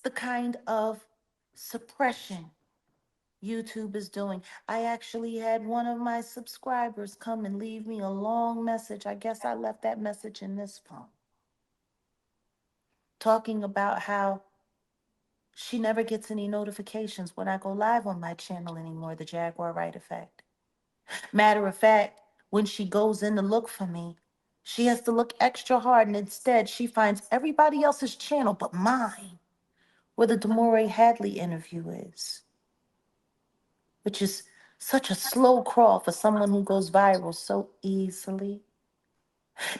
the kind of suppression YouTube is doing. I actually had one of my subscribers come and leave me a long message. I guess I left that message in this phone, talking about how she never gets any notifications when I go live on my channel anymore, the Jaguar Wright effect. Matter of fact, when she goes in to look for me, she has to look extra hard, and instead she finds everybody else's channel but mine, where the Demore Hadley interview is, which is such a slow crawl for someone who goes viral so easily.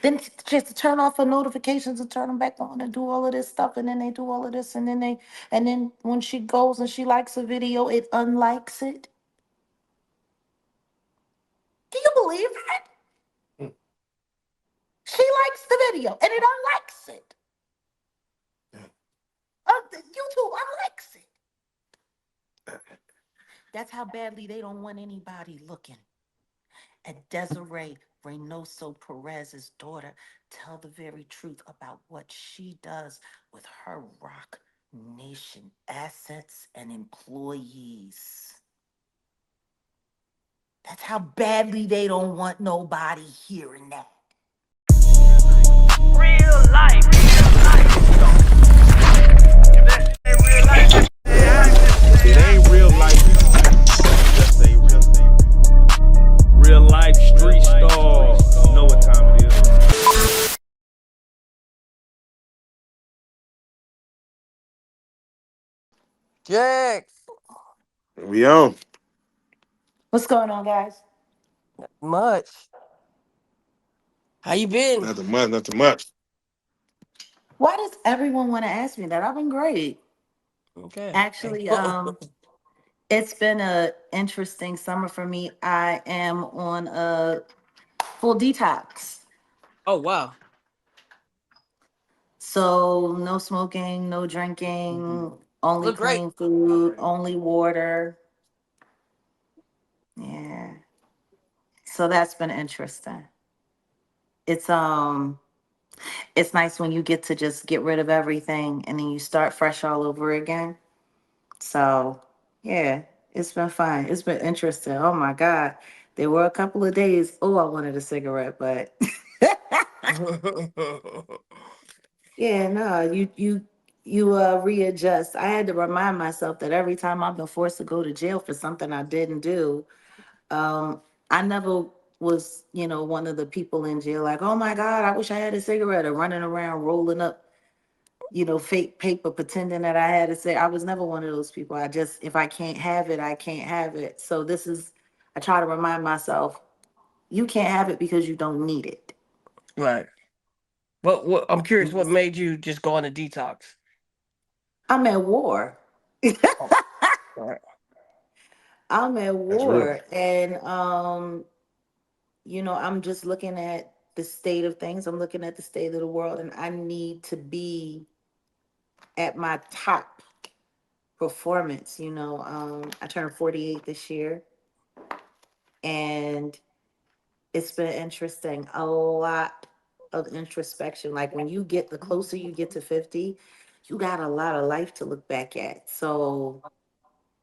Then she has to turn off her notifications and turn them back on and do all of this stuff, and then they do all of this, and then when she goes and she likes a video, it unlikes it. Do you believe that? Mm. She likes the video and it unlikes it. YouTube unlikes it. That's how badly they don't want anybody looking at Desiree Reynoso Perez's daughter tell the very truth about what she does with her Rock Nation assets and employees. That's how badly they don't want nobody hearing that. Real life. If it ain't real life, just say real life street stars. You know what time it is. Jax, We on. What's going on, guys? much. How you been? Nothing much, nothing much. Why does everyone want to ask me that? I've been great. Okay. Actually, it's been a interesting summer for me. I am on a full detox. Oh wow. So no smoking, no drinking, only Look great. clean food, only water. Yeah. So that's been interesting. It's it's nice when you get to just get rid of everything and then you start fresh all over again. So yeah, it's been fun. It's been interesting. Oh my God. There were a couple of days, oh, I wanted a cigarette, but yeah, no, you readjust. I had to remind myself that every time I've been forced to go to jail for something I didn't do, I never was, one of the people in jail like, oh my God, I wish I had a cigarette, or running around rolling up, fake paper pretending that I had a cigarette. I was never one of those people. I just, if I can't have it, I can't have it. So I try to remind myself, you can't have it because you don't need it. Right. What I'm curious, what made you just go on a detox? I'm at war. Oh, all right. I'm at That's real. war. And I'm just looking at the state of things. I'm looking at the state of the world, and I need to be at my top performance. I turned 48 this year, and it's been interesting. A lot of introspection. Like when you get, the closer you get to 50, you got a lot of life to look back at. So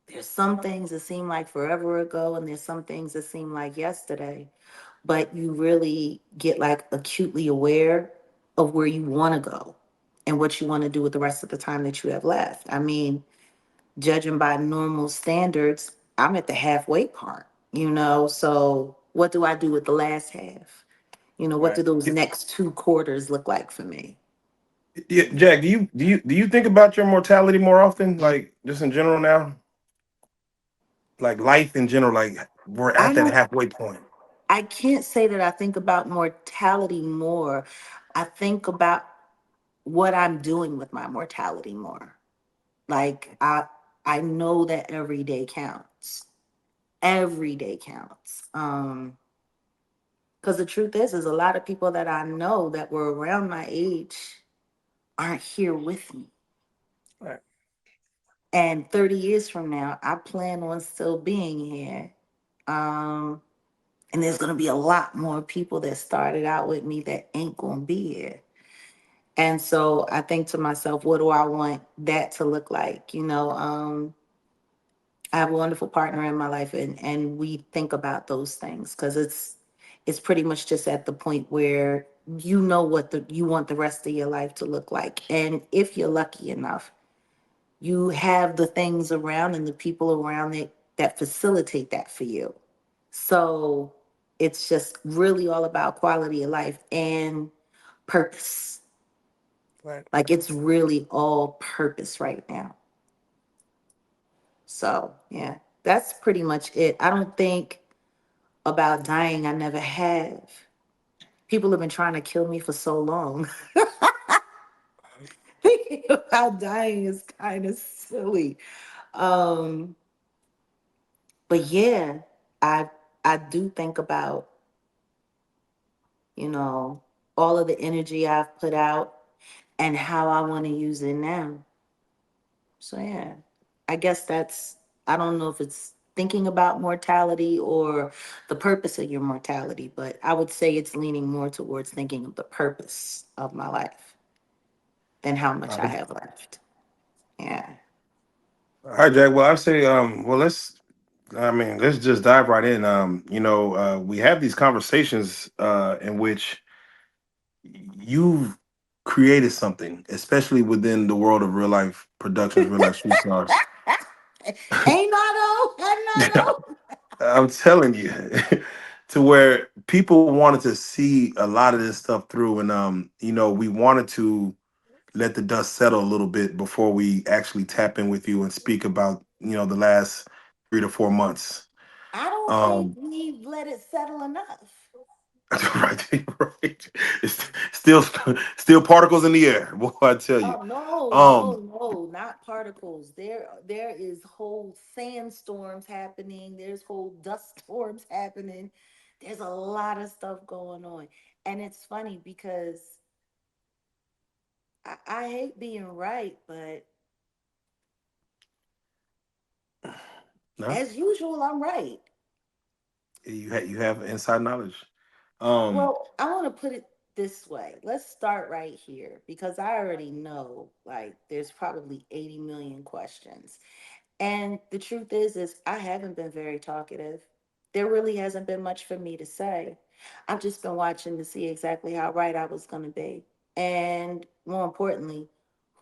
there's some things that seem like forever ago, and there's some things that seem like yesterday. But you really get like acutely aware of where you want to go and what you want to do with the rest of the time that you have left. I mean, judging by normal standards, I'm at the halfway part. So what do I do with the last half? What Right. do those next 2 quarters look like for me? Yeah, Jack, do you think about your mortality more often? Like just in general now? Like life in general, like we're I at that don't, halfway point. I can't say that I think about mortality more. I think about what I'm doing with my mortality more. Like I know that every day counts. Every day counts. Because the truth is a lot of people that I know that were around my age aren't here with me. Right. And 30 years from now, I plan on still being here. Um, and there's gonna be a lot more people that started out with me that ain't gonna be here. And so I think to myself, what do I want that to look like? I have a wonderful partner in my life, and we think about those things because it's pretty much just at the point where you know what you want the rest of your life to look like. And if you're lucky enough, you have the things around and the people around it that facilitate that for you. So it's just really all about quality of life and purpose. Right. Like it's really all purpose right now. So yeah, that's pretty much it. I don't think about dying. I never have. People have been trying to kill me for so long. Thinking about dying is kind of silly. Um, but yeah, I I do think about, you know, all of the energy I've put out and how I want to use it now. So yeah, I guess I don't know if it's thinking about mortality or the purpose of your mortality, but I would say it's leaning more towards thinking of the purpose of my life than how much I All have left. Yeah. right, Jack. Well, I say, well, let's just dive right in. We have these conversations in which you've created something, especially within the world of real life productions, real life street stars. Ain't not old, ain't not old. I'm telling you, to where people wanted to see a lot of this stuff through, and we wanted to let the dust settle a little bit before we actually tap in with you and speak about the last 3 to 4 months. I don't think Um, we've let it settle enough. right, right. It's still particles in the air. Boy, I tell you. Oh no, no, Um, no, not particles. There is whole sandstorms happening. There's whole dust storms happening. There's a lot of stuff going on. And it's funny because I hate being right, but no, as usual, I'm right. you have inside knowledge. Um, Well, I want to put it this way. Let's start right here because I already know like there's probably 80 million questions. And the truth is I haven't been very talkative. There really hasn't been much for me to say. I've just been watching to see exactly how right I was going to be. And more importantly,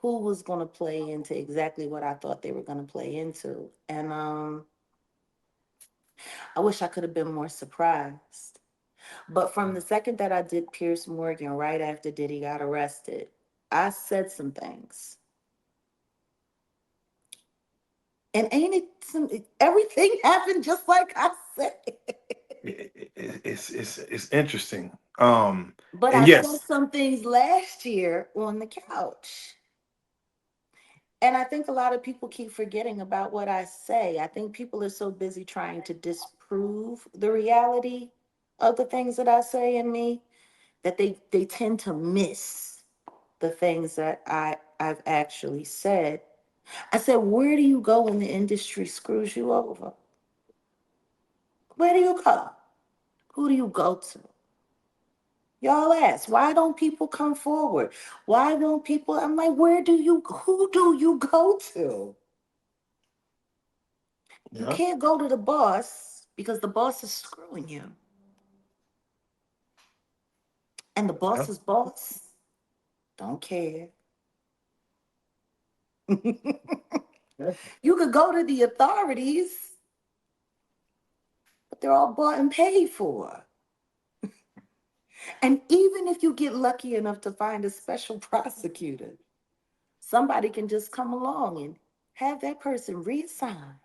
who was going to play into exactly what I thought they were going to play into. And I wish I could have been more surprised. But from the second that I did Pierce Morgan right after Diddy got arrested, I said some things. And ain't it everything happened just like I said. it's interesting. But And I said yes, some things last year on the couch. And I think a lot of people keep forgetting about what I say. I think people are so busy trying to disprove the reality of the things that I say in me that they tend to miss the things that I've actually said. I said, where do you go when the industry screws you over? Where do you go? Who do you go to? Y'all ask, why don't people come forward? Why don't people? I'm like, who do you go to? You yeah, can't go to the boss because the boss is screwing you. And the yeah, boss's boss don't care. yeah, You could go to the authorities, but they're all bought and paid for. And even if you get lucky enough to find a special prosecutor, somebody can just come along and have that person reassigned.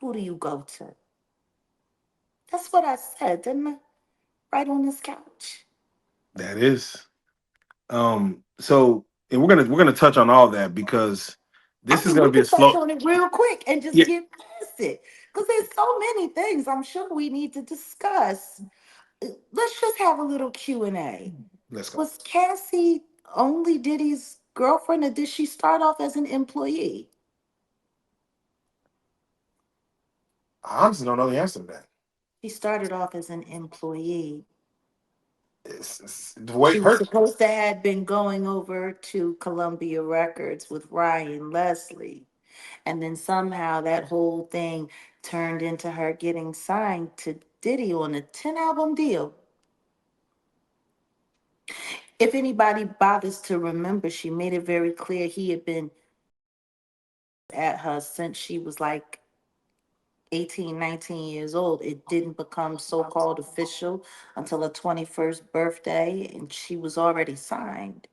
Who do you go to? That's what I said, didn't I? Right on this couch. that is. So, and we're gonna touch on all that because I this is think gonna we be a could touch slow. on it real quick and just Yeah, get past it. Because there's so many things I'm sure we need to discuss. Let's just have a little Q&A. let's go. Was Cassie only Diddy's girlfriend or did she start off as an employee? I honestly don't know the answer to that. She started off as an employee. The way She was her. supposed to have been going over to Columbia Records with Ryan Leslie. And then somehow that whole thing turned into her getting signed to Diddy on a 10 album deal. If anybody bothers to remember, she made it very clear he had been at her since she was like 18, 19 years old. It didn't become so called official until her 21st birthday, and she was already signed.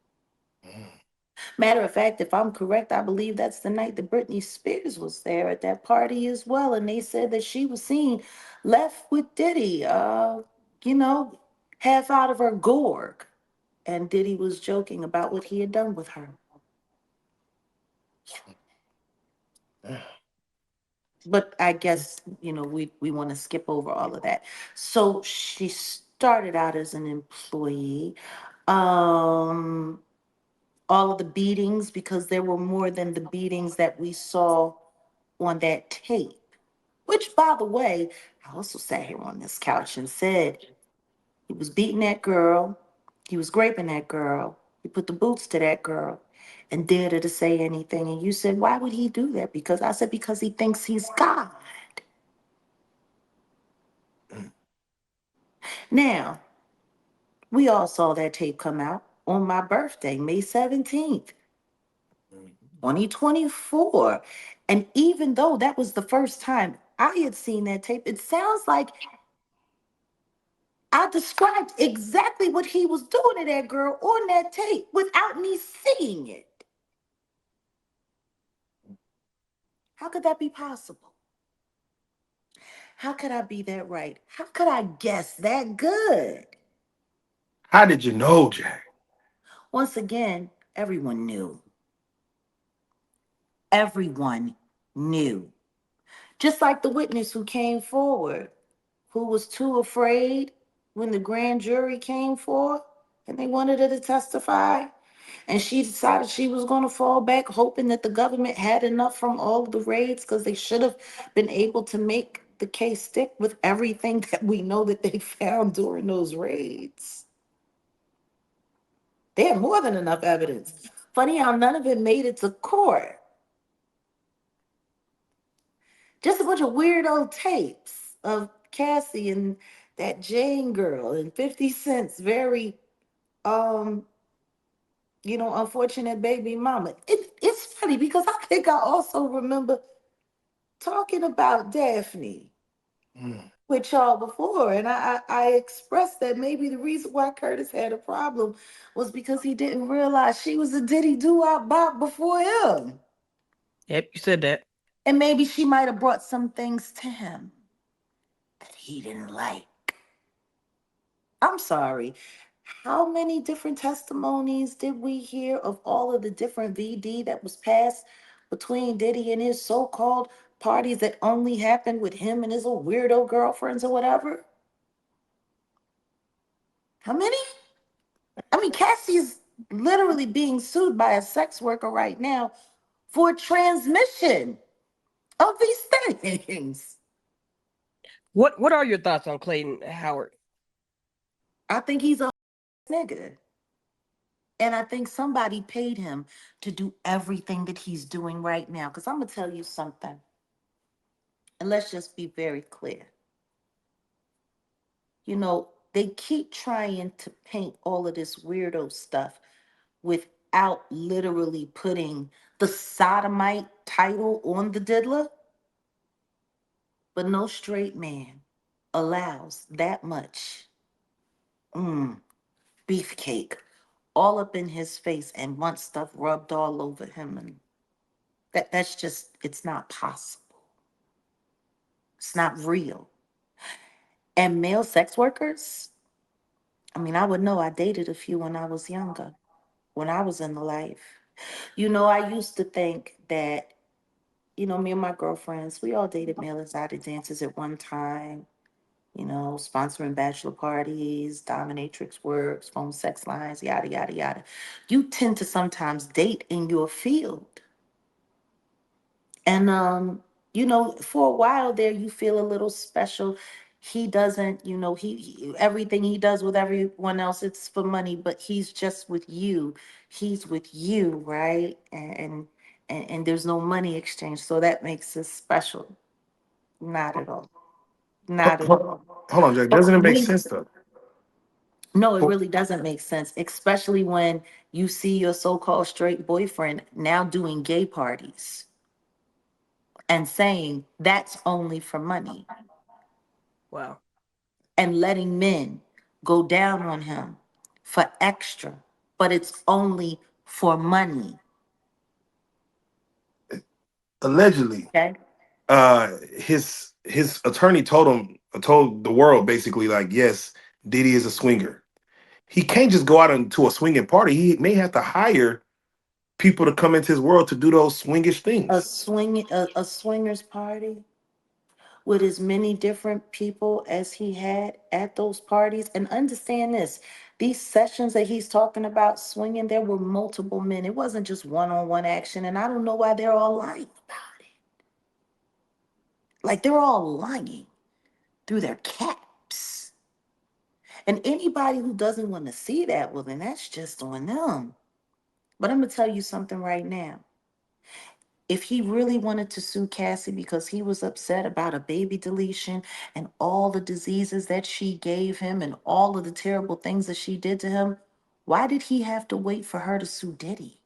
Matter of fact, if I'm correct, I believe that's the night that Britney Spears was there at that party as well. And they said that she was seen left with Diddy, you know, half out of her gourd. And Diddy was joking about what he had done with her. But I guess, we want to skip over all of that. So she started out as an employee. Um, all of the beatings, because there were more than the beatings that we saw on that tape. Which, by the way, I also sat here on this couch and said he was beating that girl, he was raping that girl, he put the boots to that girl, and dared her to say anything. And you said, why would he do that? Because I said, because he thinks he's God. Now, we all saw that tape come out on my birthday, May 17th, 2024. And even though that was the first time I had seen that tape, it sounds like I described exactly what he was doing to that girl on that tape without me seeing it. How could that be possible? How could I be that right? How could I guess that good? How did you know, Jack? Once again, everyone knew. Everyone knew. Just like the witness who came forward, who was too afraid when the grand jury came forth and they wanted her to testify. And she decided she was going to fall back, hoping that the government had enough from all of the raids because they should have been able to make the case stick with everything that we know that they found during those raids. They had more than enough evidence. Funny how none of it made it to court. Just a bunch of weirdo tapes of Cassie and that Jane girl and 50 Cent's very um unfortunate baby mama. It's funny because I think I also remember talking about Daphne Mm. with y'all before, and I expressed that maybe the reason why Curtis had a problem was because he didn't realize she was a Diddy doo-wop bop before him, Yep, you said that. and maybe she might have brought some things to him that he didn't like. I'm sorry. How many different testimonies did we hear of all of the different VD that was passed between Diddy and his so-called parties that only happened with him and his little weirdo girlfriends or whatever? How many? I mean, Cassie's literally being sued by a sex worker right now for transmission of these things. What are your thoughts on Clayton Howard? I think he's a nigga. And I think somebody paid him to do everything that he's doing right now. Because I'm going to tell you something. And let's just be very clear. They keep trying to paint all of this weirdo stuff without literally putting the sodomite title on the diddler. But no straight man allows that much beefcake all up in his face and wants stuff rubbed all over him. And that's just, it's not possible. It's not real. And male sex workers, I mean, I would know. I dated a few when I was younger, when I was in the life. I used to think that, me and my girlfriends, we all dated male exotic dancers at one time, sponsoring bachelor parties, dominatrix works, phone sex lines, yada, yada, yada. You tend to sometimes date in your field. And, for a while there, you feel a little special. He doesn't, everything he does with everyone else, it's for money, but he's just with you. He's with you, right? And there's no money exchange, so that makes us special. Not at all. Not at all. Hold on, Jack. But Doesn't it make when sense though? No, it Well, really doesn't make sense, especially when you see your so-called straight boyfriend now doing gay parties and saying that's only for money Wow. and letting men go down on him for extra, but it's only for money. allegedly, Okay. his attorney told the world basically like, yes, Diddy is a swinger. He can't just go out into a swinging party. He may have to hire people to come into his world to do those swingish things. A swingers party with as many different people as he had at those parties. And understand this, these sessions that he's talking about swinging, there were multiple men. It wasn't just one-on-one action. And I don't know why they're all lying about it. Like they're all lying through their caps. And anybody who doesn't want to see that, well, then that's just on them. But I'm going to tell you something right now. If he really wanted to sue Cassie because he was upset about a baby deletion and all the diseases that she gave him and all of the terrible things that she did to him, why did he have to wait for her to sue Diddy?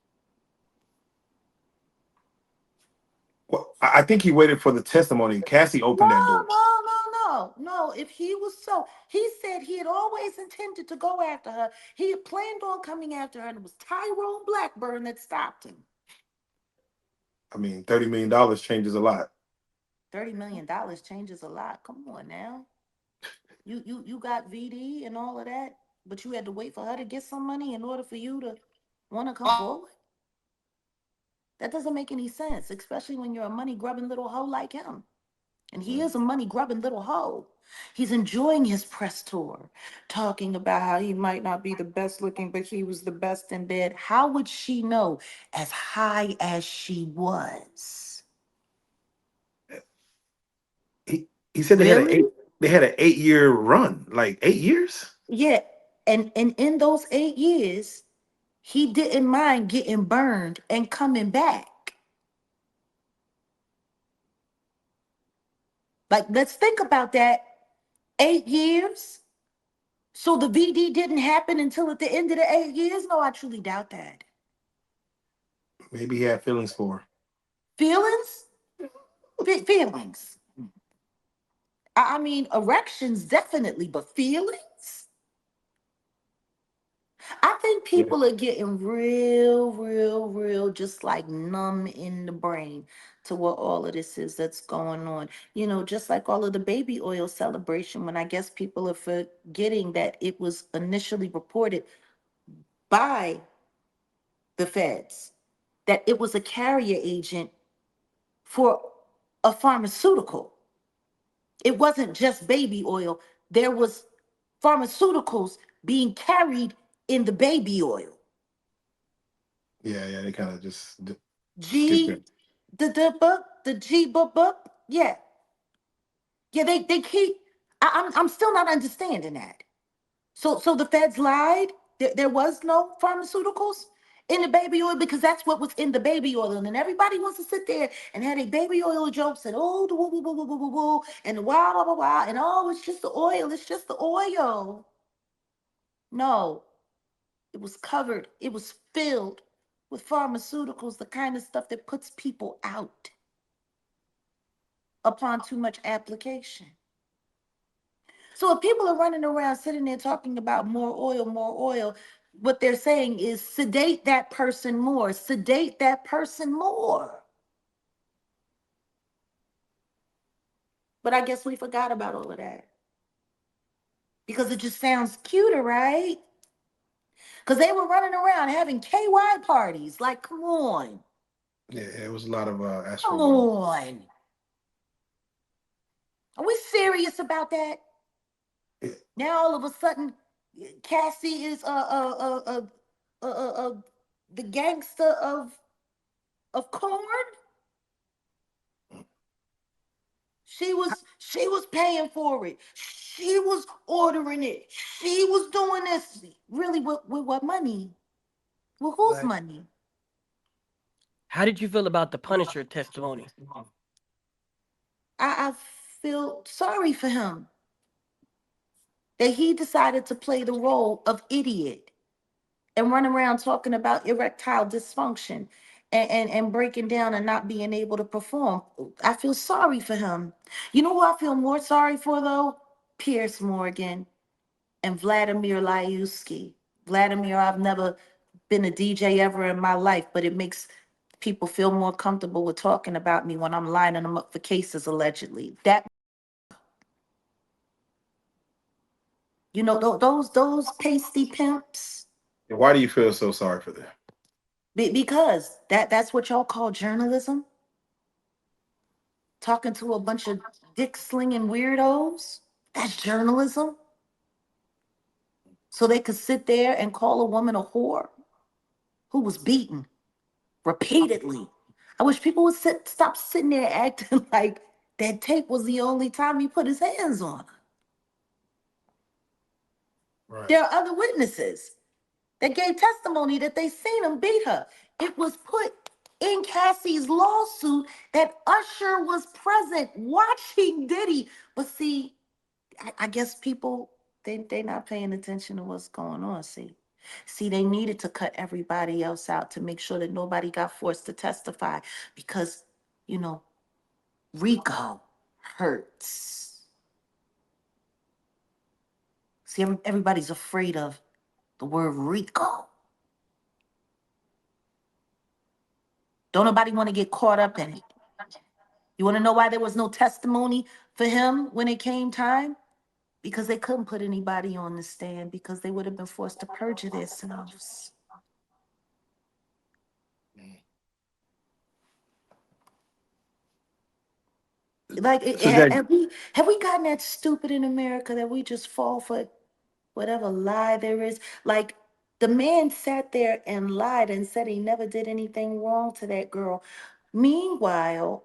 Well, I think he waited for the testimony. Cassie opened that No, door. no, no, no, no. If he was so, he said he had always intended to go after her. He had planned on coming after her, and it was Tyrone Blackburn that stopped him. I mean, $30 million changes a lot. $30 million changes a lot. Come on now. You got VD and all of that, but you had to wait for her to get some money in order for you to want to come forward. That doesn't make any sense, especially when you're a money grubbing little hoe like him. And he is a money grubbing little hoe. He's enjoying his press tour, talking about how he might not be the best looking, but he was the best in bed. How would she know as high as she was? He said Really? they had an 8 year run, like 8 years. Yeah. And in those 8 years, he didn't mind getting burned and coming back. Like, let's think about that. 8 years. So the VD didn't happen until at the end of the 8 years? No, I truly doubt that. Maybe he had feelings for her. Feelings? Feelings. I mean, erections definitely, but feelings? I think Yeah. people are getting real, just like numb in the brain to what all of this is that's going on. Just like all of the baby oil celebration, when I guess people are forgetting that it was initially reported by the feds that it was a carrier agent for a pharmaceutical. It wasn't just baby oil. There was pharmaceuticals being carried in the baby oil. Yeah, they kind of just skipped G it. the G book. Yeah. Yeah, they keep I'm still not understanding that. So the feds lied. There was no pharmaceuticals in the baby oil because that's what was in the baby oil. And then everybody wants to sit there and have a baby oil jokes and oh the woo woo woo woo woo woo woo and the wow wow wow wow and oh it's just the oil, it's just the oil. No, it was covered, it was filled with pharmaceuticals, the kind of stuff that puts people out upon too much application. So if people are running around sitting there talking about more oil, what they're saying is sedate that person more, sedate that person more. But I guess we forgot about all of that because it just sounds cuter, right? Because they were running around having KY parties. Like, come on. Yeah, it was a lot of Come astro. on. Are we serious about that? Yeah. Now all of a sudden, Cassie is the gangster of corn. She was paying for it. She was ordering it. She was doing this. Really, with what money? With whose Right. money? How did you feel about the Punisher testimony? I feel sorry for him that he decided to play the role of idiot and run around talking about erectile dysfunction and breaking down and not being able to perform. I feel sorry for him. You know who I feel more sorry for though? Pierce Morgan and Vladimir Lyuski. Vladimir, I've never been a DJ ever in my life, but it makes people feel more comfortable with talking about me when I'm lining them up for cases allegedly. That those pasty pimps. Why do you feel so sorry for them? Because that's what y'all call journalism. Talking to a bunch of dick slinging weirdos. That's journalism. So they could sit there and call a woman a whore who was beaten repeatedly. I wish people would stop sitting there acting like that tape was the only time he put his hands on her. Right. There are other witnesses that gave testimony that they seen him beat her. It was put in Cassie's lawsuit that Usher was present watching Diddy. But see, I guess people they not paying attention to what's going on. See, they needed to cut everybody else out to make sure that nobody got forced to testify because, you know, Rico hurts. See, everybody's afraid of the word Rico. Don't nobody want to get caught up in it. You want to know why there was no testimony for him when it came time? Because they couldn't put anybody on the stand because they would have been forced to perjure themselves. Like, So Jack, have we gotten that stupid in America that we just fall for whatever lie there is? Like, the man sat there and lied and said he never did anything wrong to that girl. Meanwhile,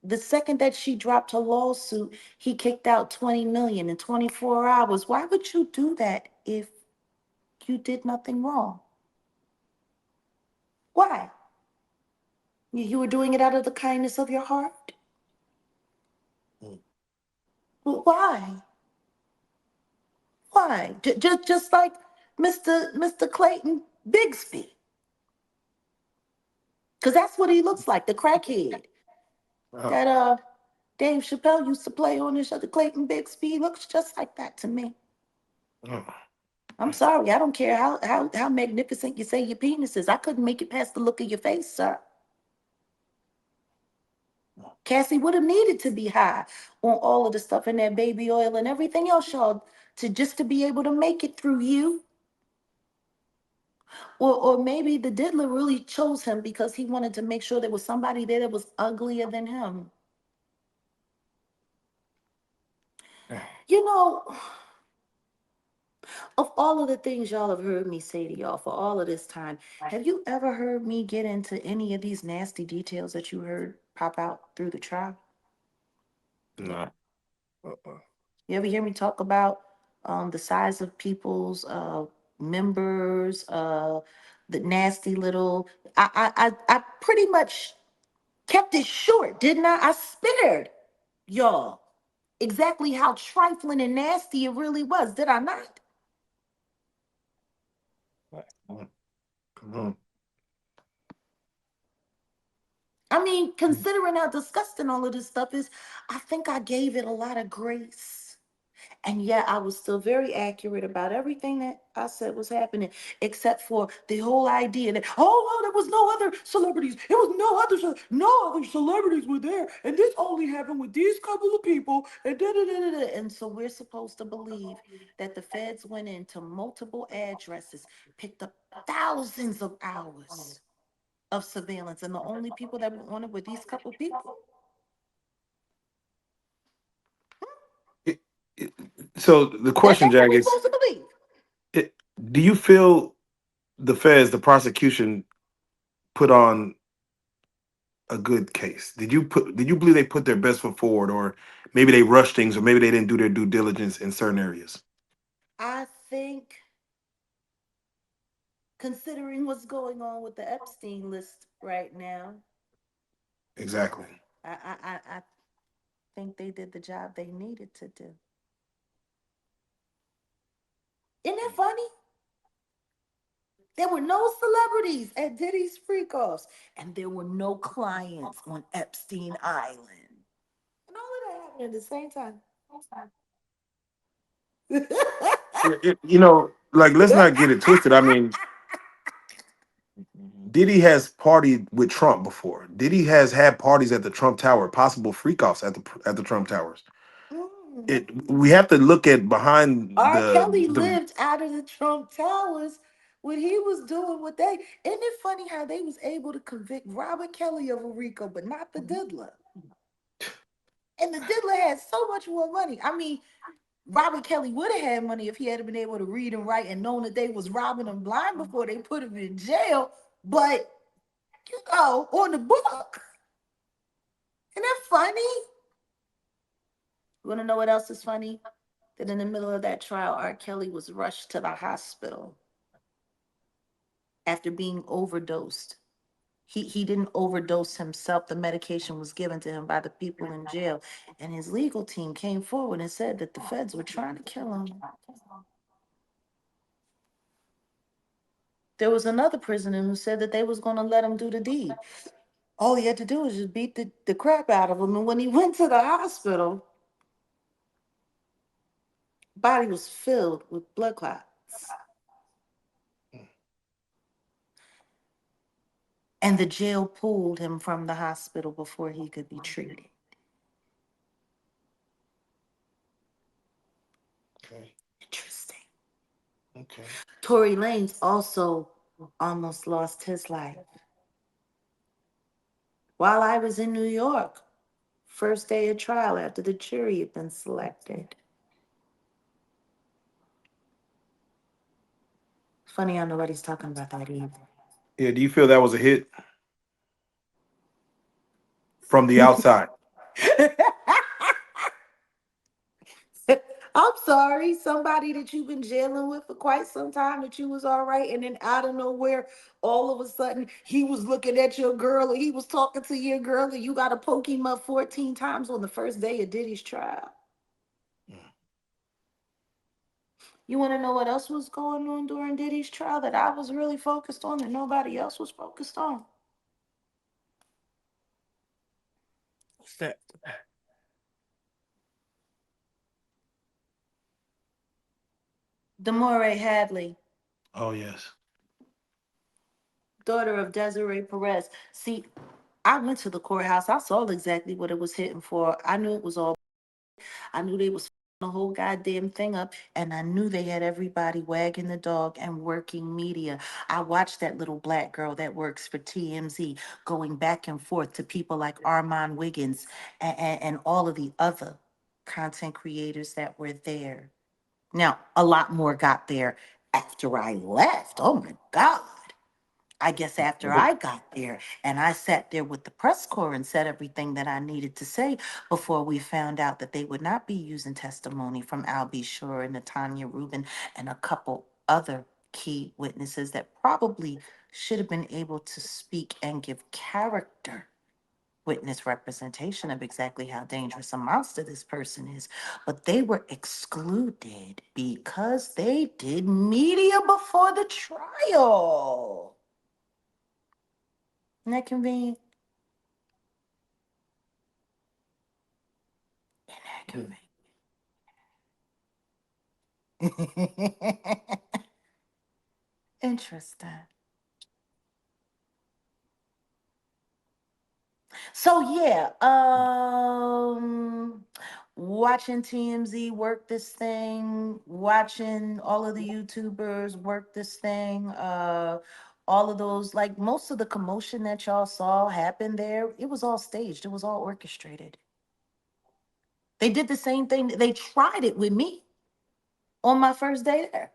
the second that she dropped her lawsuit, he kicked out 20 million in 24 hours. Why would you do that if you did nothing wrong? Why? You were doing it out of the kindness of your heart? Well, why? Why? Just like Mr. Clayton Bigsby. Because that's what he looks like, the crackhead. uh, That Dave Chappelle used to play on this show, the Clayton Bigsby. He looks just like that to me. uh, I'm sorry, I don't care how magnificent you say your penis is. I couldn't make it past the look of your face, sir. Cassie would have needed to be high on all of the stuff in that baby oil and everything else, y'all, to just to be able to make it through you. Or maybe the diddler really chose him because he wanted to make sure there was somebody there that was uglier than him. You know, of all of the things y'all have heard me say to y'all for all of this time, have you ever heard me get into any of these nasty details that you heard pop out through the trial? no. Uh-uh. You ever hear me talk about the size of people's members, the nasty little? I pretty much kept it short, didn't I? I spared y'all exactly how trifling and nasty it really was, did I not? Mm, come on. I mean, considering how disgusting all of this stuff is, I think I gave it a lot of grace. And yet I was still very accurate about everything that I said was happening, except for the whole idea that, oh, well, there was no other celebrities. It was no other celebrities were there. And this only happened with these couple of people. And da da da da da. And so we're supposed to believe that the feds went into multiple addresses, picked up thousands of hours of surveillance. And the only people that were on it were these couple people. It- it- so the question, That's what Jack, we're is supposed to believe. it, do you feel the feds, the prosecution, put on a good case? Did you believe they put their best foot forward, or maybe they rushed things, or maybe they didn't do their due diligence in certain areas? I think, considering what's going on with the Epstein list right now, Exactly. I think they did the job they needed to do. Isn't that funny? There were no celebrities at Diddy's freak-offs, and there were no clients on Epstein Island. And all of that happened at the same time. Like, let's not get it twisted. I mean, Diddy has partied with Trump before. Diddy has had parties at the Trump Tower, possible freak-offs at the Trump Towers. Mm. It We have to look at behind R. Kelly the lived out of the Trump Towers when he was doing what they. Isn't it funny how they was able to convict Robert Kelly of a RICO, but not the diddler? And the diddler had so much more money. I mean, Robert Kelly would have had money if he had been able to read and write and known that they was robbing him blind before they put him in jail. But on the book. Isn't that funny? You want to know what else is funny? That in the middle of that trial, R. Kelly was rushed to the hospital after being overdosed. He didn't overdose himself. The medication was given to him by the people in jail. And his legal team came forward and said that the feds were trying to kill him. There was another prisoner who said that they was going to let him do the deed. All he had to do was just beat the crap out of him. And when he went to the hospital, body was filled with blood clots. And the jail pulled him from the hospital before he could be treated. Okay. Interesting. Okay. Tory Lanez also almost lost his life. While I was in New York, first day of trial after the jury had been selected. Funny how nobody's talking about that either. Yeah, do you feel that was a hit from the outside? I'm sorry, somebody that you've been jailing with for quite some time that you was all right, and then out of nowhere, all of a sudden, he was looking at your girl or he was talking to your girl, and you got to poke him up 14 times on the first day of Diddy's trial. You want to know what else was going on during Diddy's trial that I was really focused on that nobody else was focused on? What's that? Demore Hadley, Oh yes. daughter of Desiree Perez. See, I went to the courthouse. I saw exactly what it was hitting for. I knew it was all. I knew they was the whole goddamn thing up, and I knew they had everybody wagging the dog and working media. I watched that little black girl that works for TMZ going back and forth to people like Armand Wiggins and all of the other content creators that were there. Now, a lot more got there after I left. Oh my God. I guess after I got there and I sat there with the press corps and said everything that I needed to say before we found out that they would not be using testimony from Al B. Shore and Natanya Rubin and a couple other key witnesses that probably should have been able to speak and give character witness representation of exactly how dangerous a monster this person is. But they were excluded because they did media before the trial. Isn't that convenient? Isn't that convenient? Interesting. So yeah, watching TMZ work this thing, watching all of the YouTubers work this thing, all of those, like most of the commotion that y'all saw happen there, it was all staged, it was all orchestrated. They did the same thing, they tried it with me on my first day there.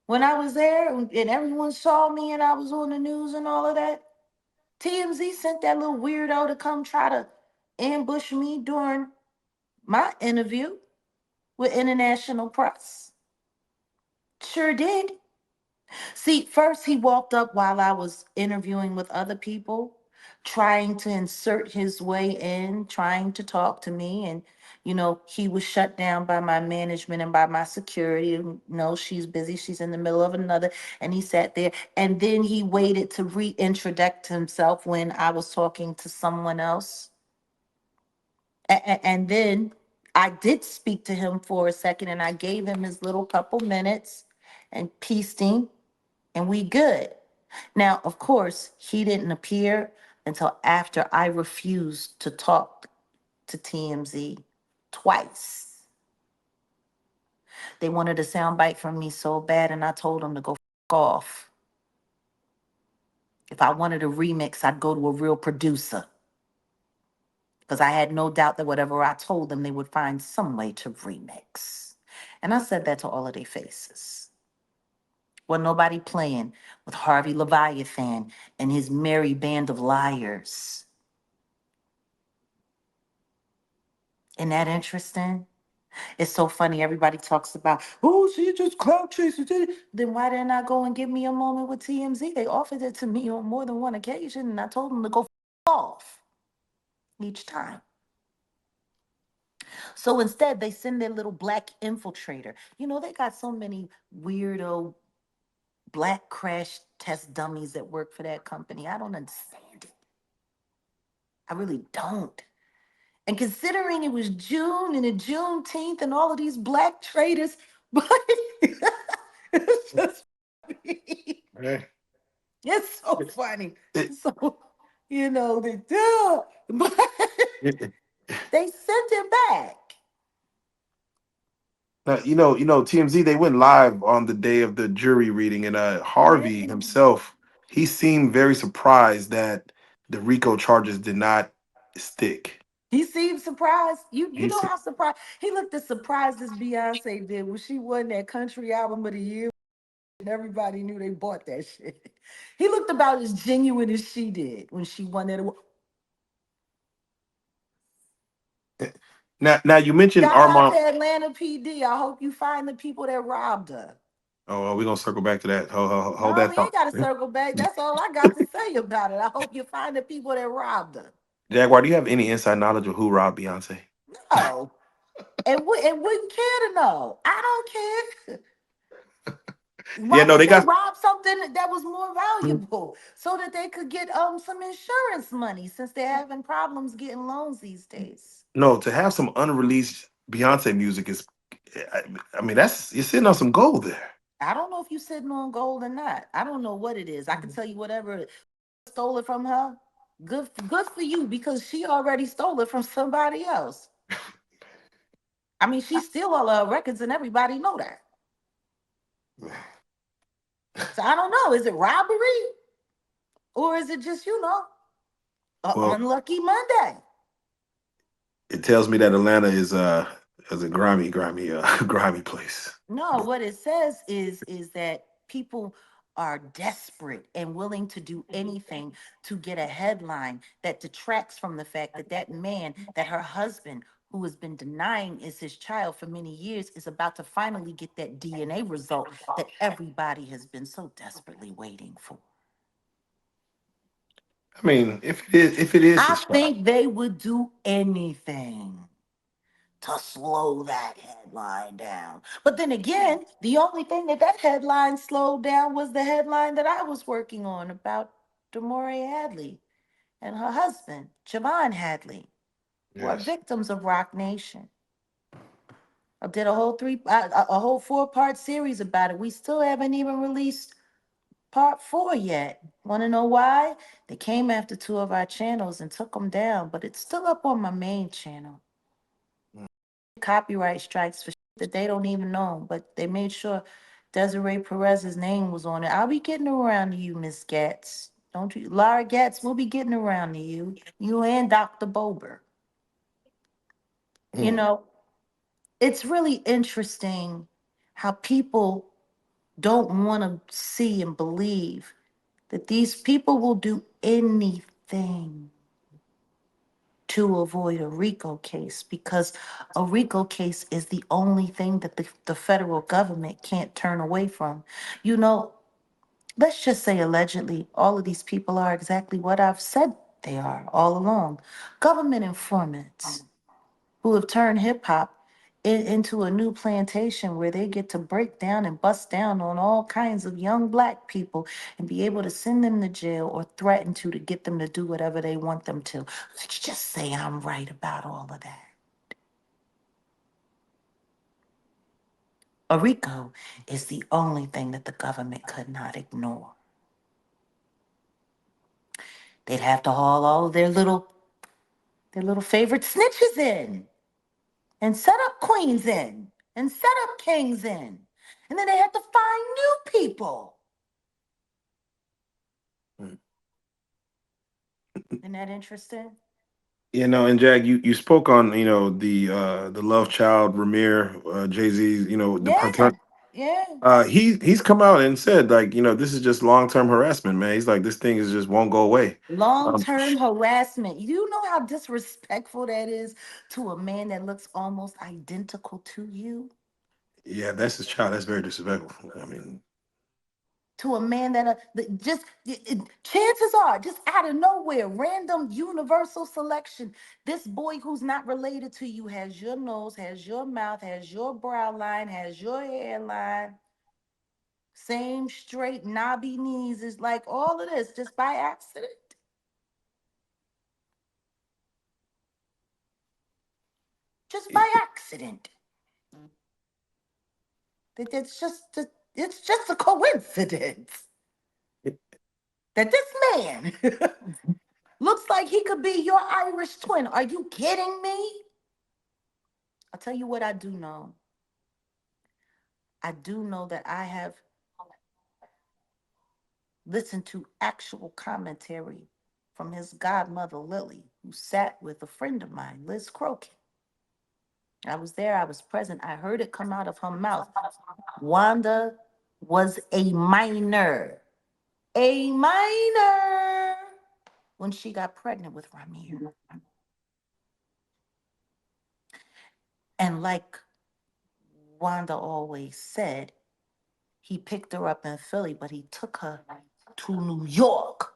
When I was there and everyone saw me and I was on the news and all of that, TMZ sent that little weirdo to come try to ambush me during my interview with international press. Sure did. See, first he walked up while I was interviewing with other people, trying to insert his way in, trying to talk to me. And, he was shut down by my management and by my security. No, she's busy. She's in the middle of another. And he sat there. And then he waited to reintroduce himself when I was talking to someone else. And then I did speak to him for a second and I gave him his little couple minutes and pieced him and we good. Now, of course, he didn't appear until after I refused to talk to TMZ twice. They wanted a soundbite from me so bad, and I told them to go off. If I wanted a remix, I'd go to a real producer. Because I had no doubt that whatever I told them, they would find some way to remix. And I said that to all of their faces. Well, nobody playing with Harvey Leviathan and his merry band of liars. Isn't that interesting? It's so funny. Everybody talks about, oh, she just clout chases. Then why didn't I go and give me a moment with TMZ? They offered it to me on more than one occasion, and I told them to go off each time. So instead, they send their little black infiltrator. They got so many weirdo black crash test dummies that work for that company. I don't understand it. I really don't. And considering it was June and the Juneteenth and all of these black traders, but it's just funny. Hey. It's so funny. It- So, they do, but it- they sent him back. Now, TMZ, they went live on the day of the jury reading, and Yeah. Harvey himself, he seemed very surprised that the RICO charges did not stick. He seemed surprised. You He know said, how surprised he looked as surprised as Beyonce did when she won that country album of the year and everybody knew they bought that shit. He looked about as genuine as she did when she won that award. now you mentioned Shout out to Armand. Atlanta PD. I hope you find the people that robbed her. Oh, we're gonna circle back to that. Hold No, that we ain't thought. got to circle back. That's all I got to say about it. I hope you find the people that robbed her. Jaguar, do you have any inside knowledge of who robbed Beyonce? No. And wouldn't care to know. I don't care. Yeah, Why no, they wouldn't they got rob something that was more valuable so that they could get some insurance money since they're having problems getting loans these days? no to have some unreleased Beyonce music is. I, I mean, that's you're sitting on some gold there. I don't know if you're sitting on gold or not. I don't know what it is. I can tell you whatever stole it from her. Good for you because she already stole it from somebody else. I mean, she steal all her records and everybody know that. So I don't know. Is it robbery or is it just a Well, unlucky Monday? it tells me that Atlanta is a grimy grimy place. No, what it says is that people are desperate and willing to do anything to get a headline that detracts from the fact that that man, that her husband, who has been denying is his child for many years, is about to finally get that DNA result that everybody has been so desperately waiting for. I mean, if it is I his child, think they would do anything to slow that headline down. But then again, the only thing that headline slowed down was the headline that I was working on about Demore Hadley and her husband, Javon Hadley, who are yes. victims of Rock Nation. I did a whole a whole 4-part series about it. We still haven't even released part 4 yet. Want to know why? They came after 2 of our channels and took them down, but it's still up on my main channel. Copyright strikes for shit that they don't even know, but they made sure Desiree Perez's name was on it. I'll be getting around to you, Miss Getz. Don't you, Lara Getz? We'll be getting around to you. You and Dr. Bober. You Mm. know, it's really interesting how people don't want to see and believe that these people will do anything anything to avoid a RICO case, because a RICO case is the only thing that the federal government can't turn away from. You know, let's just say allegedly, all of these people are exactly what I've said they are all along: government informants who have turned hip hop into a new plantation where they get to break down and bust down on all kinds of young black people and be able to send them to jail or threaten to get them to do whatever they want them to. Let's just say I'm right about all of that. A RICO is the only thing that the government could not ignore. They'd have to haul all of their little favorite snitches in and set up queens in and set up kings in. And then they had to find new people. Mm. Isn't that interesting? You know, and Jack, you spoke on, you know, the love child Ramir, Jay-Z, you know, the Yeah, patern yeah. he's come out and said, like, you know, this is just long-term harassment, man. He's like, this thing is just won't go away. Um, Long-term harassment. You know how disrespectful that is to a man that looks almost identical to you? yeah, that's his child. That's very disrespectful. I mean, To a man that just chances are, just out of nowhere, random universal selection, this boy who's not related to you has your nose, has your mouth, has your brow line, has your hairline, same straight knobby knees. Is like all of this just by accident, just it, by accident. It's just a coincidence it, that this man looks like he could be your Irish twin. Are you kidding me? I'll tell you what I do know. I do know that I have listened to actual commentary from his godmother, Lily, who sat with a friend of mine, Liz Crokin. I was there, I was present. I heard it come out of her mouth. Wanda was a minor, a minor, when she got pregnant with Ramir. And like Wanda always said, he picked her up in Philly, but he took her to New York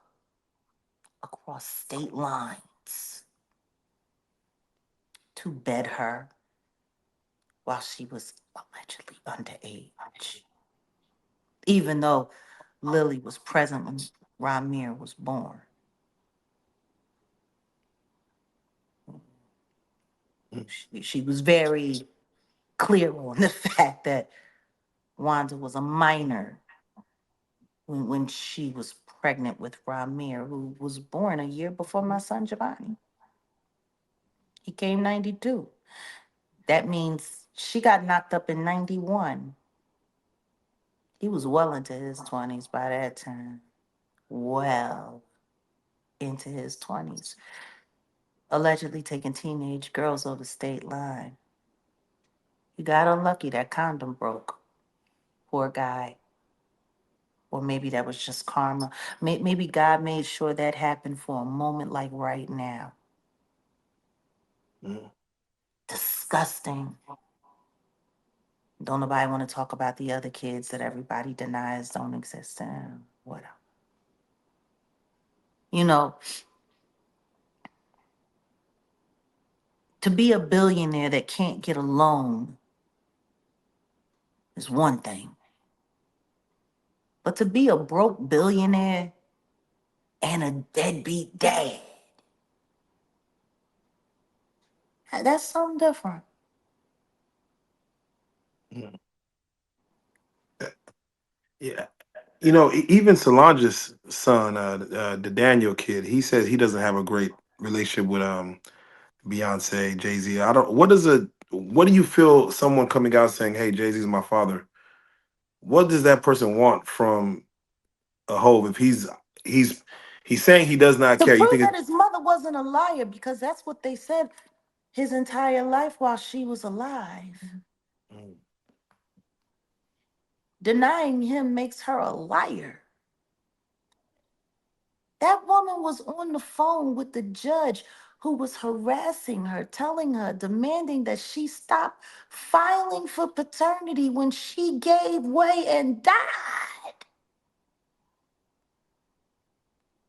across state lines to bed her while she was allegedly underage, even though Lily was present when Ramir was born. She was very clear on the fact that Wanda was a minor when she was pregnant with Ramir, who was born a year before my son Giovanni. He came 92. That means she got knocked up in 91. He was well into his 20s by that time. Well into his 20s. Allegedly taking teenage girls over state line. He got unlucky. That condom broke. Poor guy. Or maybe that was just karma. Maybe God made sure that happened for a moment like right now. mm, Disgusting. Don't nobody want to talk about the other kids that everybody denies don't exist. Whatever. You know, to be a billionaire that can't get a loan is one thing. But to be a broke billionaire and a deadbeat dad, that's something different. mm. Yeah, you know, even Solange's son, the Daniel kid, he says he doesn't have a great relationship with Beyonce, Jay Z. I don't. What do you feel someone coming out saying, "Hey, Jay Z is my father"? What does that person want from a Hove if he's he's saying he does not To care? You prove think that it's his mother wasn't a liar, because that's what they said his entire life while she was alive. mm, Denying him makes her a liar. That woman was on the phone with the judge who was harassing her, telling her, demanding that she stop filing for paternity when she gave way and died.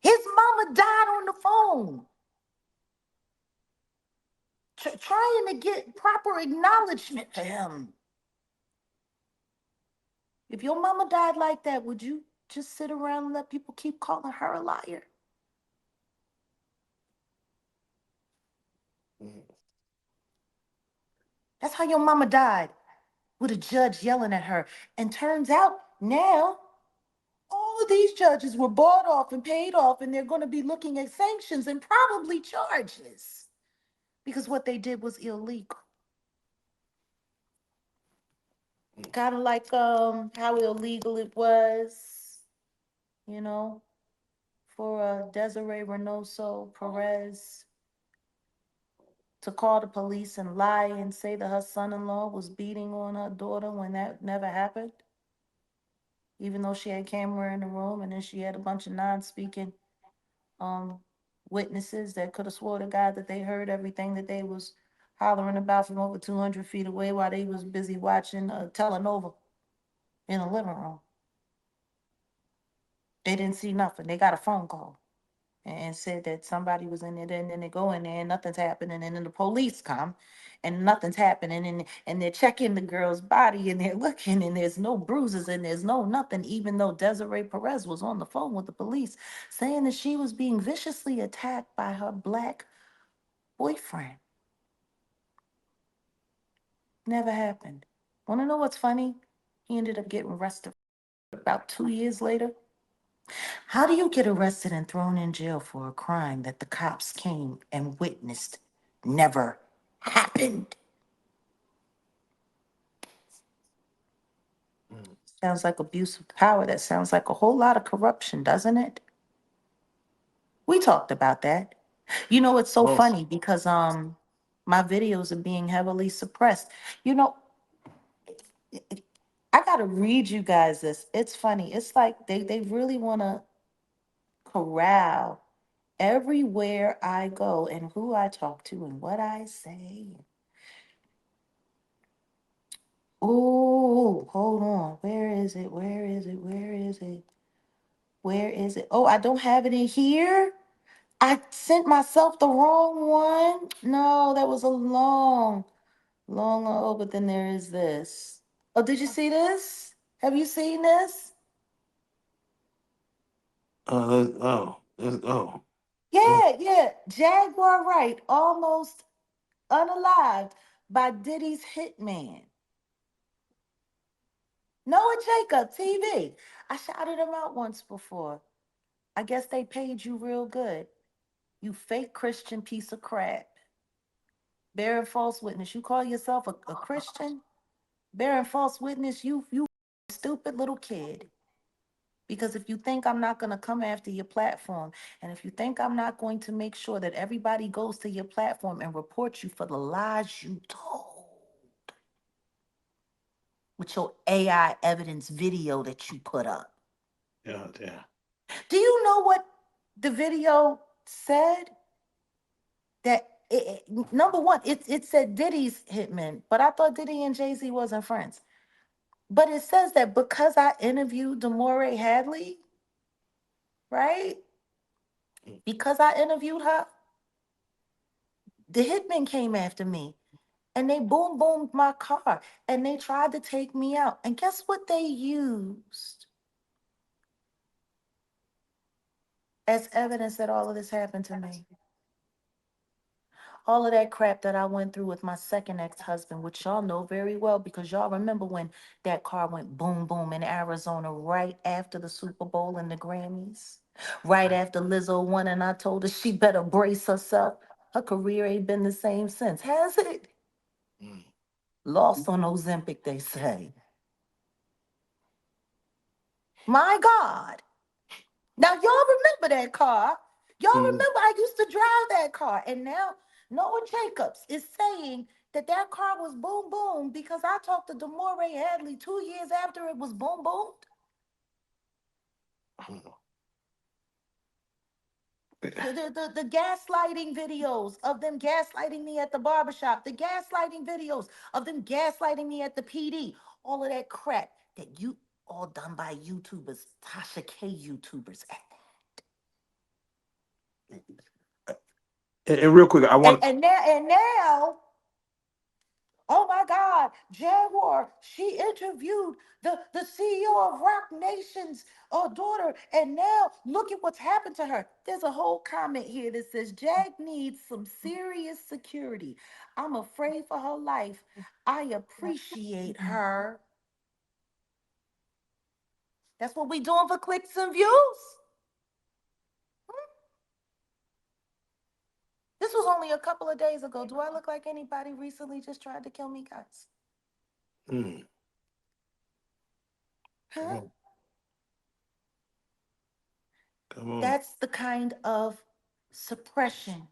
His mama died on the phone, trying to get proper acknowledgement for him. If your mama died like that, would you just sit around and let people keep calling her a liar? That's how your mama died, with a judge yelling at her. And turns out now all of these judges were bought off and paid off, and they're going to be looking at sanctions and probably charges because what they did was illegal. Kind of like how illegal it was, you know, for Desiree Reynoso Perez to call the police and lie and say that her son-in-law was beating on her daughter when that never happened, even though she had camera in the room, and then she had a bunch of non-speaking um witnesses that could have swore to God that they heard everything that they was hollering about from over 200 feet away while they was busy watching telenova in the living room. They didn't see nothing. They got a phone call and said that somebody was in there, and then they go in there and nothing's happening, and then the police come and nothing's happening, and they're checking the girl's body and they're looking, and there's no bruises and there's no nothing, even though Desiree Perez was on the phone with the police saying that she was being viciously attacked by her black boyfriend. Never happened. Want to know what's funny? He ended up getting arrested about 2 years later. How do you get arrested and thrown in jail for a crime that the cops came and witnessed never happened? Sounds like abuse of power. That sounds like a whole lot of corruption, doesn't it? We talked about that. You know, it's so Well, funny because my videos are being heavily suppressed. You know, I gotta read you guys this. It's funny. It's like they really wanna corral everywhere I go and who I talk to and what I say. Oh, hold on. Where is it? Where is it? Where is it? Where is it? Oh, I don't have it in here. I sent myself the wrong one. No, that was a long. Oh, but then there is this. Oh, did you see this? Have you seen this? oh. Yeah. Jaguar Wright, almost unalived by Diddy's hitman. Noah Jacob, TV. I shouted him out once before. I guess they paid you real good. You fake Christian piece of crap. Bearing false witness. You call yourself a Christian? Bearing false witness, you stupid little kid. Because if you think I'm not going to come after your platform, and if you think I'm not going to make sure that everybody goes to your platform and report you for the lies you told with your AI evidence video that you put up. Yeah. Do you know what the video said? That number one, it said Diddy's hitman, but I thought Diddy and Jay-Z wasn't friends. But it says that because I interviewed Demore Hadley, right? Because I interviewed her, the hitman came after me and they boom boomed my car and they tried to take me out. And guess what they used as evidence that all of this happened to me? All of that crap that I went through with my second ex-husband, which y'all know very well because y'all remember when that car went boom boom in Arizona right after the Super Bowl and the Grammys, right after Lizzo won, and I told her she better brace herself. Her career ain't been the same since, has it? Lost on Ozempic, they say. My God. Now y'all remember that car. Y'all remember I used to drive that car. And now Noah Jacobs is saying that that car was boom boom because I talked to Demore Hadley 2 years after it was boom boomed. The gaslighting videos of them gaslighting me at the barbershop, the gaslighting videos of them gaslighting me at the PD, all of that crap that you all done by YouTubers, Tasha K YouTubers. And real quick, I want. And now, oh my God, Jaguar, she interviewed the CEO of Rock Nation's daughter, and now look at what's happened to her. There's a whole comment here that says Jag needs some serious security. I'm afraid for her life. I appreciate her. That's what we doing for clicks and views. This was only a couple of days ago. Do I look like anybody recently just tried to kill me, guys? Mm, come Huh? on, come on. That's the kind of suppression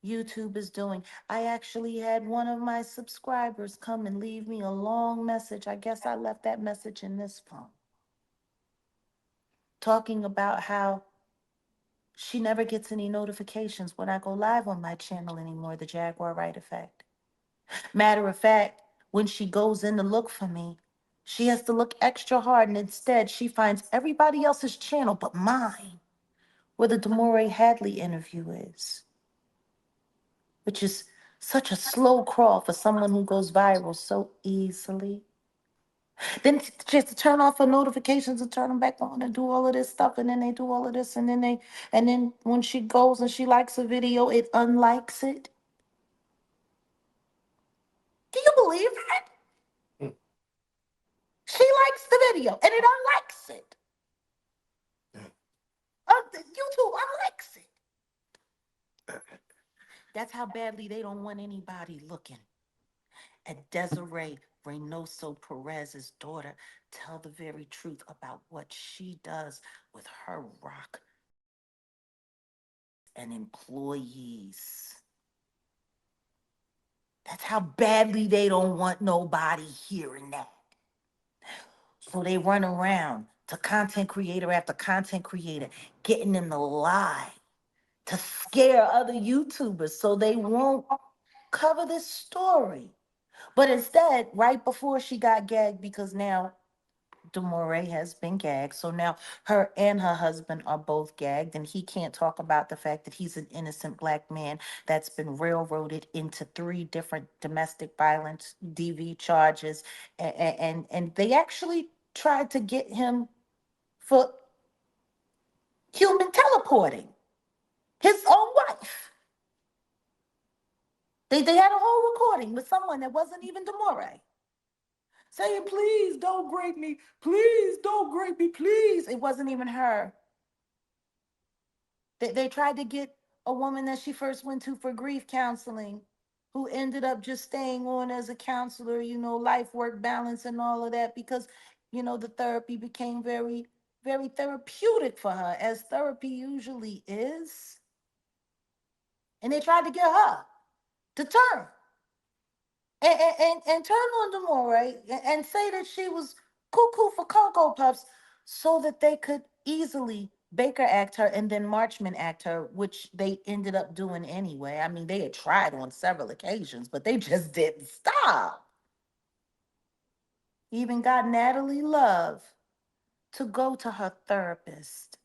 YouTube is doing. I actually had one of my subscribers come and leave me a long message. I guess I left that message in this phone, talking about how she never gets any notifications when I go live on my channel anymore, the Jaguar Wright effect. Matter of fact, when she goes in to look for me, she has to look extra hard, and instead she finds everybody else's channel but mine, where the Demore Hadley interview is, which is such a slow crawl for someone who goes viral so easily. Then she has to turn off her notifications and turn them back on and do all of this stuff, and then they do all of this, and then when she goes and she likes a video, it unlikes it. Do you believe that? Mm, She likes the video and it unlikes it. mm. YouTube unlikes it. That's how badly they don't want anybody looking at Desiree Reynoso Perez's daughter tell the very truth about what she does with her rock and employees. That's how badly they don't want nobody hearing that. So they run around to content creator after content creator, getting them to lie, to scare other YouTubers so they won't cover this story. But instead, right before she got gagged, because now Demore has been gagged. So now her and her husband are both gagged, and he can't talk about the fact that he's an innocent black man that's been railroaded into 3 different domestic violence DV charges. And they actually tried to get him for human teleporting his own wife. They had a whole recording with someone that wasn't even Demore saying, please don't grape me. Please don't grape me. Please. It wasn't even her. They tried to get a woman that she first went to for grief counseling, who ended up just staying on as a counselor, life work balance and all of that, because, the therapy became very, very therapeutic for her, as therapy usually is. And they tried to get her to turn and turn on Demore and say that she was cuckoo for Cocoa Puffs so that they could easily Baker Act her and then Marchman Act her, which they ended up doing anyway. I mean, they had tried on several occasions, but they just didn't stop. Even got Natalie Love to go to her therapist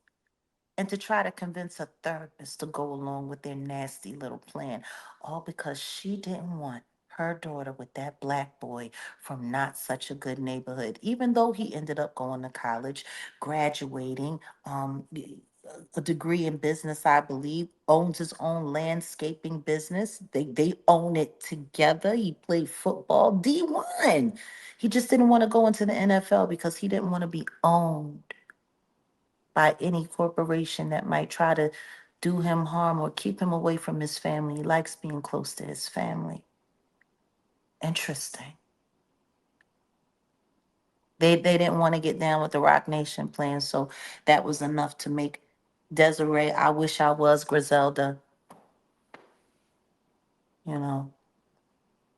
and to try to convince her therapist to go along with their nasty little plan, all because she didn't want her daughter with that black boy from not such a good neighborhood, even though he ended up going to college, graduating, a degree in business, I believe, owns his own landscaping business. They own it together. He played football, D1. He just didn't want to go into the NFL because he didn't want to be owned by any corporation that might try to do him harm or keep him away from his family. He likes being close to his family. Interesting. They didn't want to get down with the Rock Nation plan, so that was enough to make Desiree, I wish I was Griselda, you know,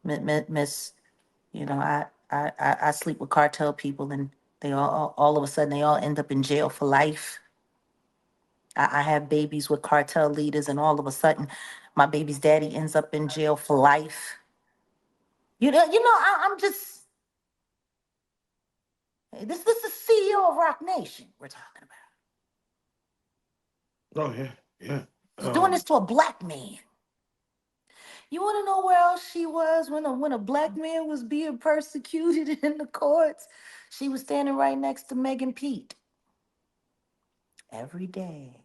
Miss, I sleep with cartel people and they all of a sudden they all end up in jail for life. I have babies with cartel leaders, and all of a sudden, my baby's daddy ends up in jail for life. I'm just this is CEO of Rock Nation we're talking about. Oh yeah, yeah. She's doing this Um, to a black man. You want to know where else she was when a black man was being persecuted in the courts? She was standing right next to Megan Pete every day.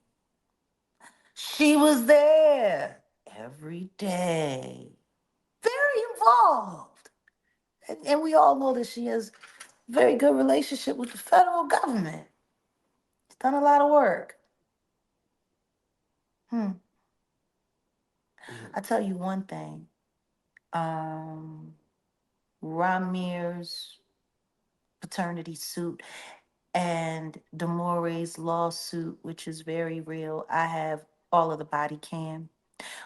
She was there every day, very involved. And we all know that she has a very good relationship with the federal government. She's done a lot of work. Hmm. I tell you one thing. Um, Ramir's paternity suit and Demore's lawsuit, which is very real. I have all of the body cam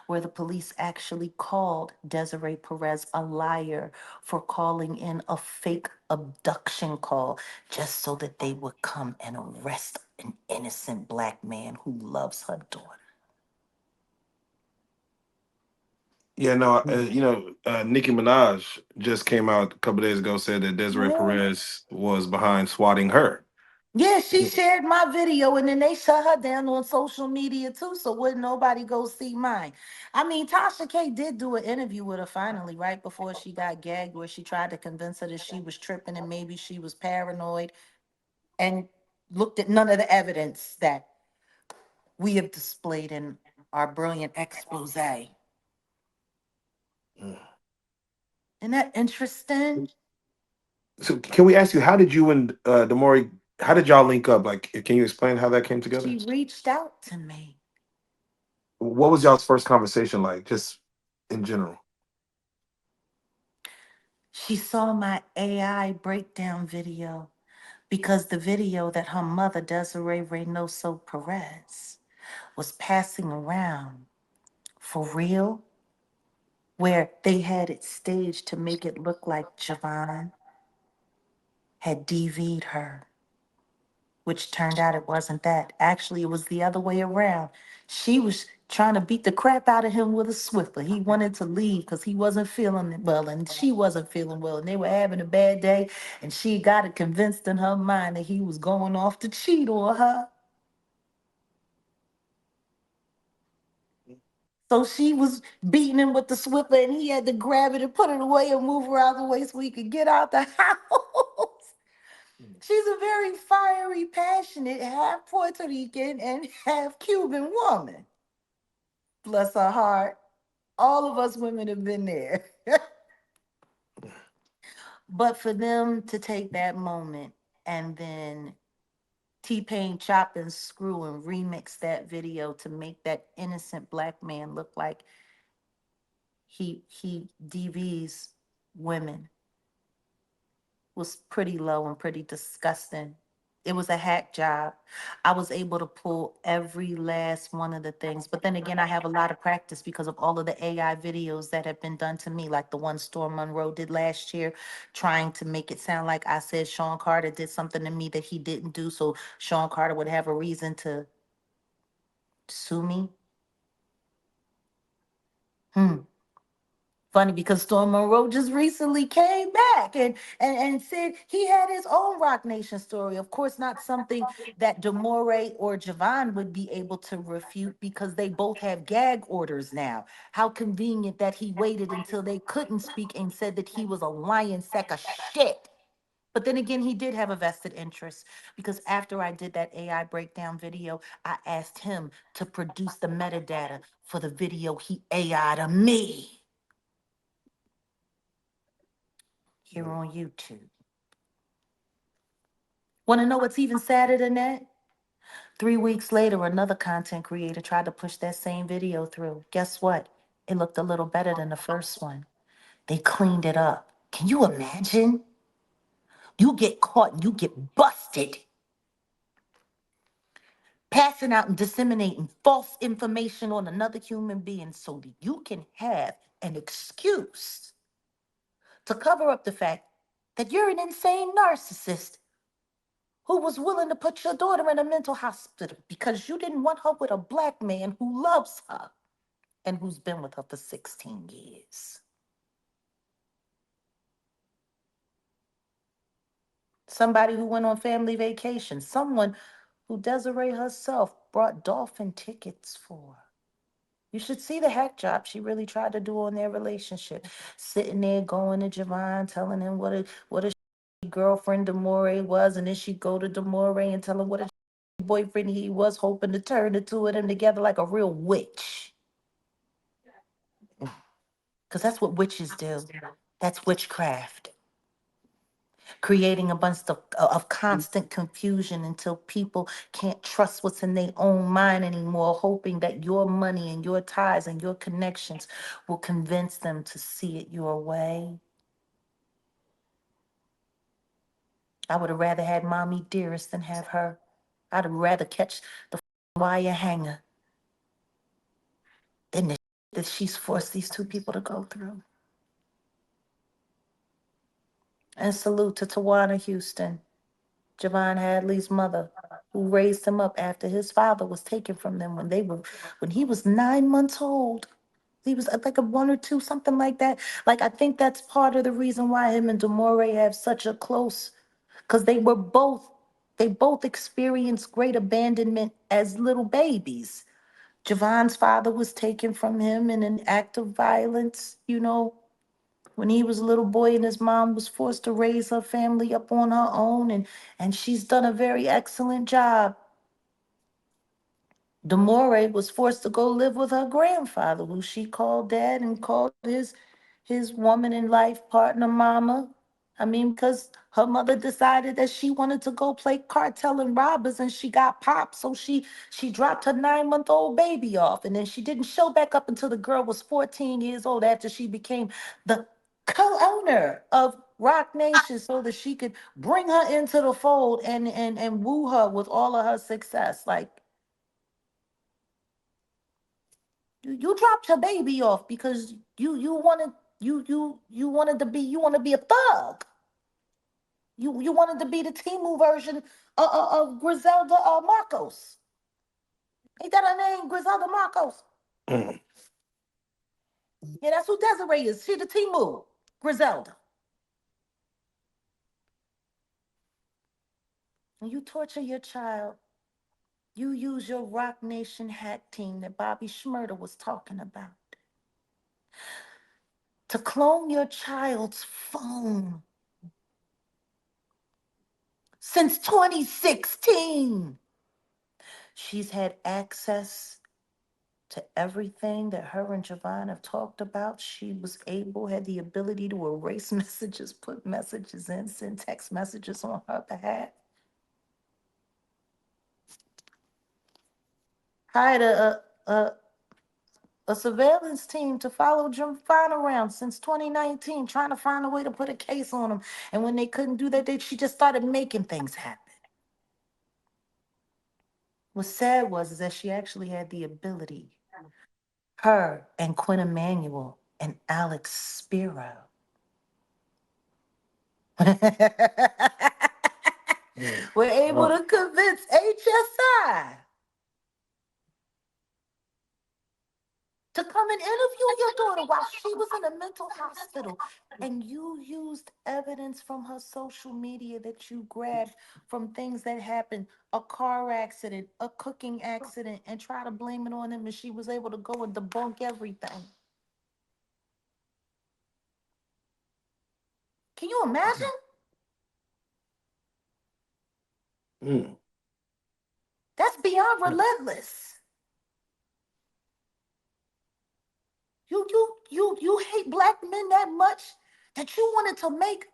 where the police actually called Desiree Perez a liar for calling in a fake abduction call just so that they would come and arrest an innocent black man who loves her daughter. yeah, no, Nicki Minaj just came out a couple days ago, said that Desiree Yeah. Perez was behind swatting her. Yeah, she shared my video and then they shut her down on social media too. So wouldn't nobody go see mine? I mean, Tasha K did do an interview with her finally, right before she got gagged, where she tried to convince her that she was tripping and maybe she was paranoid and looked at none of the evidence that we have displayed in our brilliant expose. Isn't Mm. that interesting? So, can we ask you, how did you and Demore, how did y'all link up? Like, can you explain how that came together? She reached out to me. What was y'all's first conversation like, just in general? She saw my AI breakdown video because the video that her mother, Desiree Reynoso Perez, was passing around for real, where they had it staged to make it look like Javon had DV'd her, which turned out it wasn't that. Actually, it was the other way around. She was trying to beat the crap out of him with a Swiffer. He wanted to leave because he wasn't feeling well and she wasn't feeling well and they were having a bad day. And she got it convinced in her mind that he was going off to cheat on her. So she was beating him with the Swiffer and he had to grab it and put it away and move her out of the way so he could get out the house. She's a very fiery, passionate, half Puerto Rican and half Cuban woman. Bless her heart. All of us women have been there. But for them to take that moment and then T-Pain chop and screw and remix that video to make that innocent black man look like he DVs women was pretty low and pretty disgusting. It was a hack job. I was able to pull every last one of the things. But then again, I have a lot of practice because of all of the AI videos that have been done to me, like the one Storm Monroe did last year, trying to make it sound like I said Sean Carter did something to me that he didn't do. So Sean Carter would have a reason to sue me. Hmm. Funny because Storm Monroe just recently came back and said he had his own Rock Nation story. Of course, not something that Demore or Javon would be able to refute because they both have gag orders now. How convenient that he waited until they couldn't speak and said that he was a lying sack of shit. But then again, he did have a vested interest because after I did that AI breakdown video, I asked him to produce the metadata for the video he AI'd of me here on YouTube. Want to know what's even sadder than that? 3 weeks later, another content creator tried to push that same video through. Guess what? It looked a little better than the first one. They cleaned it up. Can you imagine? You get caught and you get busted passing out and disseminating false information on another human being so that you can have an excuse to cover up the fact that you're an insane narcissist who was willing to put your daughter in a mental hospital because you didn't want her with a black man who loves her and who's been with her for 16 years. Somebody who went on family vacation, someone who Desiree herself brought dolphin tickets for. You should see the hack job she really tried to do on their relationship. Sitting there going to Javon, telling him what a girlfriend Demore was, and then she'd go to Demore and tell him what a boyfriend he was, hoping to turn the two of them together like a real witch. Because that's what witches do. That's witchcraft. Creating a bunch of constant confusion until people can't trust what's in their own mind anymore, hoping that your money and your ties and your connections will convince them to see it your way. I would have rather had mommy dearest than have her. I'd have rather catch the wire hanger than the that she's forced these two people to go through. And salute to Tawana Houston, Javon Hadley's mother, who raised him up after his father was taken from them when he was 9 months old. He was like a one or two, something like that. Like I think that's part of the reason why him and Demore have such a close, because they both experienced great abandonment as little babies. Javon's father was taken from him in an act of violence, when he was a little boy and his mom was forced to raise her family up on her own, and she's done a very excellent job. Demore was forced to go live with her grandfather, who she called dad and called his woman in life partner mama. I mean, because her mother decided that she wanted to go play cartel and robbers and she got popped. So she dropped her 9-month-old baby off. And then she didn't show back up until the girl was 14 years old after she became the co-owner of RocNation so that she could bring her into the fold and woo her with all of her success. Like you dropped your baby off because you wanted to be a thug. You wanted to be the Timu version of Griselda Marcos. Ain't that her name, Griselda Marcos? Mm. Yeah, that's who Desiree is. She the Timu, Griselda. When you torture your child, you use your Rock Nation hack team that Bobby Schmurda was talking about to clone your child's phone since 2016. She's had access to everything that her and Javon have talked about. She had the ability to erase messages, put messages in, send text messages on her behalf. Hired a surveillance team to follow Javon around since 2019, trying to find a way to put a case on him. And when they couldn't do that, she just started making things happen. What's sad is that she actually had the ability, her and Quinn Emanuel and Alex Spiro. Were able to convince HSI to come and interview your daughter while she was in a mental hospital. And you used evidence from her social media that you grabbed from things that happened, a car accident, a cooking accident, and try to blame it on him. And she was able to go and debunk everything. Can you imagine? Mm. That's beyond relentless. You hate black men that much that you wanted to make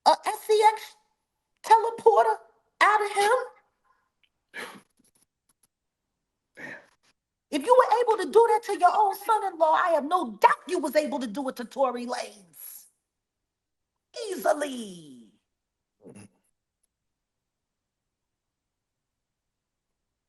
a SEX teleporter out of him? If you were able to do that to your own son-in-law, I have no doubt you was able to do it to Tory Lanez. Easily.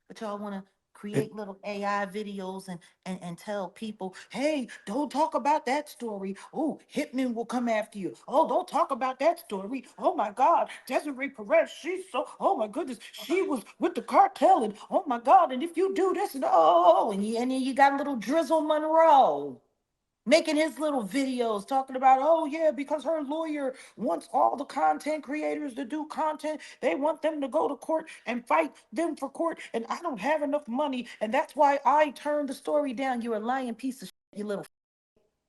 But y'all want to create little AI videos and tell people, hey, don't talk about that story. Oh, hitmen will come after you. Oh, don't talk about that story. Oh my God, Desiree Perez, she's so, oh my goodness, she was with the cartel, and oh my God, and if you do this, and oh, and then you got little Drizzle Monroe making his little videos talking about, oh yeah, because her lawyer wants all the content creators to do content. They want them to go to court and fight them for court, and I don't have enough money, and that's why I turned the story down. You're a lying piece of shit, you little,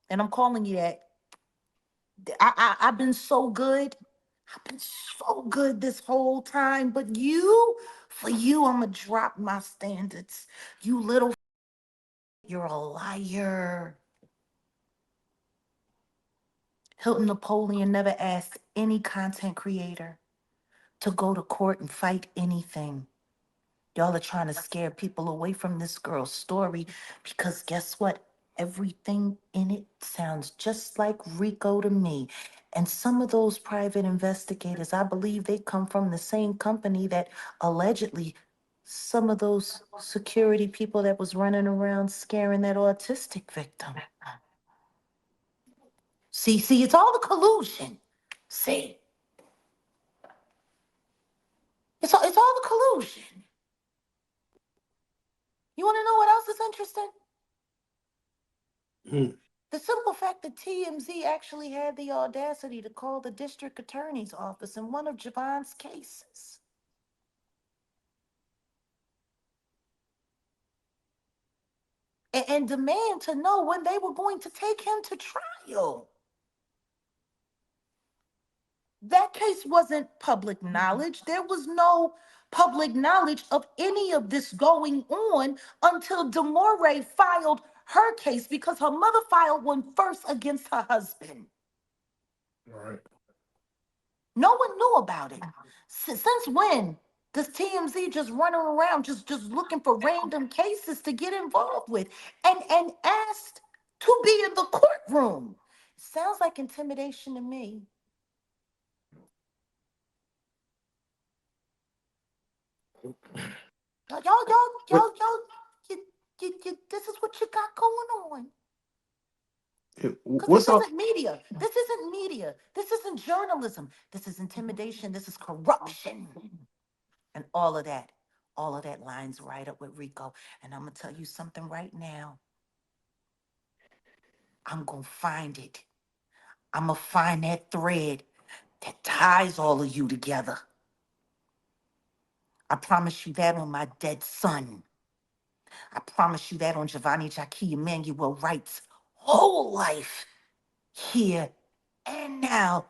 and I'm calling you that. I've been so good. I've been so good this whole time, but you, for you, I'm gonna drop my standards. You little, you're a liar. Hilton Napoleon never asked any content creator to go to court and fight anything. Y'all are trying to scare people away from this girl's story because guess what? Everything in it sounds just like Rico to me. And some of those private investigators, I believe they come from the same company that allegedly some of those security people that was running around scaring that autistic victim. See, it's all the collusion. See, it's all the collusion. You want to know what else is interesting? Mm. The simple fact that TMZ actually had the audacity to call the district attorney's office in one of Javon's cases and demand to know when they were going to take him to trial. That case wasn't public knowledge. There was no public knowledge of any of this going on until Demore filed her case because her mother filed one first against her husband. All right. No one knew about it. Since when does TMZ just running around just looking for random cases to get involved with and asked to be in the courtroom? Sounds like intimidation to me. What? This is what you got going on. Because What's up? This isn't media. This isn't journalism. This is intimidation. This is corruption. And all of that lines right up with Rico. And I'm going to tell you something right now. I'm going to find it. I'm going to find that thread that ties all of you together. I promise you that on my dead son. I promise you that on Giovanni Jackie Emmanuel Wright's whole life, here and now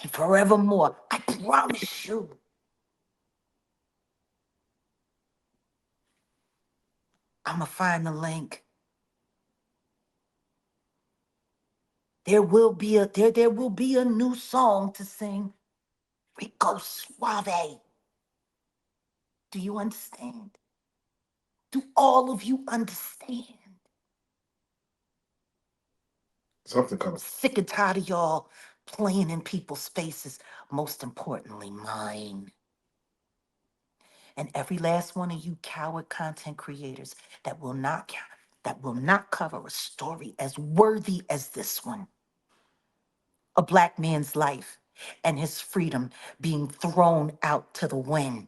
and forevermore. I promise you. I'm going to find the link. There will be a new song to sing. Rico Suave. Do you understand? Do all of you understand? Something I'm coming. sick and tired of y'all playing in people's faces, most importantly, mine. And every last one of you coward content creators that will not cover a story as worthy as this one. A black man's life and his freedom being thrown out to the wind.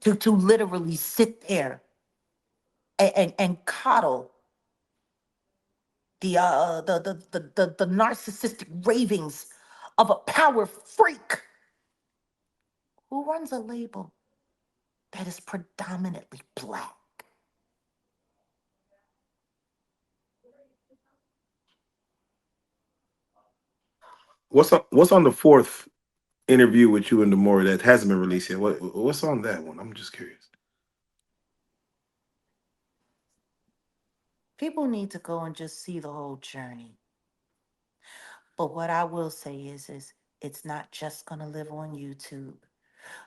To literally sit there and coddle the narcissistic ravings of a power freak who runs a label that is predominantly black. What's on the fourth interview with you and Demore that hasn't been released yet? What's on that one? I'm just curious. People need to go and just see the whole journey. But what I will say is it's not just going to live on YouTube.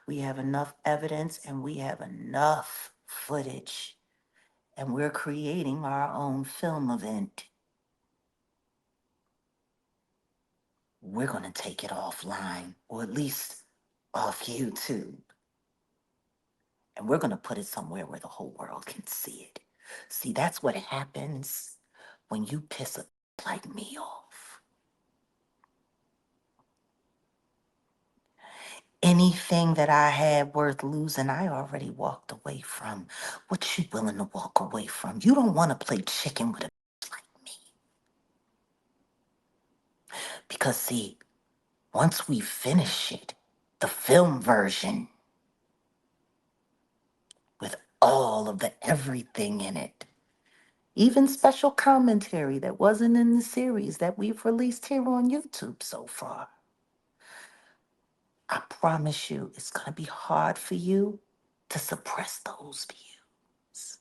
We have enough evidence and we have enough footage. And we're creating our own film event. We're going to take it offline, or at least off YouTube. and we're going to put it somewhere where the whole world can see it. See, that's what happens when you piss a like me off. Anything that I had worth losing, I already walked away from. What you willing to walk away from? You don't want to play chicken with a like me. Because see, once we finish it, the film version with all of the everything in it, even special commentary that wasn't in the series that we've released here on YouTube so far. I promise you, it's going to be hard for you to suppress those views.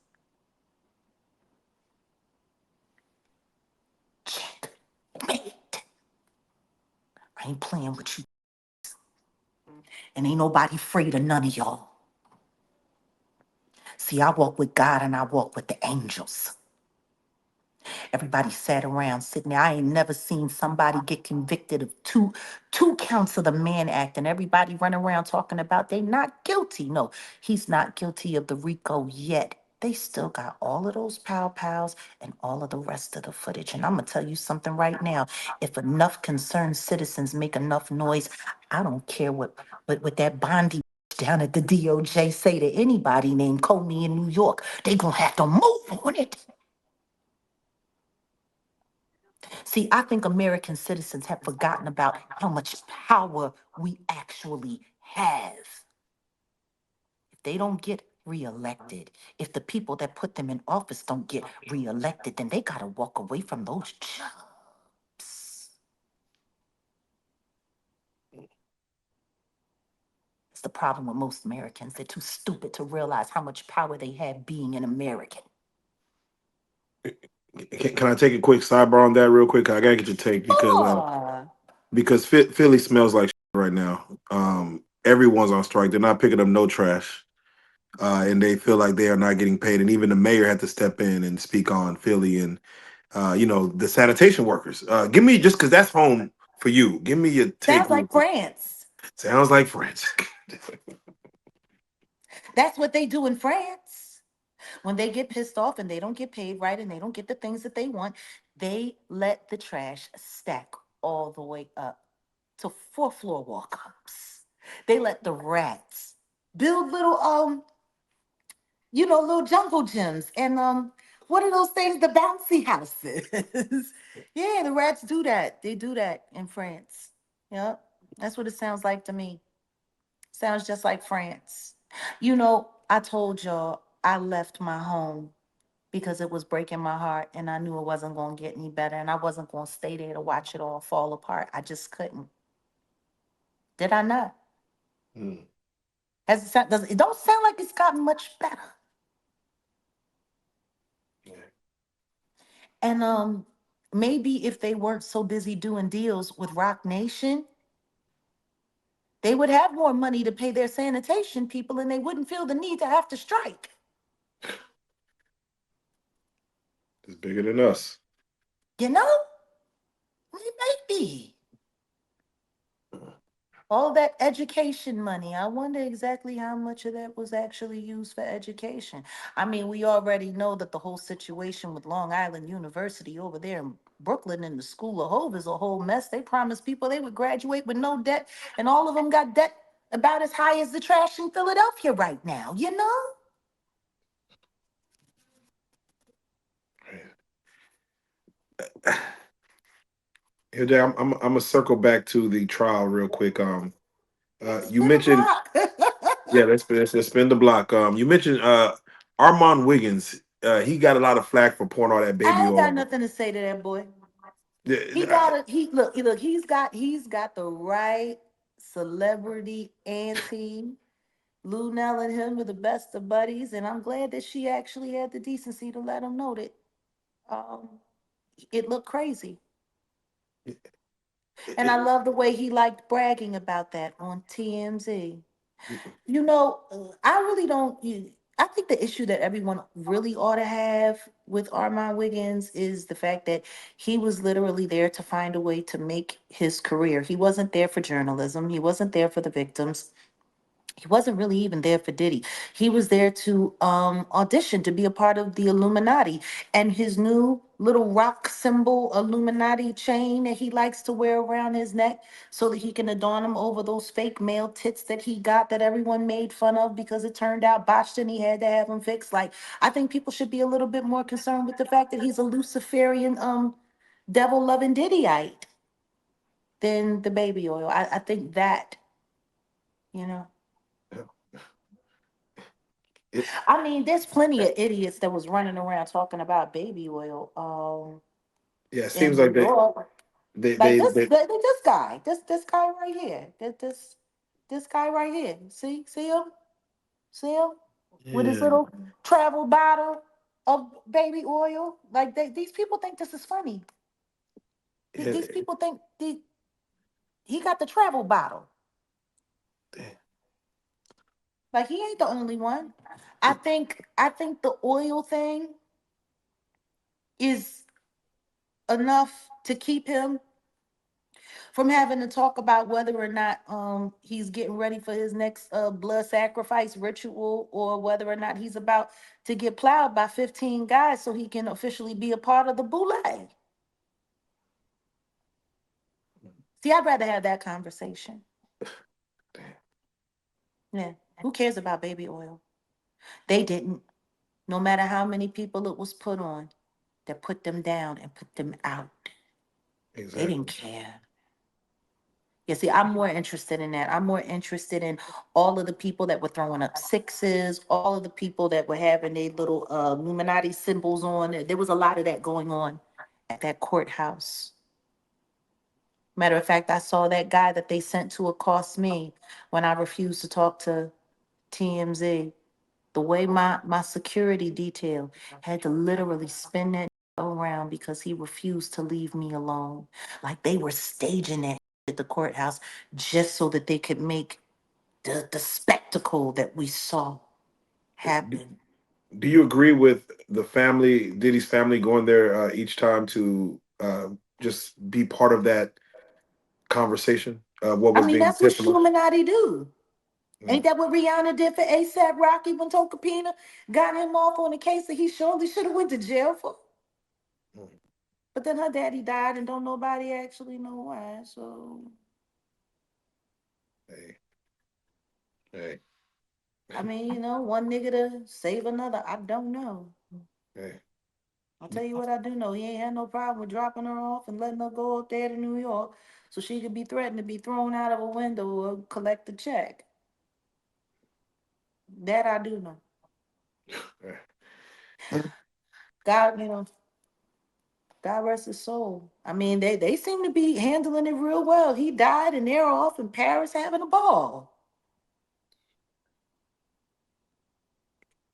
Checkmate. I ain't playing with you, and ain't nobody afraid of none of y'all. See, I walk with God and I walk with the angels. Everybody sat around sitting there. I ain't never seen somebody get convicted of two counts of the Mann Act, and everybody run around talking about they not guilty. No, he's not guilty of the RICO yet. They still got all of those pow pows and all of the rest of the footage. And I'm gonna tell you something right now. If enough concerned citizens make enough noise, I don't care what that Bondi down at the DOJ say to anybody named Comey in New York. They gonna have to move on it. See, I think American citizens have forgotten about how much power we actually have. If they don't get reelected, if the people that put them in office don't get reelected, then they got to walk away from those jobs. It's the problem with most Americans. They're too stupid to realize how much power they have being an American. Can I take a quick sidebar on that real quick? I gotta get your take Oh, because Philly smells like right now. Everyone's on strike. They're not picking up no trash, and they feel like they are not getting paid. And even the mayor had to step in and speak on Philly and the sanitation workers. Give me just because that's home for you. Give me your take. sounds like France. Sounds like France. That's what they do in France. When they get pissed off and they don't get paid right and they don't get the things that they want, they let the trash stack all the way up to 4th floor walk-ups. They let the rats build little little jungle gyms and what are those things? The bouncy houses. Yeah, the rats do that. They do that in France. Yep. That's what it sounds like to me. Sounds just like France. I told y'all I left my home because it was breaking my heart and I knew it wasn't going to get any better and I wasn't going to stay there to watch it all fall apart. I just couldn't. Did I not? Mm. Does it don't sound like it's gotten much better. Yeah. And maybe if they weren't so busy doing deals with RocNation, they would have more money to pay their sanitation people and they wouldn't feel the need to have to strike. It's bigger than us. You know? It might be. All that education money, I wonder exactly how much of that was actually used for education. I mean, we already know that the whole situation with Long Island University over there in Brooklyn and the School of Hove is a whole mess. They promised people they would graduate with no debt, and all of them got debt about as high as the trash in Philadelphia right now, you know? Here, Jay, I'm gonna circle back to the trial real quick. You Spin a mentioned, block. yeah, let's spin the block. You mentioned Armand Wiggins. He got a lot of flack for pouring all that baby I ain't got oil. nothing to say to that boy. He Yeah, got it. He's got the right celebrity auntie. Lou Nell and him were the best of buddies, and I'm glad that she actually had the decency to let him know that um, it looked crazy. And I love the way he liked bragging about that on TMZ. I really don't. I think the issue that everyone really ought to have with Armand Wiggins is the fact that he was literally there to find a way to make his career. He wasn't there for journalism. He wasn't there for the victims. He wasn't really even there for Diddy. He was there to audition to be a part of the Illuminati. And his new little rock symbol Illuminati chain that he likes to wear around his neck so that he can adorn him over those fake male tits that he got that everyone made fun of because it turned out botched and he had to have them fixed. Like, I think people should be a little bit more concerned with the fact that he's a Luciferian devil loving Diddyite than the baby oil. I think that, you know. Yeah. It, I mean, there's plenty of idiots that was running around talking about baby oil yeah, it in seems New like York. they Like they this they this guy, this guy right here. This guy right here. See him? See him? With his yeah, little travel bottle of baby oil. Like these people think this is funny. These yeah, people think he got the travel bottle. yeah, Like he ain't the only one. I think the oil thing is enough to keep him from having to talk about whether or not he's getting ready for his next blood sacrifice ritual or whether or not he's about to get plowed by 15 guys so he can officially be a part of the boule. See, I'd rather have that conversation. Yeah. Who cares about baby oil? They didn't. No matter how many people it was put on, that put them down and put them out. They didn't exactly. care. Yeah, see, I'm more interested in that. I'm more interested in all of the people that were throwing up sixes, all of the people that were having their little Illuminati symbols on. There was a lot of that going on at that courthouse. Matter of fact, I saw that guy that they sent to accost me when I refused to talk to TMZ. The way my security detail had to literally spin that around because he refused to leave me alone. Like they were staging that at the courthouse just so that they could make the spectacle that we saw Do, happen. do you agree with the family, Diddy's family, going there each time to just be part of that conversation? What I was mean, being that's what said from us? Illuminati do. Ain't Mm, that what Rihanna did for ASAP Rocky when Tokapina got him off on a case that he surely should have went to jail for? mm, But then her daddy died and don't nobody actually know why. So hey, hey, I mean, one nigga to save another. I don't know. hey. I'll tell you what I do know. He ain't had no problem with dropping her off and letting her go up there to New York so she could be threatened to be thrown out of a window or collect a check. That I do know. God, God rest his soul. I mean, they seem to be handling it real well. He died and they're off in Paris having a ball.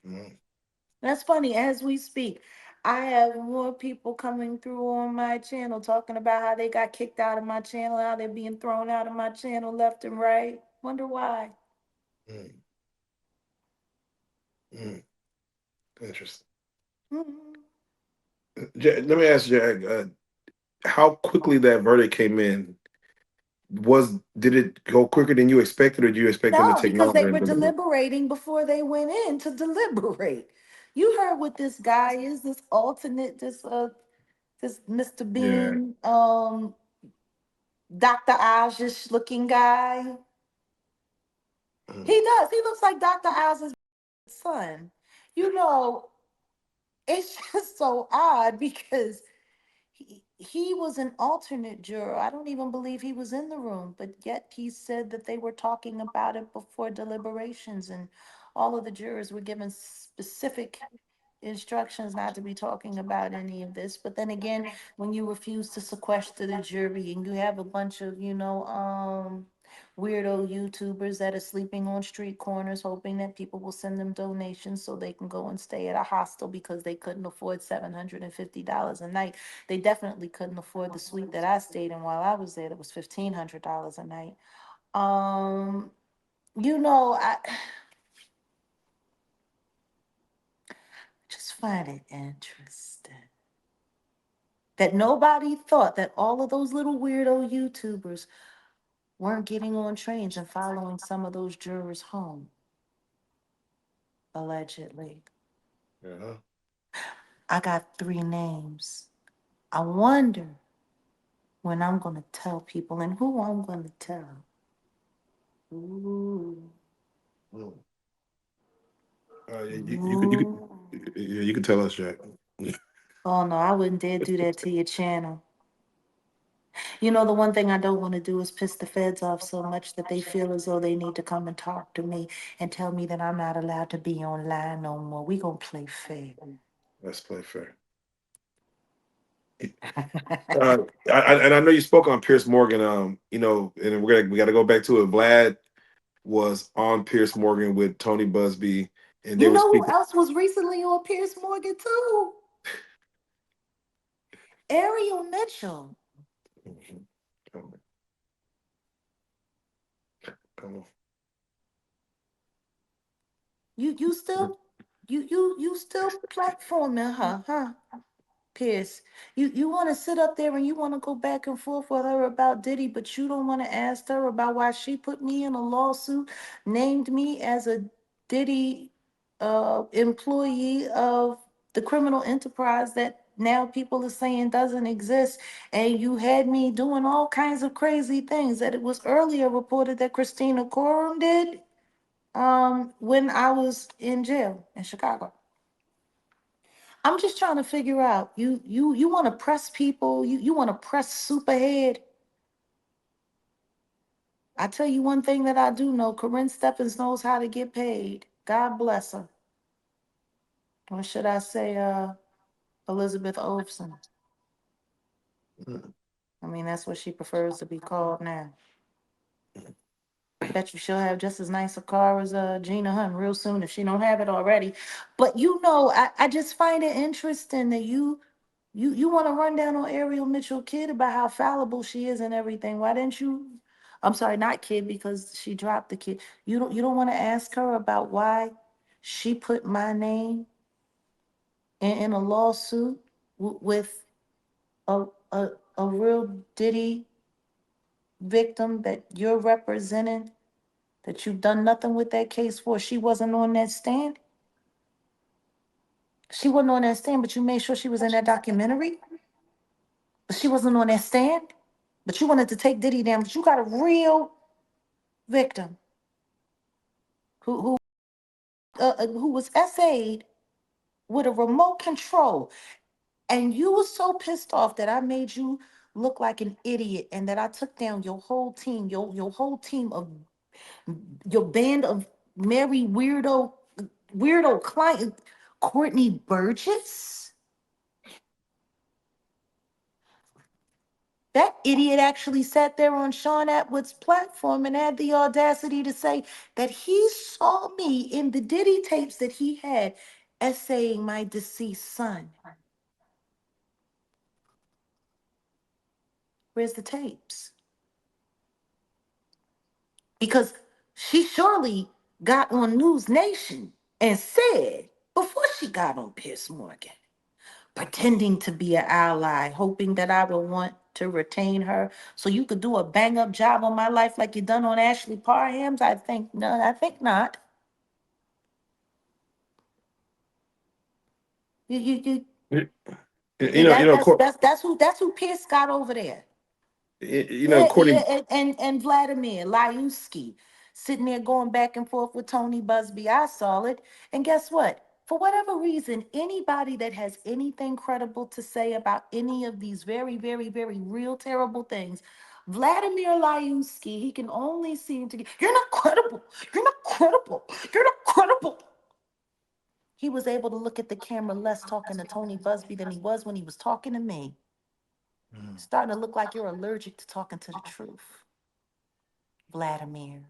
Mm, That's funny. As we speak, I have more people coming through on my channel talking about how they got kicked out of my channel, how they're being thrown out of my channel left and right. Wonder why. mm, mm. Interesting. Mhm. Let me ask you, how quickly that verdict came in. Did it go quicker than you expected, or did you expect them to No, take because they longer were and deliver? deliberating before they went in to deliberate. You heard what this guy is, this alternate, this Mr. Yeah. Bean, Dr. Ozish looking guy. Mm, He does. He looks like Dr. Oz's son. You know, it's just so odd because he was an alternate juror. I don't even believe he was in the room, but yet he said that they were talking about it before deliberations, and all of the jurors were given specific instructions not to be talking about any of this. But then again, when you refuse to sequester the jury and you have a bunch of, weirdo YouTubers that are sleeping on street corners, hoping that people will send them donations so they can go and stay at a hostel because they couldn't afford $750 a night. They definitely couldn't afford the suite that I stayed in while I was there. That was $1,500 a night. Um, I just find it interesting that nobody thought that all of those little weirdo YouTubers weren't getting on trains and following some of those jurors home, allegedly. Yeah. I got three names. I wonder when I'm going to tell people and who I'm going to tell. Ooh. Mm. Ooh. You could tell us, Jack. Oh no, I wouldn't dare do that to your channel. You know, the one thing I don't want to do is piss the feds off so much that they feel as though they need to come and talk to me and tell me that I'm not allowed to be online no more. We gonna play fair. Let's play fair. And I know you spoke on Pierce Morgan. And we got to go back to it. Vlad was on Pierce Morgan with Tony Busby, and they You were know who speaking. else was recently on Pierce Morgan too? Ariel Mitchell. Mhm. Come on, come You on. still you still platforming her, huh? Pierce, you want to sit up there and you want to go back and forth with her about Diddy, but you don't want to ask her about why she put me in a lawsuit, named me as a Diddy employee of the criminal enterprise that now people are saying doesn't exist, and you had me doing all kinds of crazy things that it was earlier reported that Christina Coram did when I was in jail in Chicago. I'm just trying to figure out. You want to press people. You want to press Superhead. I tell you one thing that I do know. Corinne Stephens knows how to get paid. God bless her. Or should I say, Elizabeth Olsen? Mm. I mean, that's what she prefers to be called now. Bet you she'll have just as nice a car as Gina Hunt real soon if she don't have it already. But you know, I just find it interesting that you want to run down on Ariel Mitchell kid about how fallible she is and everything. Why didn't you? I'm sorry, not kid because she dropped the kid. You don't want to ask her about why she put my name in a lawsuit with a, a a real Diddy victim that you're representing that you've done nothing with that case for. She wasn't on that stand. She wasn't on that stand, but you made sure she was in that documentary. But she wasn't on that stand. But you wanted to take Diddy down. But you got a real victim who was essayed with a remote control, and you were so pissed off that I made you look like an idiot, and that I took down your whole team, your whole team of your band of merry weirdo client, Courtney Burgess. That idiot actually sat there on Sean Atwood's platform and had the audacity to say that he saw me in the Diddy tapes that he had essaying my deceased son. Where's the tapes? Because she surely got on News Nation and said before she got on Piers Morgan, pretending to be an ally, hoping that I would want to retain her so you could do a bang up job on my life like you done on Ashley Parham's. I think no, I think not. You You that know, that's who Pierce got over there. Yeah, Courtney. yeah, and Vladimir Lyuski sitting there going back and forth with Tony Busby. I saw it. And guess what? For whatever reason, anybody that has anything credible to say about any of these very, very, very real terrible things, Vladimir Lyuski, he can only seem to get, you're not credible. You're not credible. You're not credible. He was able to look at the camera less talking to Tony Busby than he was when he was talking to me. Mm. Starting to look like you're allergic to talking to the truth. Vladimir.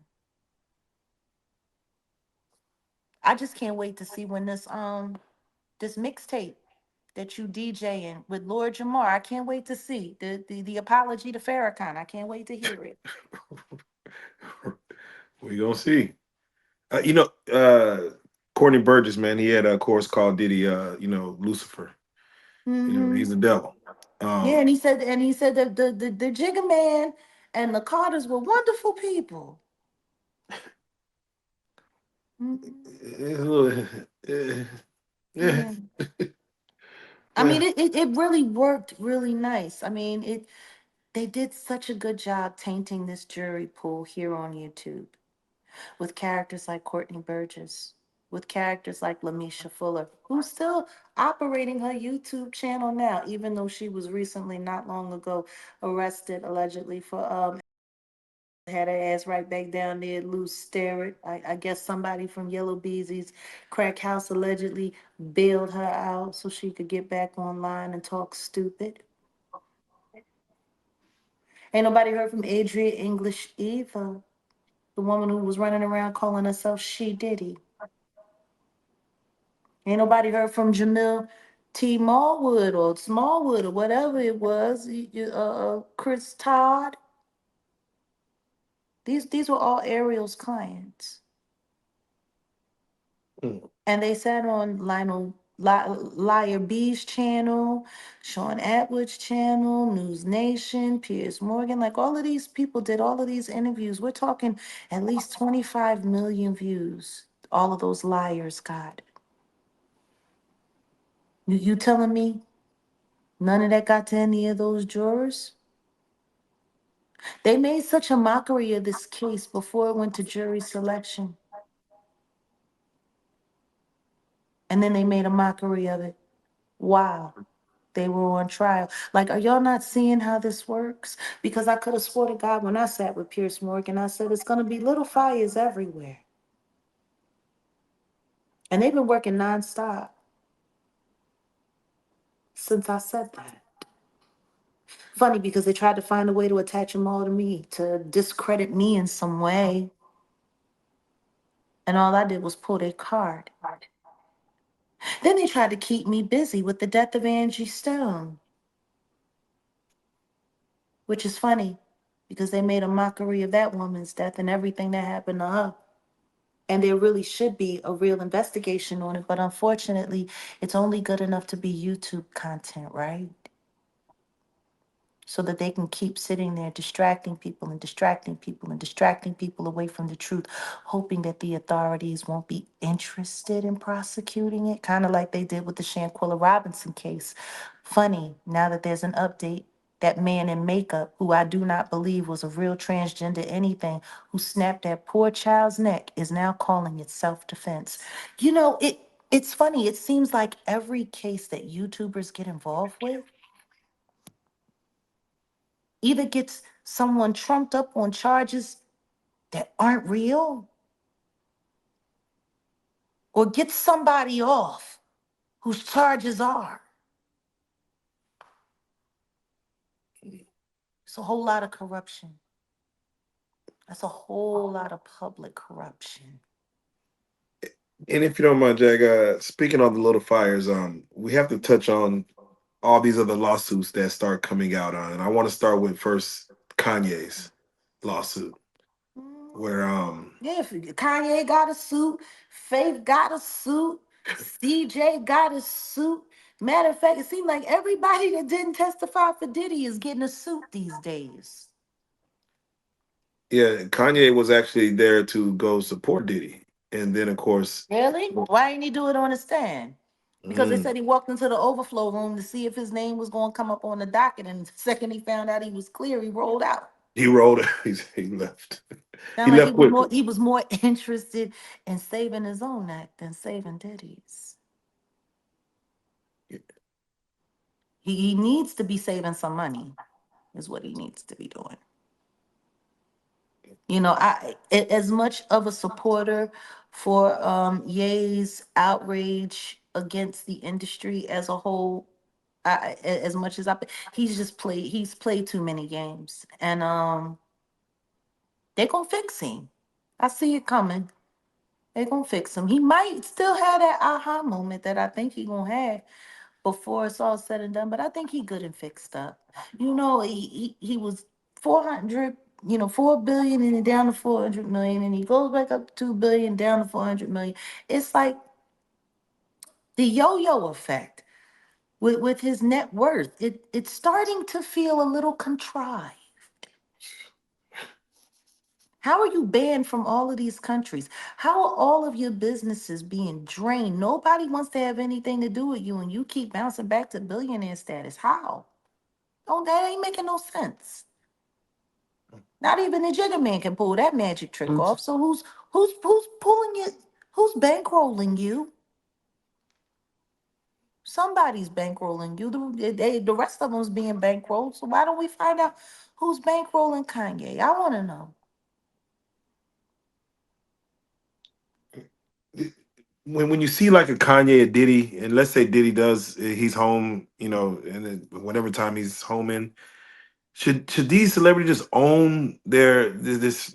I just can't wait to see when this mixtape that you DJing with Lord Jamar. I can't wait to see the apology to Farrakhan. I can't wait to hear it. We gonna see. Courtney Burgess, man, he had a course called Diddy. Lucifer. Hmm. He's the devil. Yeah, Um, and he said the Jigga Man And the Carters were wonderful people. Mhm. It's a little, yeah. Yeah. I mean, it really worked really nice. I mean, they did such a good job tainting this jury pool here on YouTube with characters like Courtney Burgess, with characters like Lamisha Fuller, who's still operating her YouTube channel now, even though she was recently, not long ago, arrested allegedly for had her ass right back down there, loose stare. I guess somebody from Yellow Beezy's crack house allegedly bailed her out so she could get back online and talk stupid. Ain't nobody heard from Adria English either, the woman who was running around calling herself She Diddy. Ain't nobody heard from Jamil T. Smallwood or whatever it was. Chris Todd. These were all Ariel's clients. Mm. And they sat on Liar B's channel, Sean Atwood's channel, News Nation, Piers Morgan. Like all of these people did all of these interviews. We're talking at least 25 million views. All of those liars got. You telling me none of that got to any of those jurors? They made such a mockery of this case before it went to jury selection. And then they made a mockery of it. Wow. They were on trial. Like, are y'all not seeing how this works? Because I could have swore to God when I sat with Pierce Morgan, I said it's going to be little fires everywhere. And they've been working nonstop since I said that. Funny because they tried to find a way to attach them all to me, to discredit me in some way. And all I did was pull their card. Then they tried to keep me busy with the death of Angie Stone, which is funny because they made a mockery of that woman's death and everything that happened to her. And there really should be a real investigation on it, but unfortunately, it's only good enough to be YouTube content, right? So that they can keep sitting there distracting people and distracting people and distracting people away from the truth, hoping that the authorities won't be interested in prosecuting it, kind of like they did with the Shanquilla Robinson case. Funny, now that there's an update, that man in makeup, who I do not believe was a real transgender anything, who snapped that poor child's neck, is now calling it self-defense. It's funny. It seems like every case that YouTubers get involved with either gets someone trumped up on charges that aren't real or gets somebody off whose charges are. It's a whole lot of corruption. That's a whole lot of public corruption. And if you don't mind, Jag, speaking of the little fires, we have to touch on all these other lawsuits that start coming out on, and I want to start with first Kanye's lawsuit, where Yeah, if Kanye got a suit, Faith got a suit, CJ got a suit. Matter of fact, it seems like everybody that didn't testify for Diddy is getting a suit these days. yeah, Kanye was actually there to go support Diddy, and then of course, Really? Why didn't he do it on the stand? Because they mm, said he walked into the overflow room to see if his name was going to come up on the docket, and the second he found out he was clear, he rolled out. he rolled, he left, he Sound like left quickly. he was more interested in saving his own neck than saving Diddy's. He needs to be saving some money, is what he needs to be doing. As much of a supporter for Ye's outrage against the industry as a whole, as much as he's played too many games, and they're gonna fix him. I see it coming. They're gonna fix him. He might still have that aha moment that I think he gonna have before it's all said and done, but I think he good and fixed up. He was 400, 4 billion and then down to 400 million, and he goes back up to 2 billion, down to 400 million. It's like the yo-yo effect with his net worth. It's starting to feel a little contrived. How are you banned from all of these countries? How are all of your businesses being drained? Nobody wants to have anything to do with you, and you keep bouncing back to billionaire status. How? Oh, that ain't making no sense. Not even the Jigga Man can pull that magic trick off. So who's pulling it? Who's bankrolling you? Somebody's bankrolling you. The rest of them's being bankrolled. So why don't we find out who's bankrolling Kanye? I want to know. When you see like a Kanye, a Diddy, and let's say Diddy does, he's home, you know, and then whatever time he's home in, should these celebrities just own their this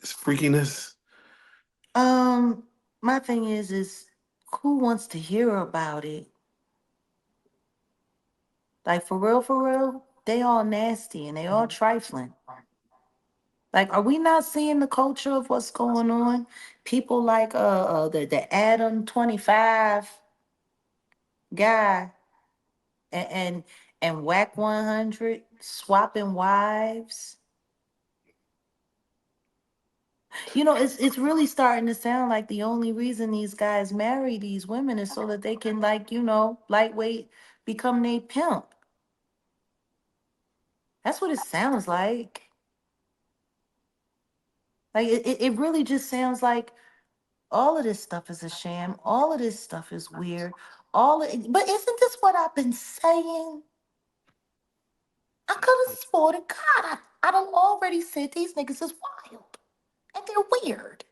freakiness? Um, my thing is who wants to hear about it? Like for real, they all nasty and they all trifling. Like, are we not seeing the culture of what's going on? People like the Adam 25 guy and and Whack 100 swapping wives. You know, it's really starting to sound like the only reason these guys marry these women is so that they can, like, lightweight become they pimp. That's what it sounds like. Like it really just sounds like all of this stuff is a sham. All of this stuff is weird. But isn't this what I've been saying? I could have sworn to God, I done already said these niggas is wild and they're weird.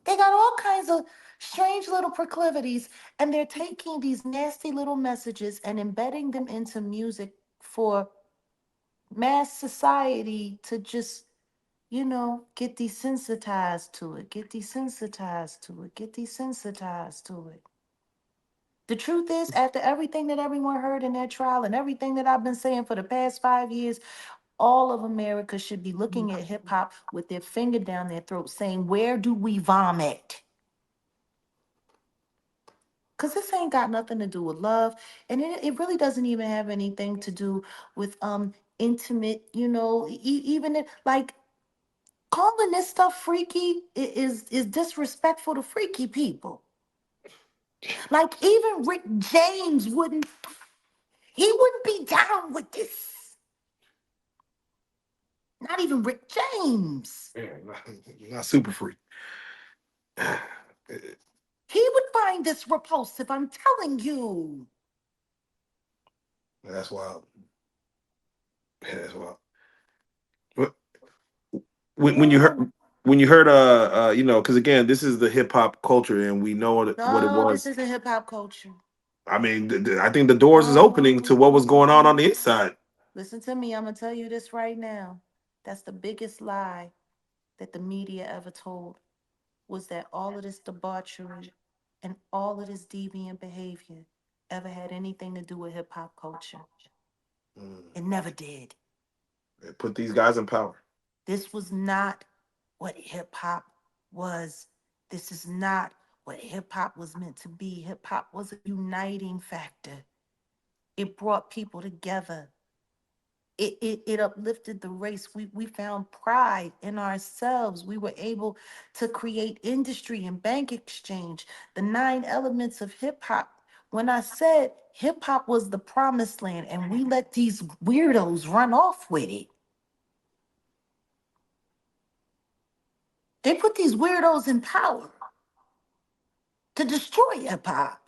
They got all kinds of strange little proclivities, and they're taking these nasty little messages and embedding them into music for mass society to just, get desensitized to it, get desensitized to it, get desensitized to it. The truth is, after everything that everyone heard in that trial and everything that I've been saying for the past 5 years, all of America should be looking at hip hop with their finger down their throat saying, where do we vomit? Because this ain't got nothing to do with love. And it really doesn't even have anything to do with intimate, even like calling this stuff freaky is disrespectful to freaky people. Like even Rick James wouldn't be down with this. Not even Rick James. Yeah, not super freak. He would find this repulsive, I'm telling you. That's wild. That's wild. But when you heard Mhm. because again, this is the hip hop culture, and we know what it No, this was. isn't hip hop culture. I mean, I think the doors is opening to what was going on No. the inside. Listen to me, I'm gonna tell you this right now. That's the biggest lie that the media ever told was that all of this debauchery and all of this deviant behavior ever had anything to do with hip hop culture. Mm. It never did. They put these guys in power. This was not what hip hop was. This is not what hip hop was meant to be. Hip hop was a uniting factor. It brought people together. It uplifted the race. We found pride in ourselves. We were able to create industry and bank exchange, the 9 elements of hip hop. When I said hip hop was the promised land and we let these weirdos run off with it, they put these weirdos in power to destroy hip hop.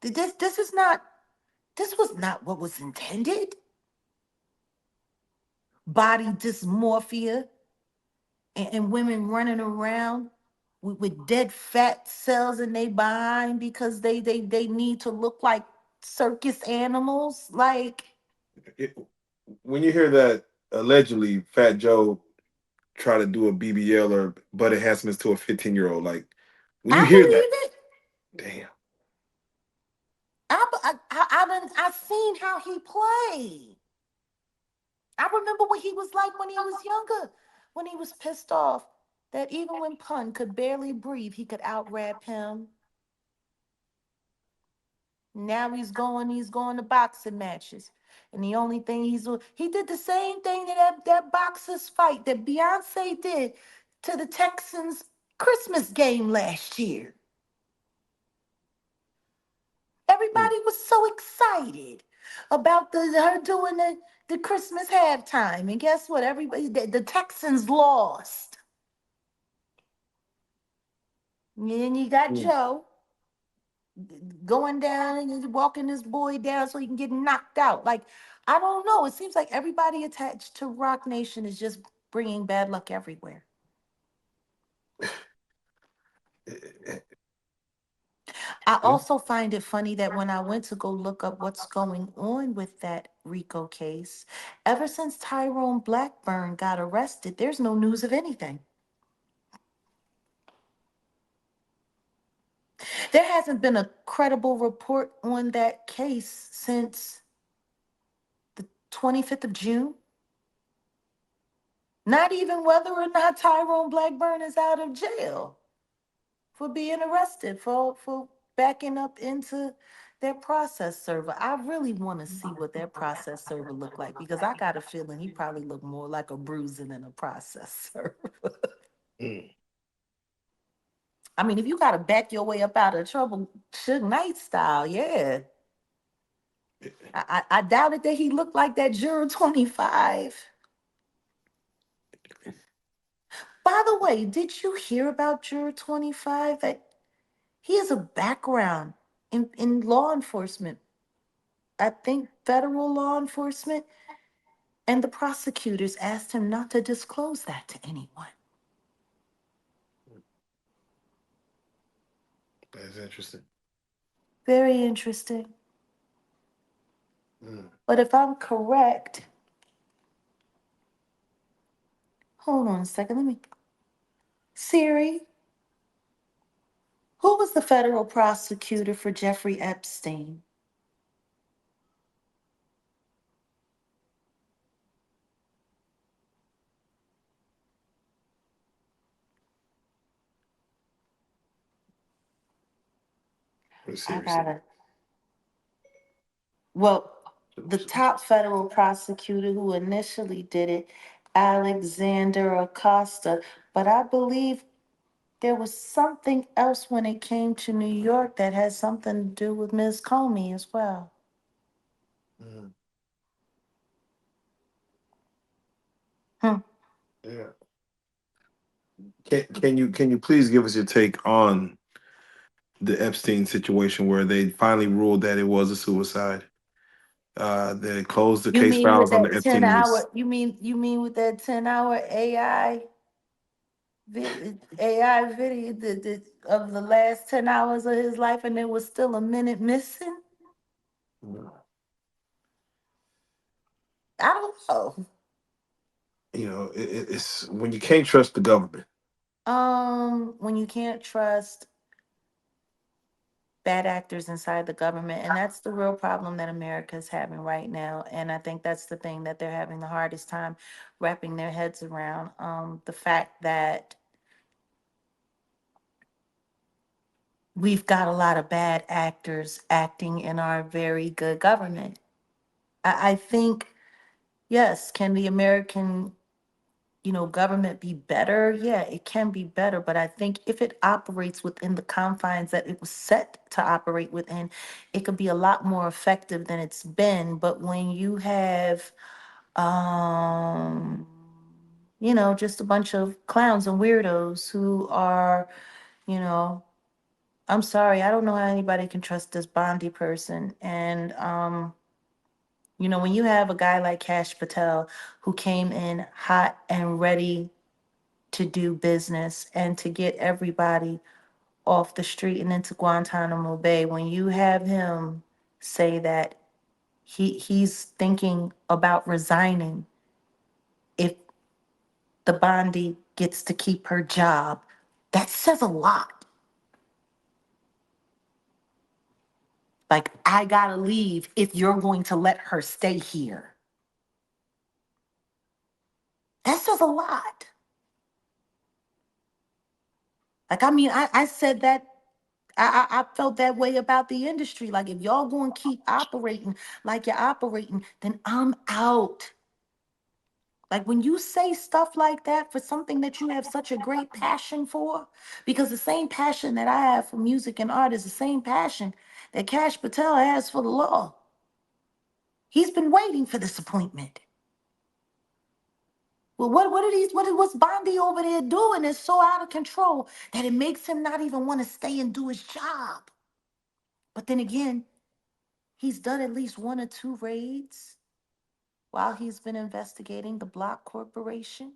This is not, this was not what was intended. Body dysmorphia, and women running around with dead fat cells in their behind because they need to look like circus animals. Like, It- when you hear that allegedly Fat Joe try to do a BBL or butt enhancements to a 15-year-old, like when you I hear that, believe it. damn. I've seen how he play. I remember what he was like when he was younger, when he was pissed off that even when Pun could barely breathe, he could out rap him. Now he's going to boxing matches. And the only thing he did the same thing that boxers fight that Beyonce did to the Texans Christmas game last year. Mm. Everybody was so excited about her doing the Christmas halftime. And guess what? Everybody the Texans lost. And then you got Mm. Joe going down and he's walking this boy down so he can get knocked out. Like, I don't know. It seems like everybody attached to Rock Nation is just bringing bad luck everywhere. I Yeah. also find it funny that when I went to go look up what's going on with that Rico case, ever since Tyrone Blackburn got arrested, there's no news of anything. There hasn't been a credible report on that case since the 25th of June. Not even whether or not Tyrone Blackburn is out of jail for being arrested for backing up into their process server. I really want to see what their process server looked like because I got a feeling he probably looked more like a bruiser than a process server. Mm. I mean, if you got to back your way up out of trouble, Suge Knight style, yeah. I doubted that he looked like that Juror 25. By the way, did you hear about Juror 25? That he has a background in law enforcement. I think federal law enforcement. And the prosecutors asked him not to disclose that to anyone. That's interesting. Very interesting. Mm. But if I'm correct, hold on a second. Let me. Siri, who was the federal prosecutor for Jeffrey Epstein? What I seriously? gotta. Well, the top federal prosecutor who initially did it, Alexander Acosta, but I believe there was something else when it came to New York that had something to do with Ms. Comey as well. Mm. Hmm. Yeah. Can you please give us your take on the Epstein situation where they finally ruled that it was a suicide? They closed the You case mean with files on that the 10 Epstein hour, list. you mean with that 10-hour AI video of the last 10 hours of his life and there was still a minute missing? Mm. I don't know. It's when you can't trust the government. When you can't trust bad actors inside the government, and that's the real problem that America's having right now. And I think that's the thing that they're having the hardest time wrapping their heads around. The fact that we've got a lot of bad actors acting in our very good government. I think, yes, can the American, government be better? Yeah, it can be better. But I think if it operates within the confines that it was set to operate within, it could be a lot more effective than it's been. But when you have, um, just a bunch of clowns and weirdos who are, you know, I'm sorry, I don't know how anybody can trust this Bondi person. And when you have a guy like Cash Patel who came in hot and ready to do business and to get everybody off the street and into Guantanamo Bay, when you have him say that he's thinking about resigning if the Bondi gets to keep her job, that says a lot. Like, I gotta leave if you're going to let her stay here. That says a lot. Like, I mean, I said that, I felt that way about the industry. Like, if y'all going to keep operating like you're operating, then I'm out. Like, when you say stuff like that for something that you have such a great passion for, because the same passion that I have for music and art is the same passion that Cash Patel has for the law. He's been waiting for this appointment. Well, what's Bondi over there doing is so out of control that it makes him not even want to stay and do his job. But then again, he's done at least one or two raids while he's been investigating the Block Corporation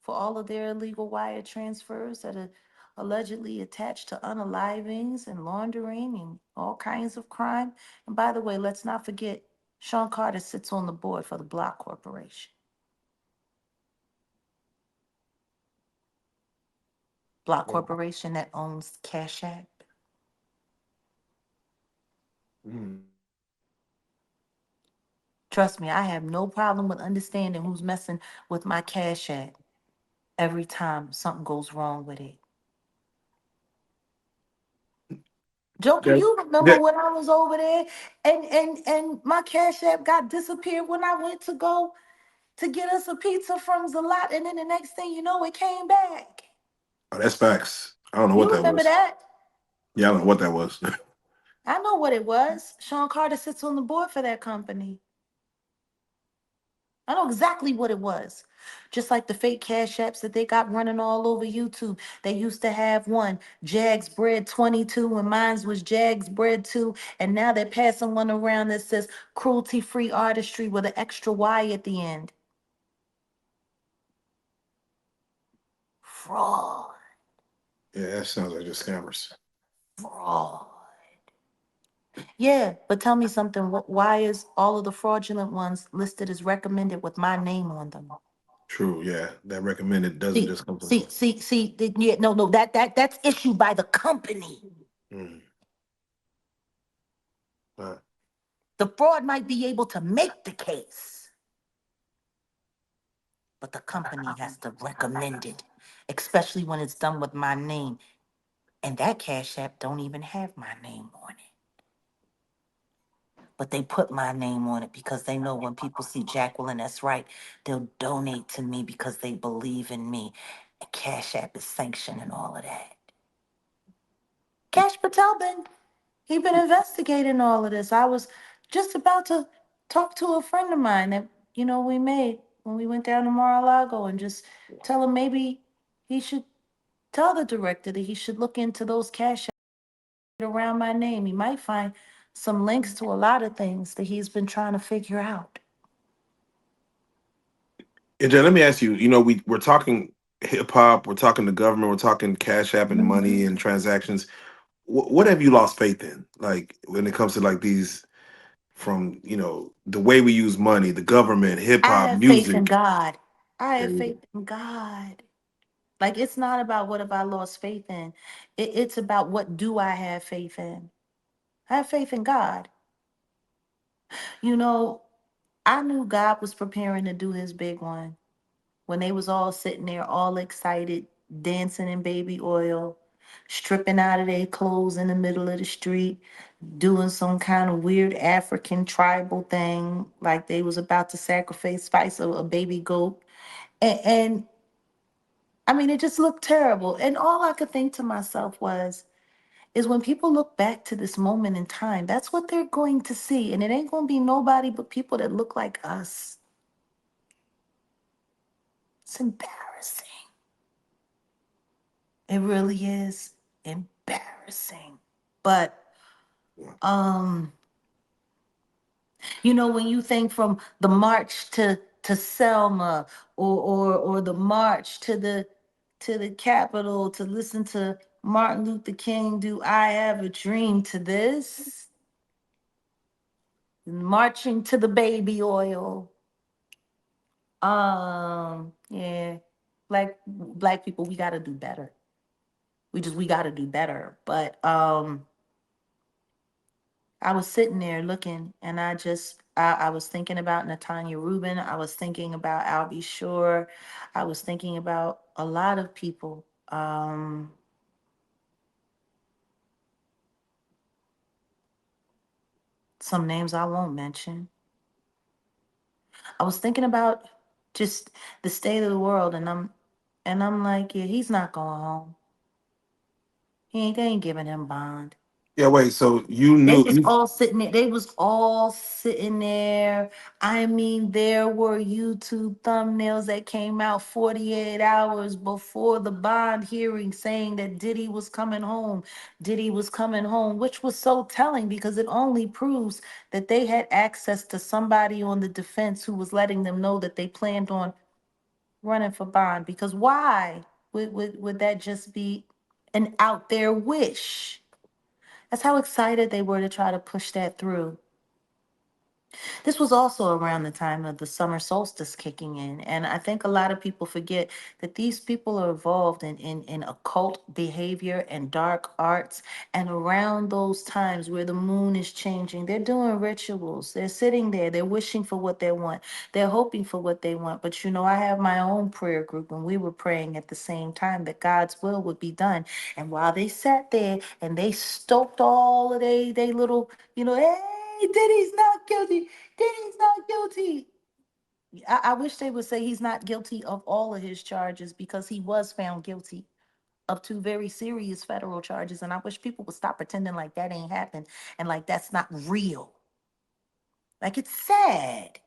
for all of their illegal wire transfers that are allegedly attached to unalivings and laundering and all kinds of crime. And by the way, let's not forget, Sean Carter sits on the board for the Block Corporation. Block Corporation that owns Cash App. Mm. Trust me, I have no problem with understanding who's messing with my Cash App every time something goes wrong with it. Joker, That, you remember that, when I was over there and my Cash App got disappeared when I went to go to get us a pizza from Zalat, and then the next thing you know, it came back. oh, that's facts. I don't know what You that remember was. that? Yeah, I don't know what that was. I know what it was. Sean Carter sits on the board for that company. I know exactly what it was. Just like the fake cash apps that they got running all over YouTube. They used to have one, Jags Bread 22, and mine was Jags Bread 2. And now they're passing one around that says cruelty free artistry with an extra Y at the end. Fraud. Yeah, that sounds like just scammers. Fraud. Yeah, but tell me something. Why is all of the fraudulent ones listed as recommended with my name on them? True, yeah. That recommended doesn't See, just come from. yeah, no, that's issued by the company. Mm. Uh, The fraud might be able to make the case, but the company has to recommend it, especially when it's done with my name. And that Cash App don't even have my name on it. But they put my name on it because they know when people see Jacqueline, that's right, they'll donate to me because they believe in me. And Cash App is sanctioning all of that. Cash Patel he been investigating all of this. I was just about to talk to a friend of mine that, we made when we went down to Mar-a-Lago and just tell him maybe he should tell the director that he should look into those cash around my name. He might find some links to a lot of things that he's been trying to figure out. and Jay, let me ask you, we're talking hip hop, we're talking the government, we're talking cash app and money and transactions. What have you lost faith in? Like when it comes to like these from, the way we use money, the government, hip I hop, have faith in music. God. I There have you faith go. in God. Like, it's not about what have I lost faith in. It's about what do I have faith in. I have faith in God. You know, I knew God was preparing to do his big one when they was all sitting there all excited, dancing in baby oil, stripping out of their clothes in the middle of the street, doing some kind of weird African tribal thing, like they was about to sacrifice a baby goat. And I mean, it just looked terrible. And all I could think to myself was, is when people look back to this moment in time, that's what they're going to see. And it ain't going to be nobody but people that look like us. It's embarrassing. It really is embarrassing. But um, when you think from the march to Selma, or the march to the Capitol to listen to Martin Luther King do I Have a Dream, to this, marching to the baby oil. Yeah, black people, we gotta do better. We gotta do better. But I was sitting there looking, and I was thinking about Natanya Rubin. I was thinking about Albie Shore. I was thinking about a lot of people. some names I won't mention. I was thinking about just the state of the world, and I'm like, yeah, he's not going home. They ain't giving him bond. Yeah, wait. So you They knew was you all sitting there. They was all sitting there. I mean, there were YouTube thumbnails that came out 48 hours before the bond hearing saying that Diddy was coming home. Diddy was coming home, which was so telling because it only proves that they had access to somebody on the defense who was letting them know that they planned on running for bond. Because why would that just be an out there wish? That's how excited they were to try to push that through. This was also around the time of the summer solstice kicking in. And I think a lot of people forget that these people are involved in occult behavior and dark arts. And around those times where the moon is changing, they're doing rituals. They're sitting there, they're wishing for what they want, they're hoping for what they want. But I have my own prayer group, and we were praying at the same time that God's will would be done. And while they sat there and they stoked all of they little, hey, Diddy's not guilty. Diddy's not guilty. I wish they would say he's not guilty of all of his charges because he was found guilty of two very serious federal charges. And I wish people would stop pretending like that ain't happened and like that's not real. Like it's sad.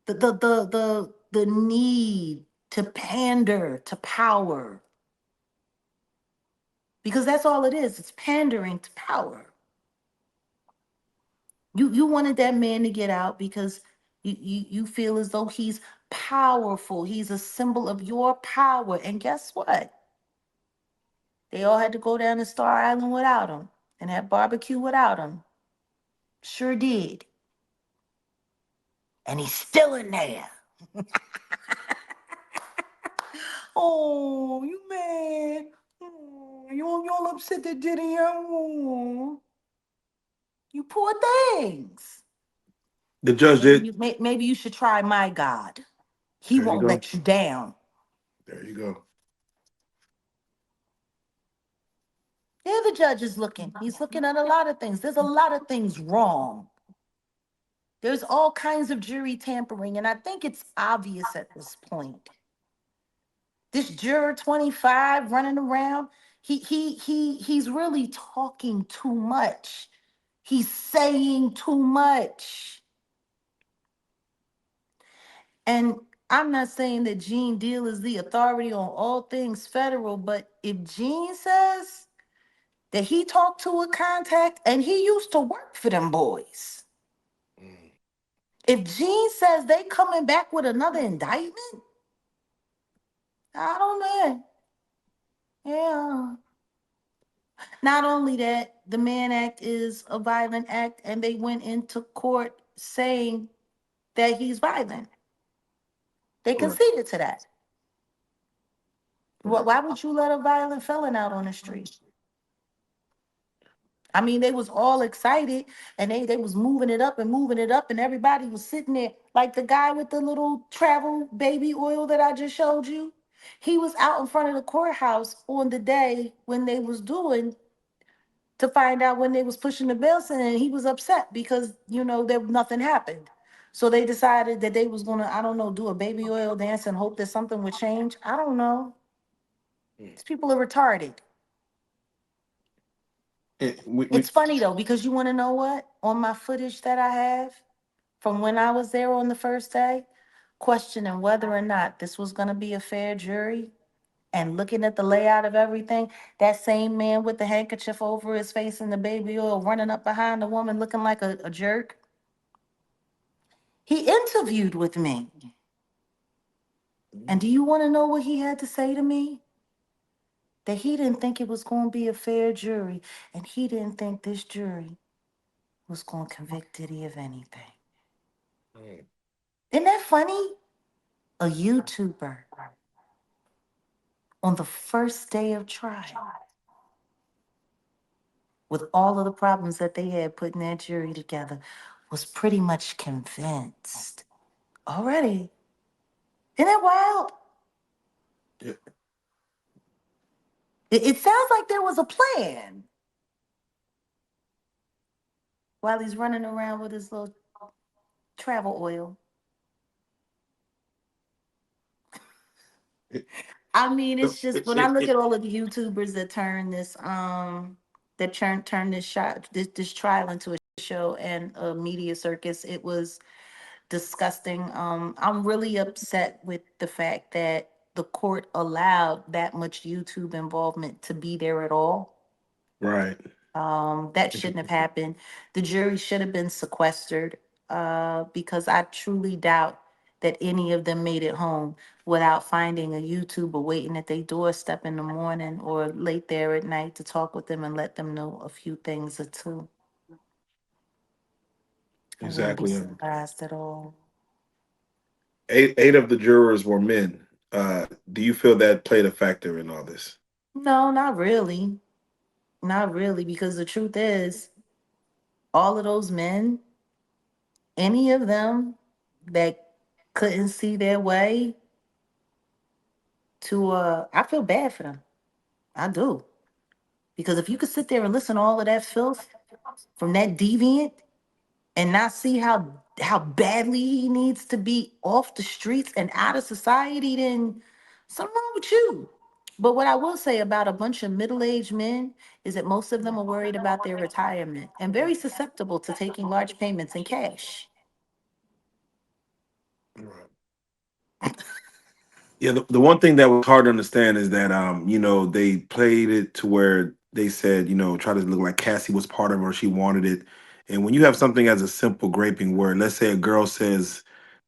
The need to pander to power. Because that's all it is. It's pandering to power. You wanted that man to get out because you feel as though he's powerful. He's a symbol of your power. And guess what? They all had to go down to Star Island without him and have barbecue without him. Sure did. And he's still in there. Oh, you mad? Oh, you all upset that Diddy? Oh, you poor things. the judge Maybe did. maybe you should try my God. He There you won't go. let you down. There you go. Yeah, the judge is looking. He's looking at a lot of things. There's a lot of things wrong. There's all kinds of jury tampering, and I think it's obvious at this point. This juror 25 running around, he's really talking too much. He's saying too much. And I'm not saying that Gene Deal is the authority on all things federal, but if Gene says that he talked to a contact and he used to work for them boys. If Gene says they coming back with another indictment, I don't know. Yeah. Not only that, the Mann Act is a violent act, and they went into court saying that he's violent. They Right. conceded to that. Right. Why would you let a violent felon out on the street? I mean, they was all excited and they was moving it up, and everybody was sitting there like the guy with the little travel baby oil that I just showed you. He was out in front of the courthouse on the day when they was doing to find out when they was pushing the bill, and he was upset because there nothing happened. So they decided that they was gonna, I don't know, do a baby oil dance and hope that something would change. I don't know. These people are retarded. We It's funny though, because you want to know what? On my footage that I have from when I was there on the first day, questioning whether or not this was going to be a fair jury and looking at the layout of everything, that same man with the handkerchief over his face and the baby oil running up behind the woman looking like a jerk, he interviewed with me. And do you want to know what he had to say to me? That he didn't think it was going to be a fair jury, and he didn't think this jury was going to convict Diddy of anything. Isn't that funny? A YouTuber on the first day of trial, with all of the problems that they had putting that jury together, was pretty much convinced already. Isn't that wild? yeah. It sounds like there was a plan. while he's running around with his little travel oil. It, I mean, it's just when I look it, at all of the YouTubers that turn this that turn this shot this trial into a show and a media circus, it was disgusting. I'm really upset with the fact that the court allowed that much YouTube involvement to be there at all. right. That shouldn't have happened. The jury should have been sequestered, because I truly doubt that any of them made it home without finding a YouTuber waiting at their doorstep in the morning or late there at night to talk with them and let them know a few things or two. I wouldn't be Exactly. surprised at all. Eight of the jurors were men. Do you feel that played a factor in all this? No, not really. Not really, because the truth is, all of those men, any of them that couldn't see their way to I feel bad for them. I do. Because if you could sit there and listen to all of that filth from that deviant and not see how badly he needs to be off the streets and out of society, then something wrong with you. But what I will say about a bunch of middle-aged men is that most of them are worried about their retirement and very susceptible to taking large payments in cash. Right. Yeah, the one thing that was hard to understand is that they played it to where they said, try to look like Cassie was part of it or she wanted it. And when you have something as a simple graping word, let's say a girl says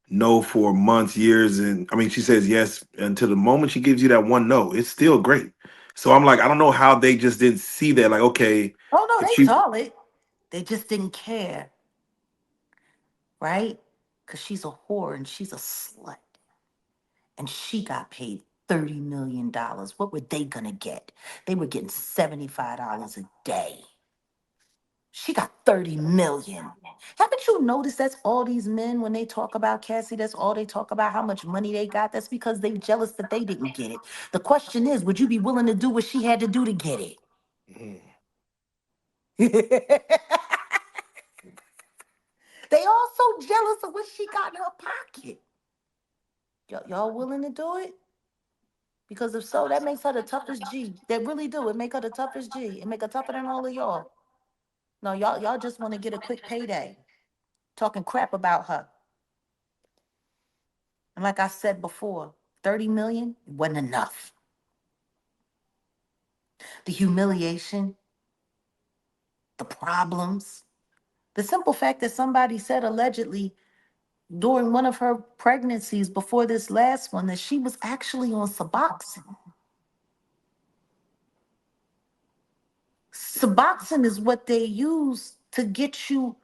no for months, years, and I mean she says yes until the moment she gives you that one no, it's still great. So I'm like, I don't know how they just didn't see that. Like, okay, Oh no, if they she saw it. They just didn't care, right? Because she's a whore and she's a slut. And she got paid $30 million. What were they gonna get? They were getting $75 a day. She got 30 million. Haven't you noticed that's all these men when they talk about Cassie, that's all they talk about how much money they got? That's because they jealous that they didn't get it. The question is, would you be willing to do what she had to do to get it? Mhm. They also jealous of what she got in her pocket. Y'all willing to do it? Because if so, that makes her the toughest G. That really do. It make her the toughest G. It make her tougher than all of y'all. No, y'all just want to get a quick payday, talking crap about her. And like I said before, 30 million wasn't enough. The humiliation, the problems, the simple fact that somebody said allegedly during one of her pregnancies before this last one that she was actually on Suboxone. Suboxone is what they use to get you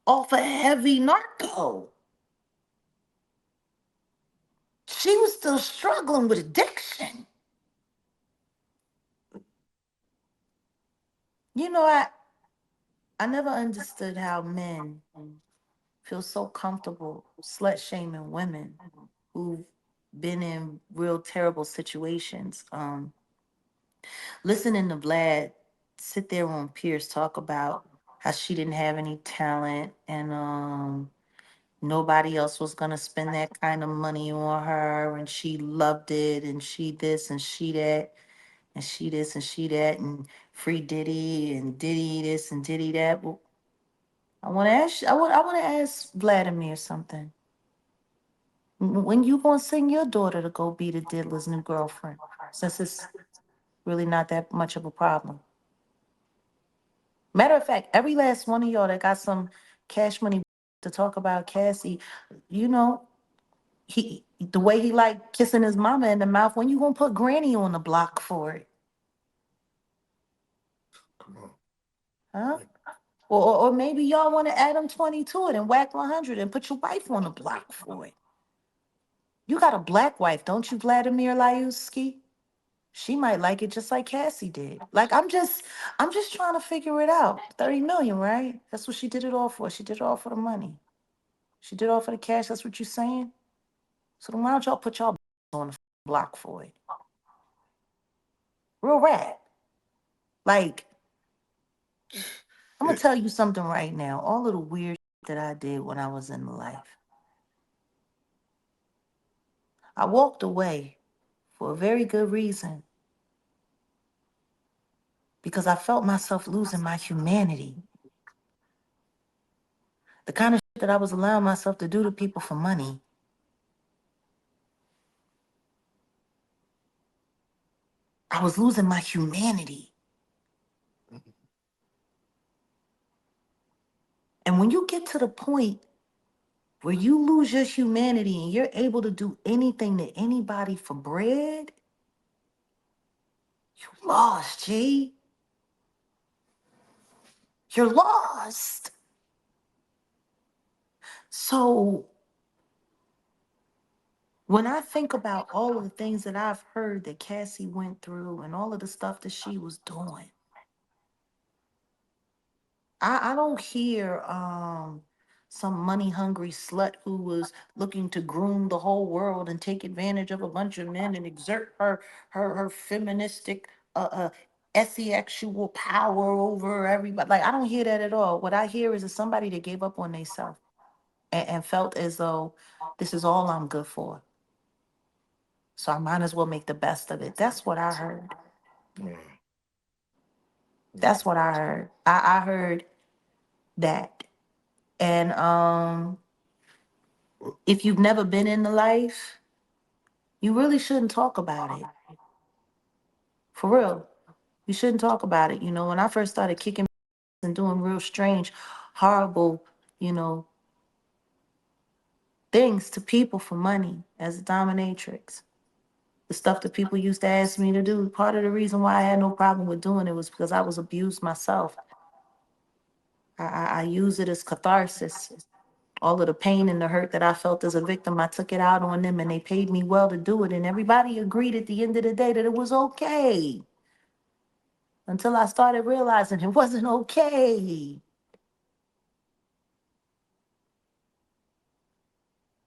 off a heavy narco. She was still struggling with addiction. You know, I never understood how men feel so comfortable slut shaming women who've been in real terrible situations. Listening to Vlad sit there on Pierce talk about how she didn't have any talent and nobody else was gonna spend that kind of money on her and she loved it and she this and she that and she this and she that and free Diddy and Diddy this and Diddy that. Well, I want to ask Vladimir something. When you gonna send your daughter to go be the diddler's new girlfriend? Since it's really not that much of a problem. Matter of fact, every last one of y'all that got some cash money to talk about Cassie, you know, the way he like kissing his mama in the mouth. When you gonna put Granny on the block for it, Come on. huh? Or maybe y'all want to add him 20 to it and whack 100 and put your wife on the block for it. You got a black wife, don't you, Vladimir Lyuski? She might like it just like Cassie did. Like I'm just trying to figure it out. 30 million, right? That's what she did it all for. She did it all for the money. She did it all for the cash. That's what you're saying? So then why don't y'all put y'all on the block for it? Real rap. Like, I'm gonna tell you something right now. All of the weird that I did when I was in life, I walked away for a very good reason because I felt myself losing my humanity. The kind of that I was allowing myself to do to people for money, I was losing my humanity. And when you get to the point where you lose your humanity and you're able to do anything to anybody for bread, you lost, G. You're lost. So when I think about all of the things that I've heard that Cassie went through and all of the stuff that she was doing, I don't hear some money hungry slut who was looking to groom the whole world and take advantage of a bunch of men and exert her feministic sexual power over everybody. Like I don't hear that at all. What I hear is somebody that gave up on themselves and felt as though this is all I'm good for. So I might as well make the best of it. That's what I heard. Mm. That's what I heard. I heard that. And if you've never been in the life, you really shouldn't talk about it. For real. You shouldn't talk about it. You know, when I first started kicking and doing real strange, horrible, you know, things to people for money as a dominatrix. The stuff that people used to ask me to do, part of the reason why I had no problem with doing it was because I was abused myself. I use it as catharsis. All of the pain and the hurt that I felt as a victim, I took it out on them and they paid me well to do it. And everybody agreed at the end of the day that it was okay. Until I started realizing it wasn't okay.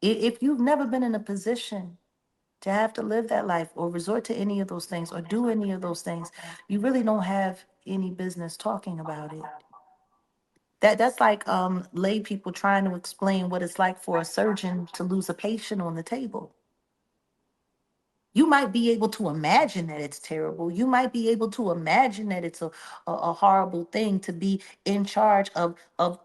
If you've never been in a position to have to live that life or resort to any of those things or do any of those things, you really don't have any business talking about it. That's like lay people trying to explain what it's like for a surgeon to lose a patient on the table. You might be able to imagine that it's terrible. You might be able to imagine that it's a horrible thing to be in charge of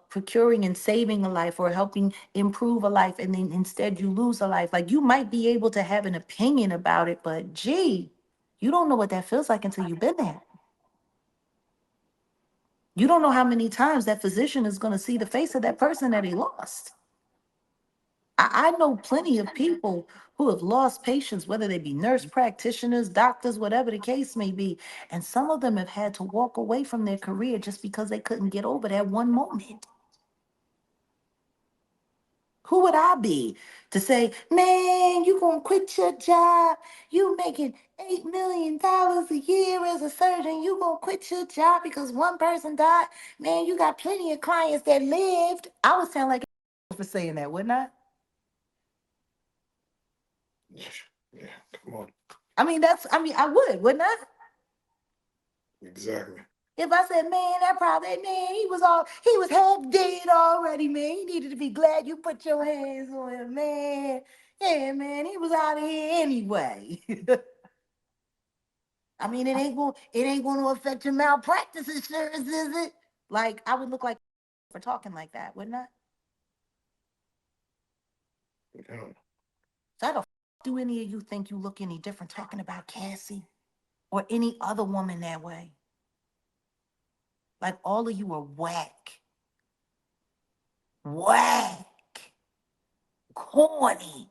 procuring and saving a life or helping improve a life, and then instead you lose a life. Like you might be able to have an opinion about it, but gee, you don't know what that feels like until you've been there. You don't know how many times that physician is going to see the face of that person that he lost. I know plenty of people who have lost patients, whether they be nurse practitioners, doctors, whatever the case may be. And some of them have had to walk away from their career just because they couldn't get over that one moment. Who would I be to say, man, you gonna quit your job? You making $8 million a year as a surgeon. You gonna quit your job because one person died? Man, you got plenty of clients that lived. I would sound like a for saying that, wouldn't I? Yeah, come on. I would, wouldn't I? Exactly. If I said, man, that probably, man, he was half dead already, man. You needed to be glad you put your hands on him, man. Yeah, man, he was out of here anyway. I mean, it ain't gonna affect your malpractice insurance, is it? Like, I would look like for talking like that, wouldn't I? Yeah. So how the do any of you think you look any different talking about Cassie or any other woman that way? Like all of you are whack. Whack. Corny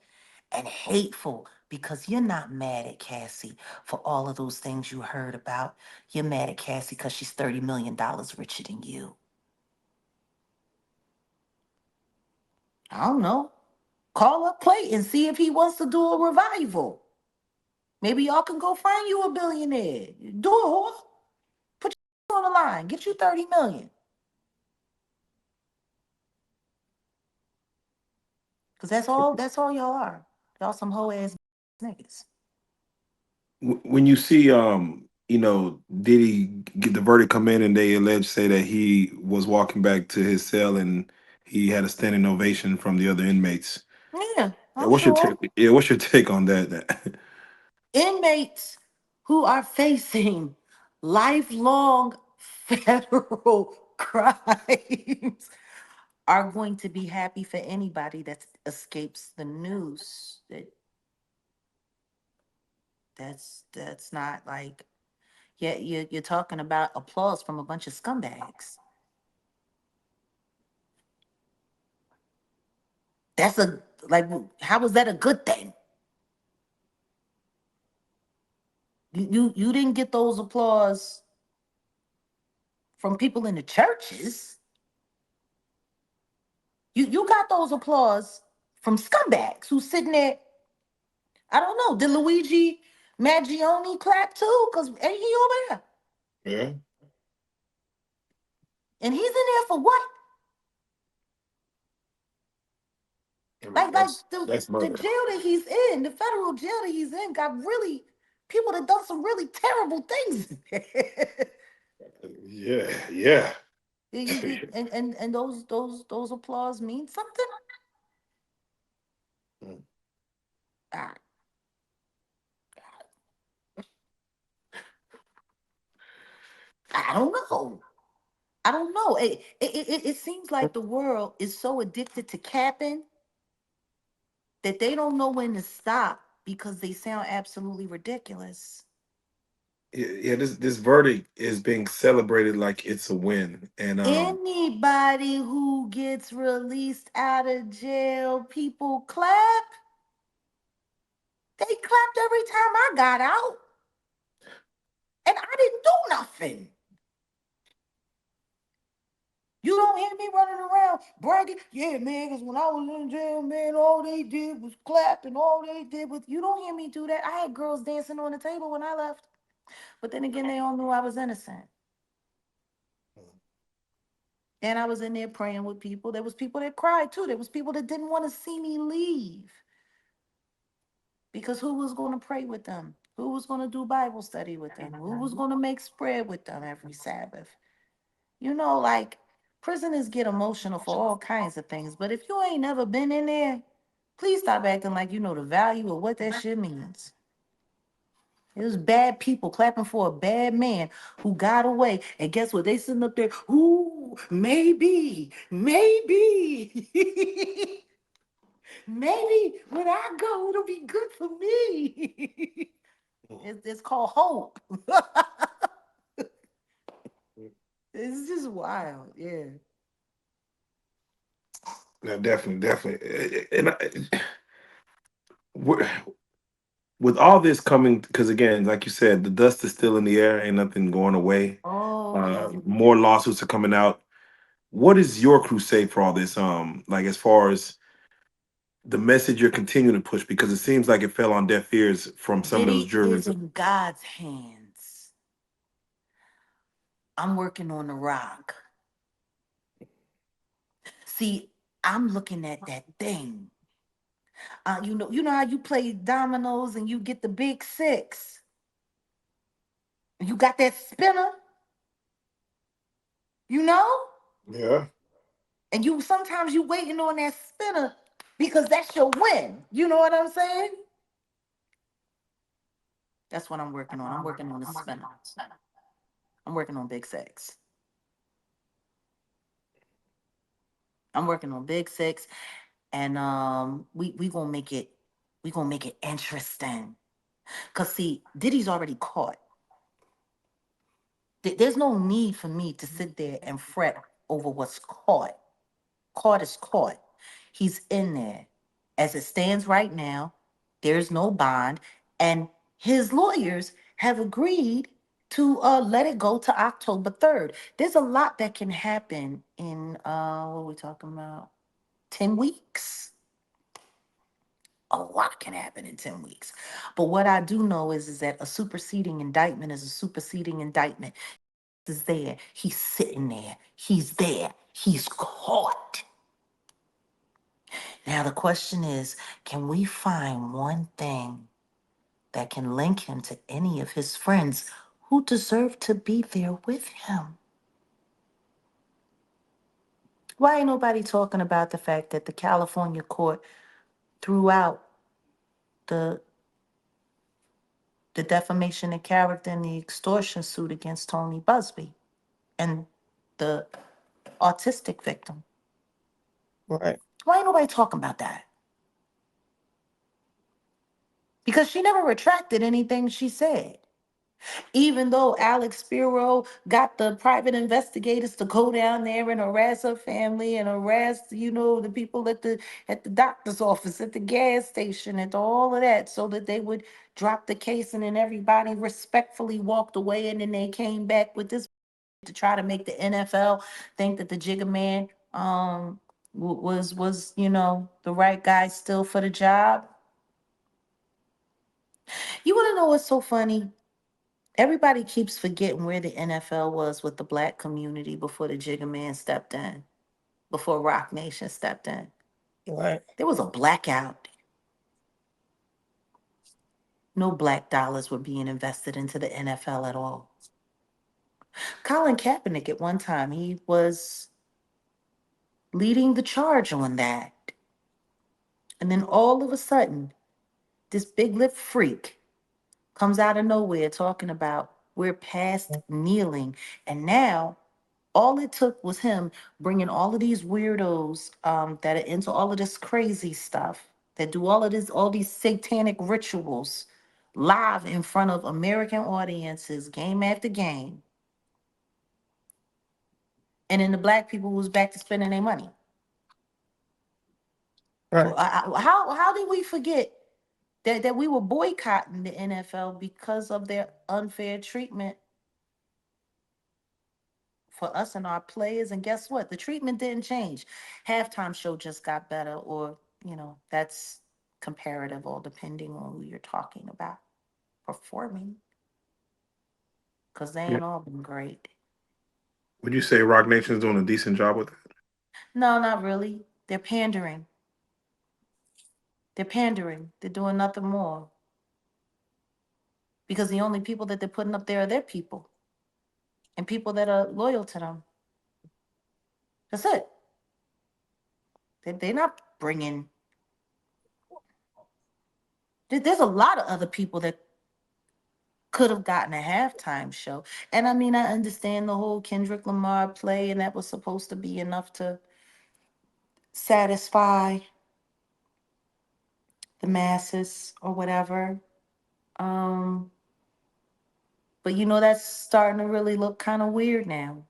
and hateful because you're not mad at Cassie for all of those things you heard about. You're mad at Cassie because she's $30 million richer than you. I don't know. Call up Clay and see if he wants to do a revival. Maybe y'all can go find you a billionaire. Do it, whore. Put your on the line. Get you 30 million. Because that's all y'all are. Y'all some hoe ass niggas. When you see did he get the verdict come in and they alleged say that he was walking back to his cell and he had a standing ovation from the other inmates. Yeah, Yeah, I'm what's your sure. take? Yeah, what's your take on that? Inmates who are facing lifelong federal crimes are going to be happy for anybody that escapes the news. That's not like, yeah, you're talking about applause from a bunch of scumbags. That's a like, how is that a good thing? You didn't get those applause from people in the churches. You got those applause from scumbags who's sitting there. I don't know. Did Luigi Maggioni clap too? Cause ain't he over there? Yeah. And he's in there for what? I mean, Like that's the murder. jail that he's in, the federal jail that he's in, got really people that done some really terrible things in there. Yeah, yeah. And those applause mean something. I, I don't know. I don't know. It seems like the world is so addicted to capping that they don't know when to stop because they sound absolutely ridiculous. Yeah, this verdict is being celebrated like it's a win, and Anybody who gets released out of jail, people clap. They clapped every time I got out, and I didn't do nothing. You don't hear me running around bragging, yeah, man, because when I was in jail, man, all they did was clap and all they did was, you don't hear me do that. I had girls dancing on the table when I left. But then again, they all knew I was innocent. And I was in there praying with people. There was people that cried too. There was people that didn't want to see me leave. Because who was going to pray with them? Who was going to do Bible study with them? Who was going to make spread with them every Sabbath? Like prisoners get emotional for all kinds of things. But if you ain't never been in there, please stop acting like you know the value of what that shit means. It was bad people clapping for a bad man who got away. And guess what? They sitting up there, ooh, maybe, maybe when I go, it'll be good for me. It's called hope. It's just wild. Yeah. no, definitely, definitely. We're- with all this coming, because again, like you said, the dust is still in the air. Ain't nothing going away. Oh, yeah. More lawsuits are coming out. What is your crusade for all this? Like as far as the message you're continuing to push, because it seems like it fell on deaf ears from some of those Diddy is jurors. in God's hands. I'm working on the rock. See, I'm looking at that thing. You know how you play dominoes and you get the big six. You got that spinner, you know, Yeah. and you sometimes you waiting on that spinner because that's your win. You know what I'm saying? That's what I'm working on. I'm working on a spinner. I'm working on big six. I'm working on big six, and we gonna make it. We gonna make it interesting. Cause see, Diddy's already caught. There's no need for me to sit there and fret over what's caught. Caught is caught. He's in there. As it stands right now, there's no bond, and his lawyers have agreed to let it go to October 3rd. There's a lot that can happen in what are we talking about? 10 weeks. A lot can happen in 10 weeks. But what I do know is that a superseding indictment is a superseding indictment. Is there. He's sitting there. He's there. He's caught. Now, the question is, can we find one thing that can link him to any of his friends who deserve to be there with him. Why ain't nobody talking about the fact that the California court threw out the the defamation of character and the extortion suit against Tony Busby and the autistic victim? Right. Why ain't nobody talking about that? Because she never retracted anything she said. Even though Alex Spiro got the private investigators to go down there and harass her family and harass, the people at the doctor's office, at the gas station, and all of that, so that they would drop the case, and then everybody respectfully walked away, and then they came back with this to try to make the NFL think that the Jigga Man was the right guy still for the job. You want to know what's so funny? Everybody keeps forgetting where the NFL was with the black community before the Jigga Man stepped in, before Rock Nation stepped in. Right. There was a blackout. No black dollars were being invested into the NFL at all. Colin Kaepernick, at one time, he was leading the charge on that. And then all of a sudden, this big lip freak comes out of nowhere talking about we're past kneeling. And now all it took was him bringing all of these weirdos that are into all of this crazy stuff, that do all these satanic rituals live in front of American audiences, game after game. And then the black people was back to spending their money. Right. How did we forget that we were boycotting the NFL because of their unfair treatment for us and our players? And guess what? The treatment didn't change. Halftime show just got better, or, that's comparative, or depending on who you're talking about performing, because they Yeah. ain't all been great. Would you say Rock Nation's doing a decent job with it? No, not really. They're pandering. They're pandering. They're doing nothing more, because the only people that they're putting up there are their people and people that are loyal to them. That's it. They're not bringing. There's a lot of other people that could have gotten a halftime show. And I mean, I understand the whole Kendrick Lamar play, and that was supposed to be enough to satisfy the masses or whatever. Um, but that's starting to really look kind of weird now.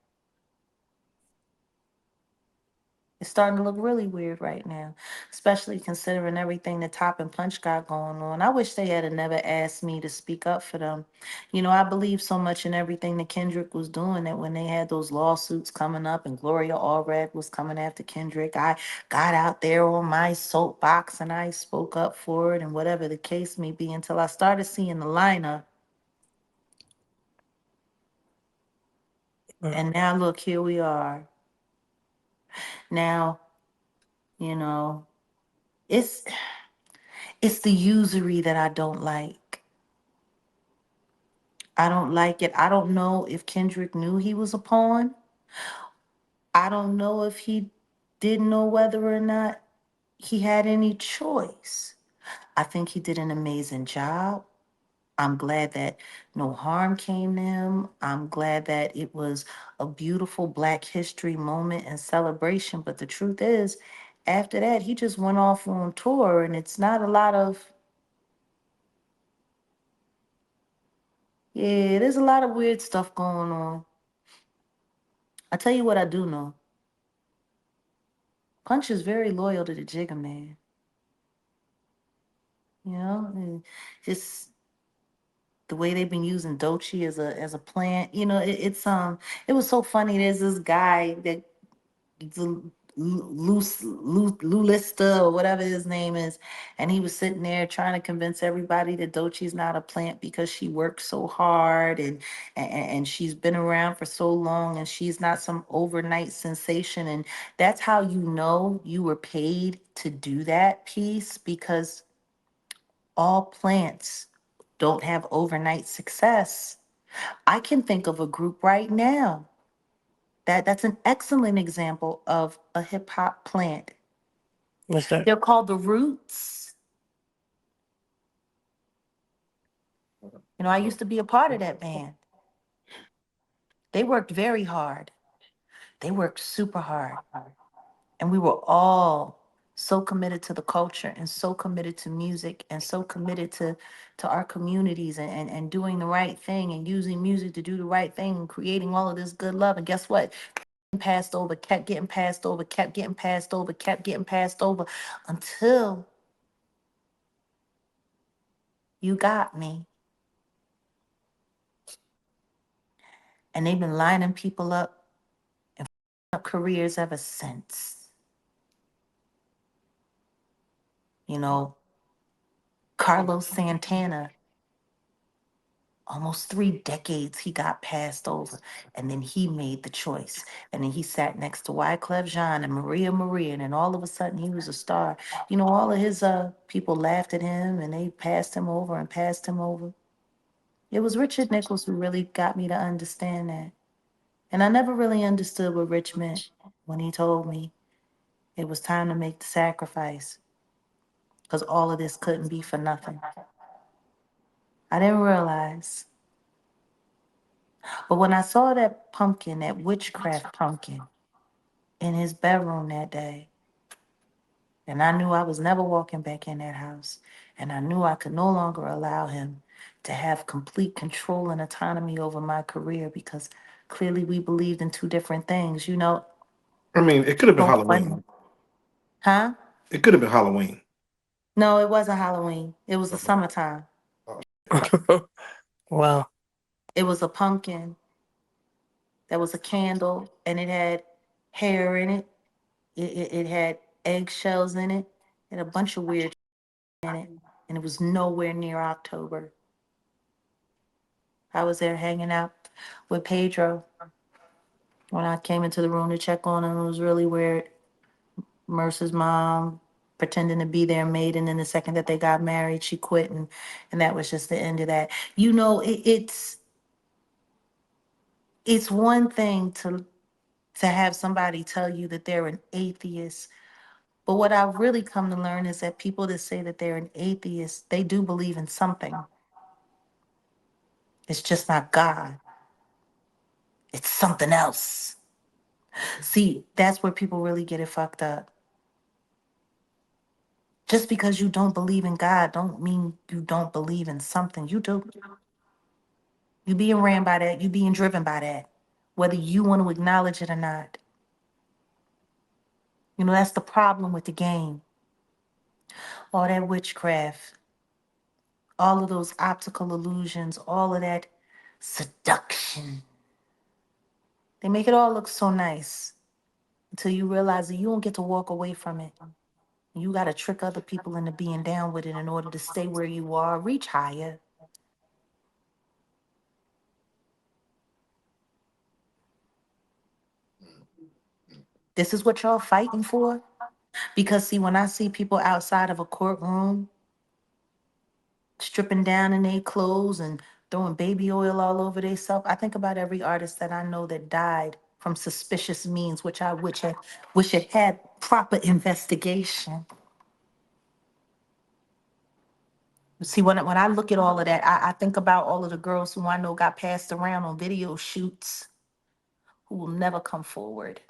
It's starting to look really weird right now, especially considering everything the Top and Punch got going on. I wish they had never asked me to speak up for them. I believe so much in everything that Kendrick was doing that when they had those lawsuits coming up and Gloria Allred was coming after Kendrick, I got out there on my soapbox and I spoke up for it, and whatever the case may be, until I started seeing the lineup. Right. And now look, here we are. Now, you know, it's it's the usury that I don't like. I don't like it. I don't know if Kendrick knew he was a pawn. I don't know if he didn't know whether or not he had any choice. I think he did an amazing job. I'm glad that no harm came to him. I'm glad that it was a beautiful Black History moment and celebration. But the truth is, after that, he just went off on tour, and it's not a lot of, yeah, there's a lot of weird stuff going on. I tell you what I do know. Punch is very loyal to the Jigga Man. And just the way they've been using Dochi as a plant. It was so funny. There's this guy that Lulista or whatever his name is, and he was sitting there trying to convince everybody that Dochi's not a plant because she works so hard, and she's been around for so long, and she's not some overnight sensation. And that's how you know you were paid to do that piece, because all plants don't have overnight success. I can think of a group right now that's an excellent example of a hip hop plant. What's that? They're called the Roots. You know, I used to be a part of that band. They worked very hard. They worked super hard. And we were all so committed to the culture and so committed to music and so committed to our communities and doing the right thing and using music to do the right thing and creating all of this good love. And guess what? Passed over, kept getting passed over, kept getting passed over, kept getting passed over until you got me. And they've been lining people up and up careers ever since. You know, Carlos Santana, almost 3 decades he got passed over, and then he made the choice, and then he sat next to Wyclef Jean and Maria, and then all of a sudden he was a star. You know, all of his people laughed at him and they passed him over and passed him over. It was Richard Nichols who really got me to understand that, and I never really understood what Rich meant when he told me it was time to make the sacrifice because all of this couldn't be for nothing. I didn't realize. But when I saw that pumpkin, that witchcraft pumpkin, in his bedroom that day, and I knew I was never walking back in that house, and I knew I could no longer allow him to have complete control and autonomy over my career because clearly we believed in two different things, you know. I mean, it could have been So funny. Halloween. Huh? It could have been Halloween. No, it wasn't Halloween. It was the summertime. Wow. It was a pumpkin that was a candle and it had hair in it. It had eggshells in it and a bunch of weird in it. And it was nowhere near October. I was there hanging out with Pedro when I came into the room to check on him. It was really weird. Mercer's mom pretending to be their maid, and then the second that they got married, she quit, and that was just the end of that. You know, it's one thing to have somebody tell you that they're an atheist. But what I've really come to learn is that people that say that they're an atheist, they do believe in something. It's just not God. It's something else. See, that's where people really get it fucked up. Just because you don't believe in God don't mean you don't believe in something. You do. You being ran by that, you being driven by that, whether you want to acknowledge it or not. You know, that's the problem with the game. All that witchcraft, all of those optical illusions, all of that seduction. They make it all look so nice until you realize that you don't get to walk away from it. You got to trick other people into being down with it in order to stay where you are, reach higher. This is what y'all fighting for? Because, see, when I see people outside of a courtroom stripping down in their clothes and throwing baby oil all over themselves, I think about every artist that I know that died from suspicious means, which I wish it had proper investigation. See, when I look at all of that, I think about all of the girls who I know got passed around on video shoots who will never come forward.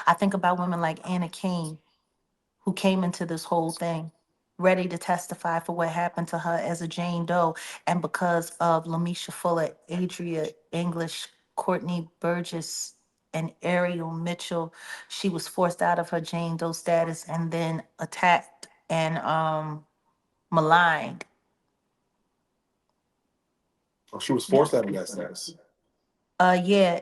I think about women like Anna Kane, who came into this whole thing ready to testify for what happened to her as a Jane Doe. And because of Lamisha Fuller, Adria English, Courtney Burgess, and Ariel Mitchell, she was forced out of her Jane Doe status and then attacked and maligned. Oh, she was forced out of that status. Yeah,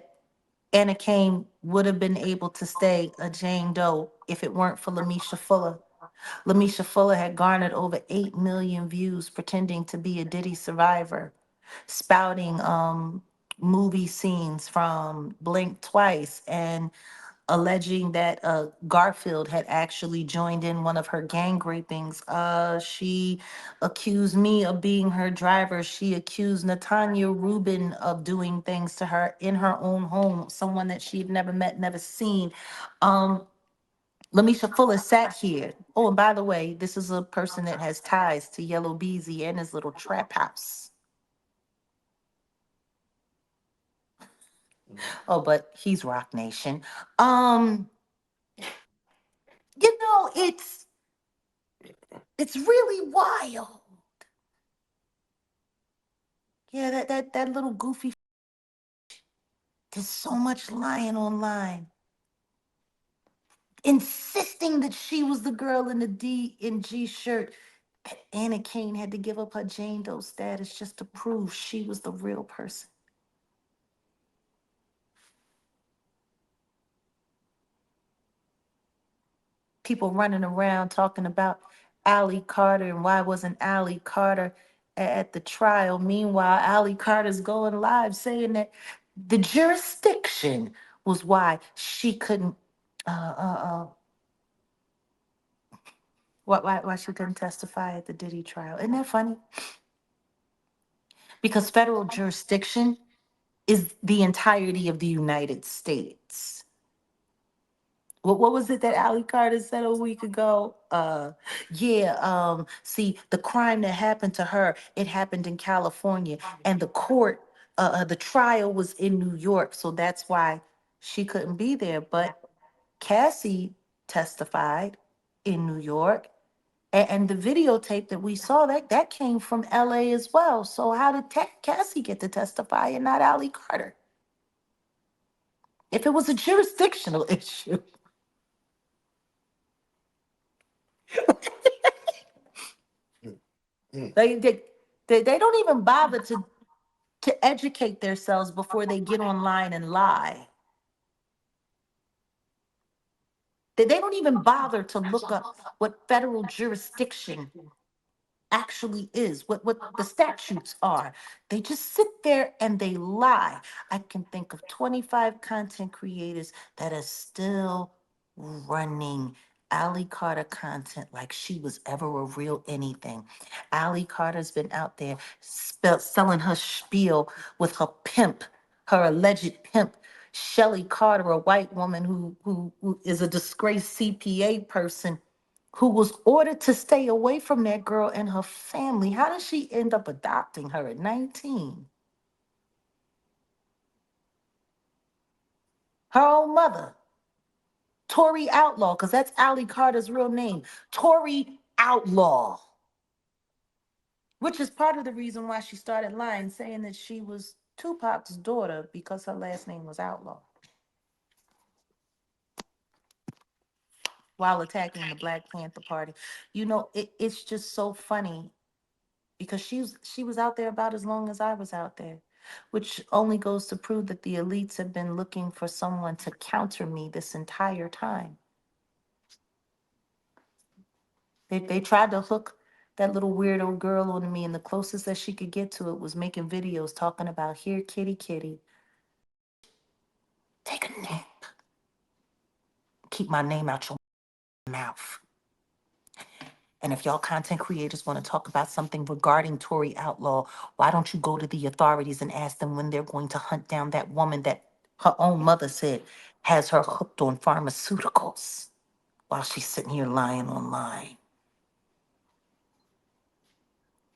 Anna Kane would have been able to stay a Jane Doe if it weren't for Lamisha Fuller. Lamisha Fuller had garnered over 8 million views pretending to be a Diddy survivor, spouting movie scenes from Blink Twice and alleging that Garfield had actually joined in one of her gang rapings. She accused me of being her driver. She accused Natanya Rubin of doing things to her in her own home, someone that she had never met, never seen. Um, Lamisha Fuller sat here. Oh, and by the way, this is a person that has ties to Yellow Beezy and his little trap house. Oh, but he's Rock Nation. Um, it's really wild. Yeah, that little goofy. There's so much lying online, insisting that she was the girl in the D and G shirt. Anna Kane had to give up her Jane Doe status just to prove she was the real person. People running around talking about Allie Carter and why wasn't Allie Carter at the trial. Meanwhile, Allie Carter's going live saying that the jurisdiction was why she couldn't why she couldn't testify at the Diddy trial. Isn't that funny? Because federal jurisdiction is the entirety of the United States. What was it that Ali Carter said a week ago? See, the crime that happened to her, it happened in California, and the court, the trial was in New York, so that's why she couldn't be there. But Cassie testified in New York, and the videotape that we saw that came from LA as well. So how did Cassie get to testify and not Ali Carter? If it was a jurisdictional issue, they they, they don't even bother to educate themselves before they get online and lie. They don't even bother to look up what federal jurisdiction actually is, what the statutes are. They just sit there and they lie. I can think of 25 content creators that are still running Ali Carter content like she was ever a real anything. Ali Carter's been out there selling her spiel with her pimp, her alleged pimp, Shelly Carter, a white woman who is a disgraced CPA person who was ordered to stay away from that girl and her family. How did she end up adopting her at 19? Her own mother, Tori Outlaw, because that's Ali Carter's real name, Tori Outlaw, which is part of the reason why she started lying, saying that she was Tupac's daughter because her last name was Outlaw, while attacking the Black Panther Party. It's just so funny because she was out there about as long as I was out there, which only goes to prove that the elites have been looking for someone to counter me this entire time. They tried to hook that little weirdo girl on me, and the closest that she could get to it was making videos talking about here, kitty, kitty, take a nap, keep my name out your mouth. And if y'all content creators want to talk about something regarding Tory Outlaw, why don't you go to the authorities and ask them when they're going to hunt down that woman that her own mother said has her hooked on pharmaceuticals while she's sitting here lying online?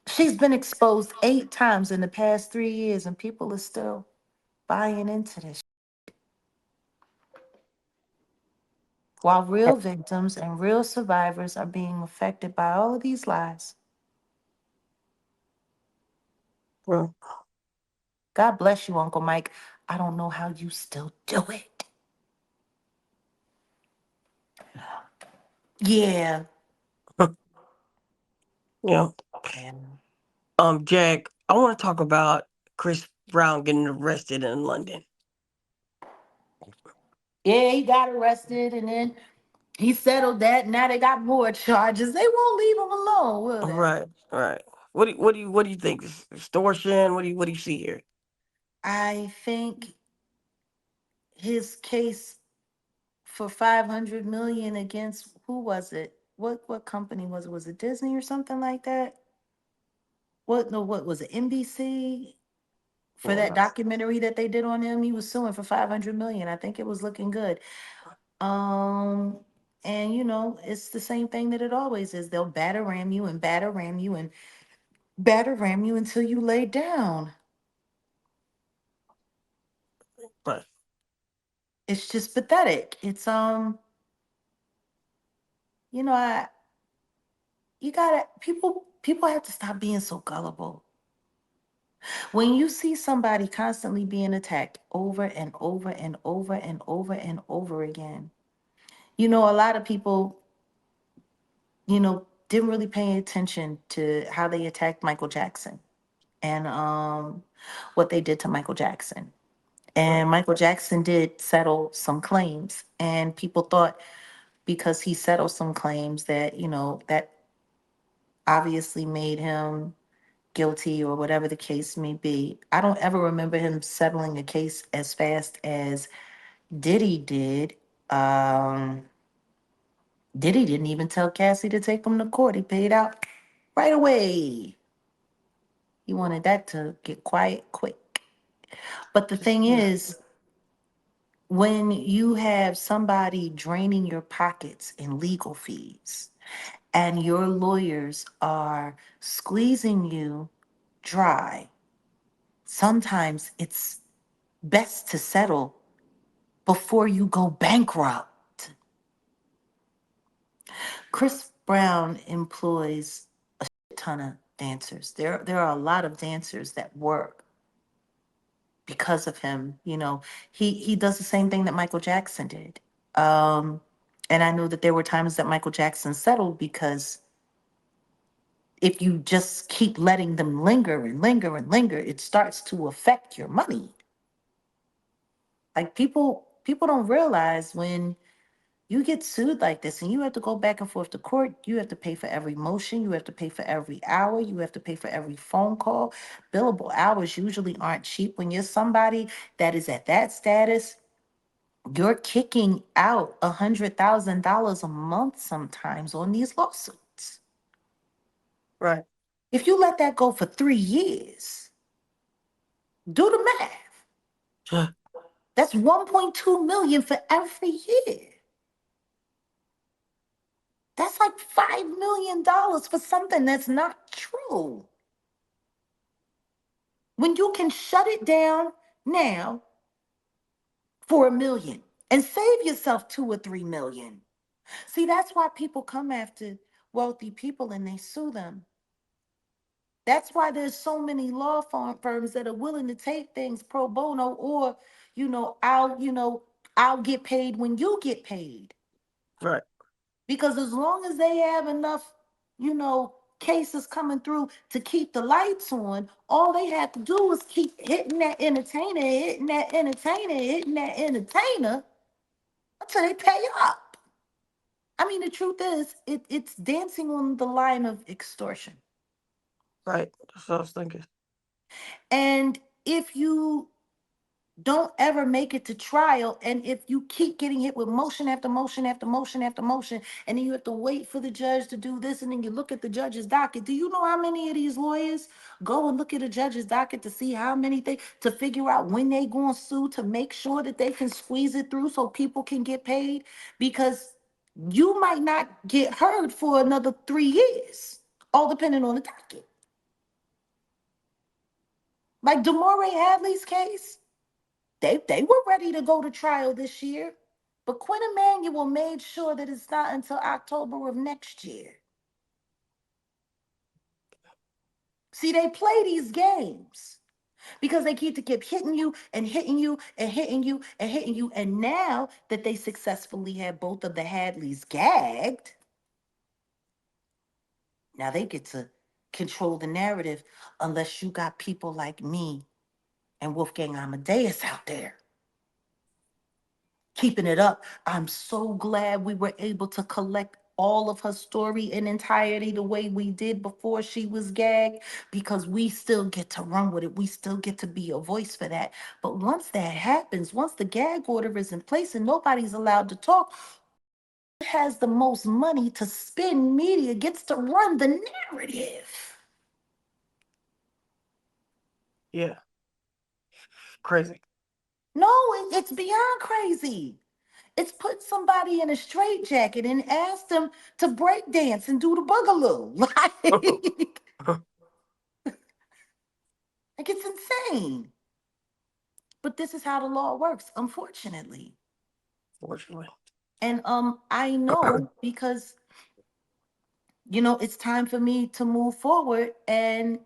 She's been exposed 8 times in the past 3 years, and people are still buying into this. While real victims and real survivors are being affected by all of these lies. Well, God bless you, Uncle Mike. I don't know how you still do it. Yeah. yeah. Jack, I want to talk about Chris Brown getting arrested in London. Yeah, he got arrested and then he settled that. Now they got more charges. They won't leave him alone, will they? Right, right. What do you think? Extortion? What do you see here? I think his case for 500 million against who was it? What company was it? Was it Disney or something like that? What no, what was it? NBC for Well, that no. documentary that they did on him. He was suing for 500 million. I think it was looking good. Um, and it's the same thing that it always is. They'll batter ram you and batter ram you and batter ram you until you lay down. Right. It's just pathetic. It's I you gotta people have to stop being so gullible. When you see somebody constantly being attacked over and over and over and over and over again, a lot of people, didn't really pay attention to how they attacked Michael Jackson and what they did to Michael Jackson. Right. And Michael Jackson did settle some claims, and people thought because he settled some claims that, that obviously made him guilty or whatever the case may be. I don't ever remember him settling a case as fast as Diddy did. Um, Diddy didn't even tell Cassie to take him to court. He paid out right away. He wanted that to get quiet quick. But the Just thing yeah. is, when you have somebody draining your pockets in legal fees and your lawyers are squeezing you dry, sometimes it's best to settle before you go bankrupt. Chris Brown employs a ton of dancers. There are a lot of dancers that work because of him. He does the same thing that Michael Jackson did. Um, and I know that there were times that Michael Jackson settled because if you just keep letting them linger and linger and linger, it starts to affect your money. Like people don't realize when you get sued like this and you have to go back and forth to court, you have to pay for every motion, you have to pay for every hour, you have to pay for every phone call. Billable hours usually aren't cheap. When you're somebody that is at that status, you're kicking out $100,000 a month sometimes on these lawsuits. Right. If you let that go for 3 years, do the math. Yeah. That's 1.2 million for every year. That's like $5 million for something that's not true. When you can shut it down now for 1 million and save yourself 2 or 3 million. See, that's why people come after wealthy people and they sue them. That's why there's so many law firms that are willing to take things pro bono or, I'll get paid when you get paid. Right. Because as long as they have enough, cases coming through to keep the lights on, all they have to do is keep hitting that entertainer, hitting that entertainer, hitting that entertainer until they pay up. I mean, the truth is, it's dancing on the line of extortion. Right. That's what I was thinking. And if you don't ever make it to trial. And if you keep getting hit with motion after motion after motion after motion, and then you have to wait for the judge to do this, and then you look at the judge's docket. Do you know how many of these lawyers go and look at a judge's docket to see how many things to figure out when they going to sue to make sure that they can squeeze it through so people can get paid? Because you might not get heard for another 3 years, all depending on the docket. Like Demore Hadley's case. They were ready to go to trial this year, but Quinn Emanuel made sure that it's not until October of next year. See, they play these games because they keep hitting you and hitting you and hitting you and hitting you. And now that they successfully had both of the Hadleys gagged, now they get to control the narrative unless you got people like me and Wolfgang Amadeus out there keeping it up. I'm so glad we were able to collect all of her story in entirety the way we did before she was gagged, because we still get to run with it. We still get to be a voice for that. But once that happens, once the gag order is in place and nobody's allowed to talk, has the most money to spin media gets to run the narrative. Yeah. Crazy. No, it's beyond crazy. It's put somebody in a straitjacket and asked them to break dance and do the boogaloo. Like it's insane. But this is how the law works, unfortunately. Fortunately. And I know because it's time for me to move forward and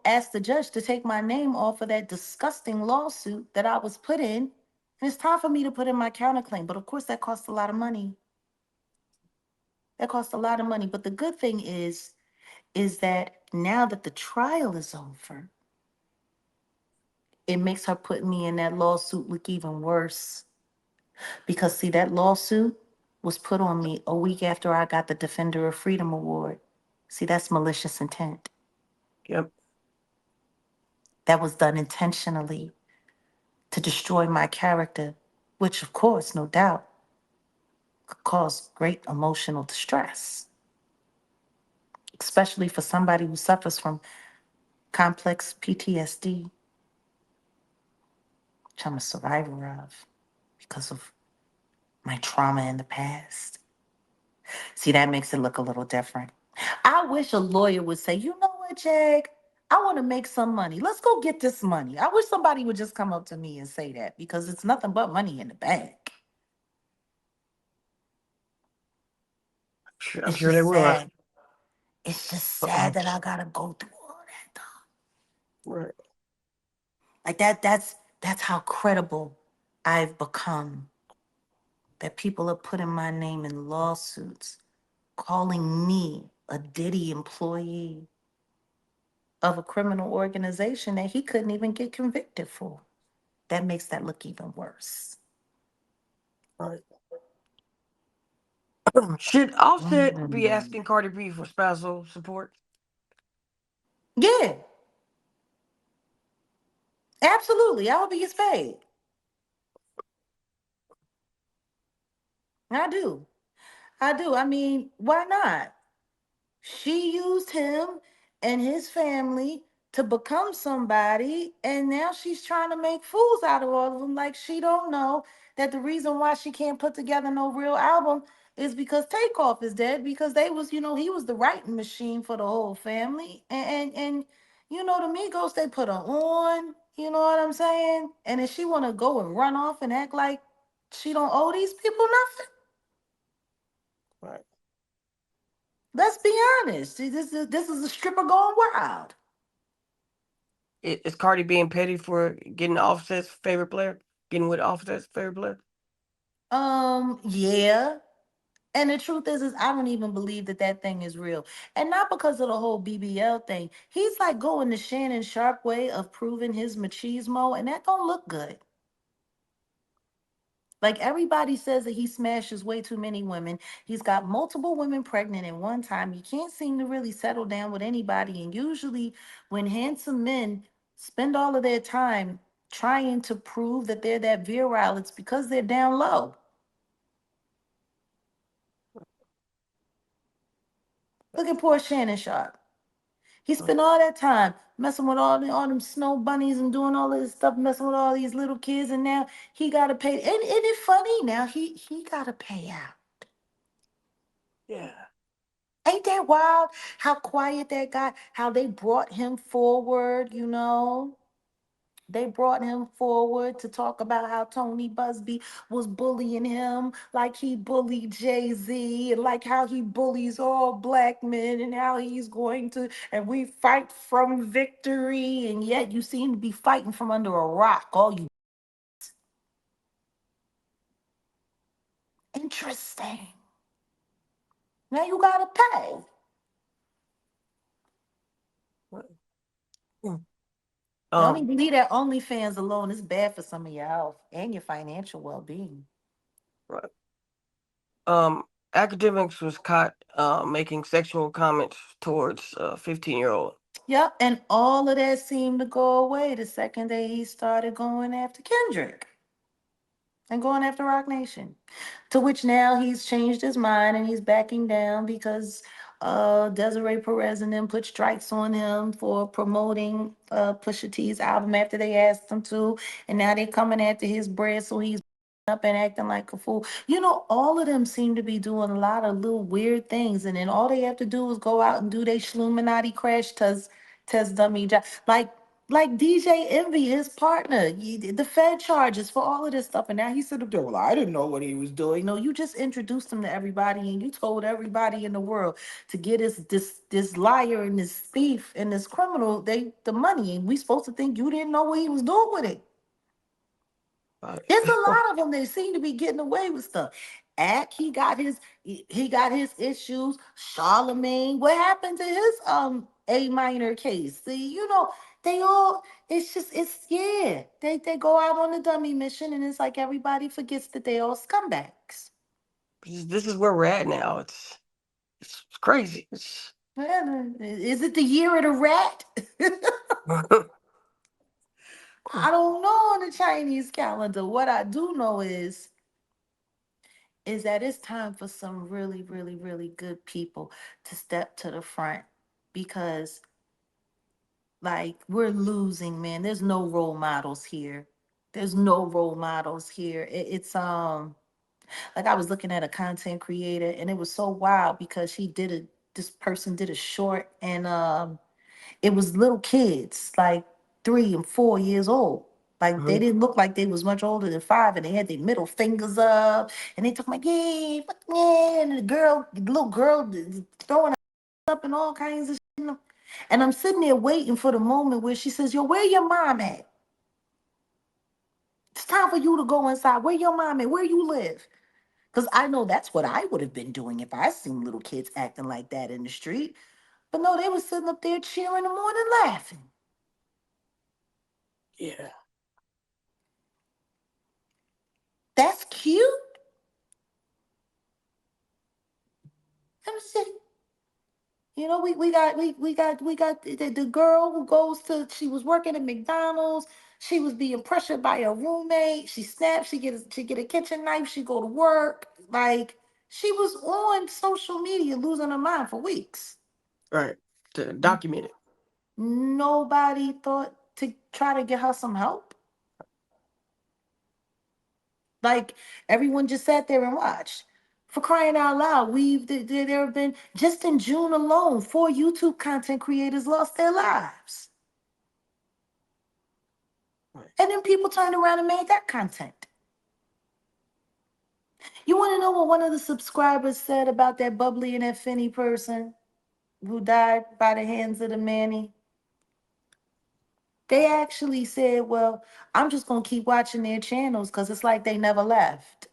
ask the judge to take my name off of that disgusting lawsuit that I was put in. And it's time for me to put in my counterclaim. But of course, that costs a lot of money. That costs a lot of money. But the good thing is that now that the trial is over, it makes her put me in that lawsuit look even worse. Because, see, that lawsuit was put on me a week after I got the Defender of Freedom Award. See, that's malicious intent. Yep. That was done intentionally to destroy my character, which, of course, no doubt, could cause great emotional distress, especially for somebody who suffers from complex PTSD, which I'm a survivor of because of my trauma in the past. See, that makes it look a little different. I wish a lawyer would say, you know what, Jag? I want to make some money. Let's go get this money. I wish somebody would just come up to me and say that because it's nothing but money in the bank. I'm It's sure they just will. sad. It's just sad that I gotta go through all that though. Right. Like that's how credible I've become. That people are putting my name in lawsuits, calling me a Diddy employee of a criminal organization that he couldn't even get convicted for. That makes that look even worse. Right. Should Offset be Mm. asking Cardi B for spousal support? Yeah, absolutely. I hope he gets paid. I do. I do. I mean, why not? She used him and his family to become somebody, and now she's trying to make fools out of all of them. Like she don't know that the reason why she can't put together no real album is because Takeoff is dead. Because they was, he was the writing machine for the whole family, and the Migos they put her on. You know what I'm saying? And if she want to go and run off and act like she don't owe these people nothing, Right. let's be honest. See, this is a stripper going wild. Is Cardi being petty for getting Offset's favorite player? Getting with Offset's favorite player? Yeah. And the truth is I don't even believe that thing is real. And not because of the whole BBL thing. He's like going the Shannon Sharp way of proving his machismo, and that don't look good. Like everybody says that he smashes way too many women. He's got multiple women pregnant at one time. He can't seem to really settle down with anybody. And usually, when handsome men spend all of their time trying to prove that they're that virile, it's because they're down low. Look at poor Shannon Sharp. He spent all that time messing with all them snow bunnies and doing all this stuff, messing with all these little kids, and now he gotta pay. And isn't it funny? Now he gotta pay out. Yeah. Ain't that wild? How quiet that guy, how they brought him forward. They brought him forward to talk about how Tony Busby was bullying him like he bullied Jay-Z and like how he bullies all black men and how he's going to, and we fight from victory. And yet you seem to be fighting from under a rock. All you interesting. Now you gotta pay. Mm. Don't even believe that OnlyFans alone is bad for some of your health and your financial well-being. Right. Um, Academics was caught making sexual comments towards a 15-year-old. Yep, and all of that seemed to go away the second day he started going after Kendrick and going after Rock Nation. To which now he's changed his mind and he's backing down because Desiree Perez and them put strikes on him for promoting Pusha T's album after they asked him to, and now they're coming after his bread, so he's up and acting like a fool. You know, all of them seem to be doing a lot of little weird things, and then all they have to do is go out and do their Schluminati crash test dummy job. Like DJ Envy, his partner, the Fed charges for all of this stuff, and now he said up there, "Well, I didn't know what he was doing." No, you just introduced him to everybody, and you told everybody in the world to get this liar and this thief and this criminal the money, and we supposed to think you didn't know what he was doing with it. Right. There's a lot of them that seem to be getting away with stuff. Ack, he got his issues. Charlemagne, what happened to his A minor case? See, you know, they all it's yeah. They go out on a dummy mission and it's like everybody forgets that they all scumbags. This is where we're at now. It's crazy. It's Yeah, is it the year of the rat? I don't know on the Chinese calendar. What I do know is that it's time for some really, really, really good people to step to the front because, like, we're losing, man. There's no role models here. There's no role models here. It's like I was looking at a content creator and it was so wild because this person did a short and it was little kids, like 3 and 4 years old. Like they Mhm. didn't look like they was much older than 5, and they had their middle fingers up, and they took my yeah, fuck yeah, and the little girl throwing up and all kinds of shit. And I'm sitting there waiting for the moment where she says, "Yo, where your mom at? It's time for you to go inside. Where your mom at? Where you live?" Because I know that's what I would have been doing if I seen little kids acting like that in the street. But no, they were sitting up there cheering them on and laughing. Yeah. That's cute. Let me see. You know, we got the girl who goes to she was working at McDonald's. She was being pressured by her roommate. She snapped, she get a kitchen knife, she go to work. Like she was on social media losing her mind for weeks. Right. To document it. Nobody thought to try to get her some help. Like everyone just sat there and watched. For crying out loud, there have been just in June alone, 4 YouTube content creators lost their lives. Right. And then people turned around and made that content. You want to know what one of the subscribers said about that bubbly and that finny person who died by the hands of the Manny? They actually said, well, I'm just going to keep watching their channels because it's like they never left.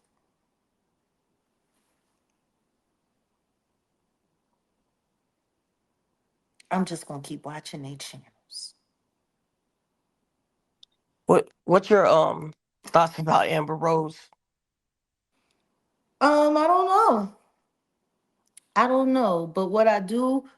I'm just going to keep watching their channels. What's your thoughts about Amber Rose? I don't know. I don't know, but what I do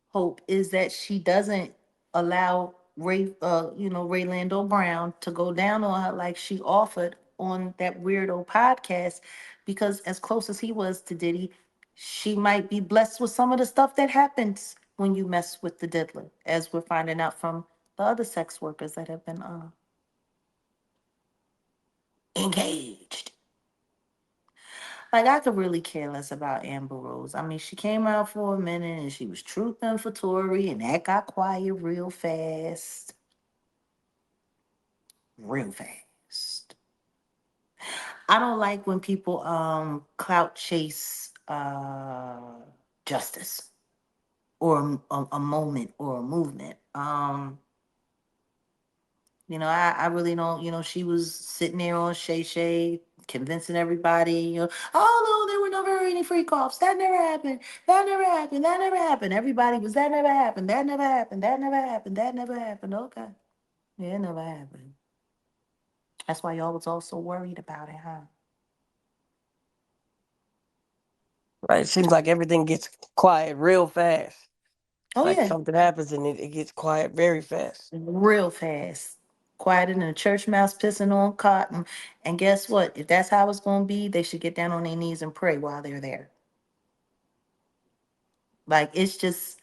hope is that she doesn't allow Ray Lando Brown to go down on her like she offered on that weirdo podcast, because as close as he was to Diddy, she might be blessed with some of the stuff that happens when you mess with the diddler, as we're finding out from the other sex workers that have been engaged. Like I could really care less about Amber Rose. I mean, she came out for a minute and she was truthing for Tory, and that got quiet real fast. I don't like when people clout chase justice or a moment or a movement. I really don't. She was sitting there on Shay Shay, convincing everybody, oh no, there were never any freak offs. That never happened. That never happened. That never happened. Everybody was that never happened. That never happened. That never happened. That never happened. Okay. Yeah, it never happened. That's why y'all was all so worried about it, huh? Right? It seems like everything gets quiet real fast. Oh Like yeah, something happens and it gets quiet very fast. real fast. Quieter than a church mouse pissing on cotton. And guess what? If that's how it's gonna be, they should get down on their knees and pray while they're there. Like it's just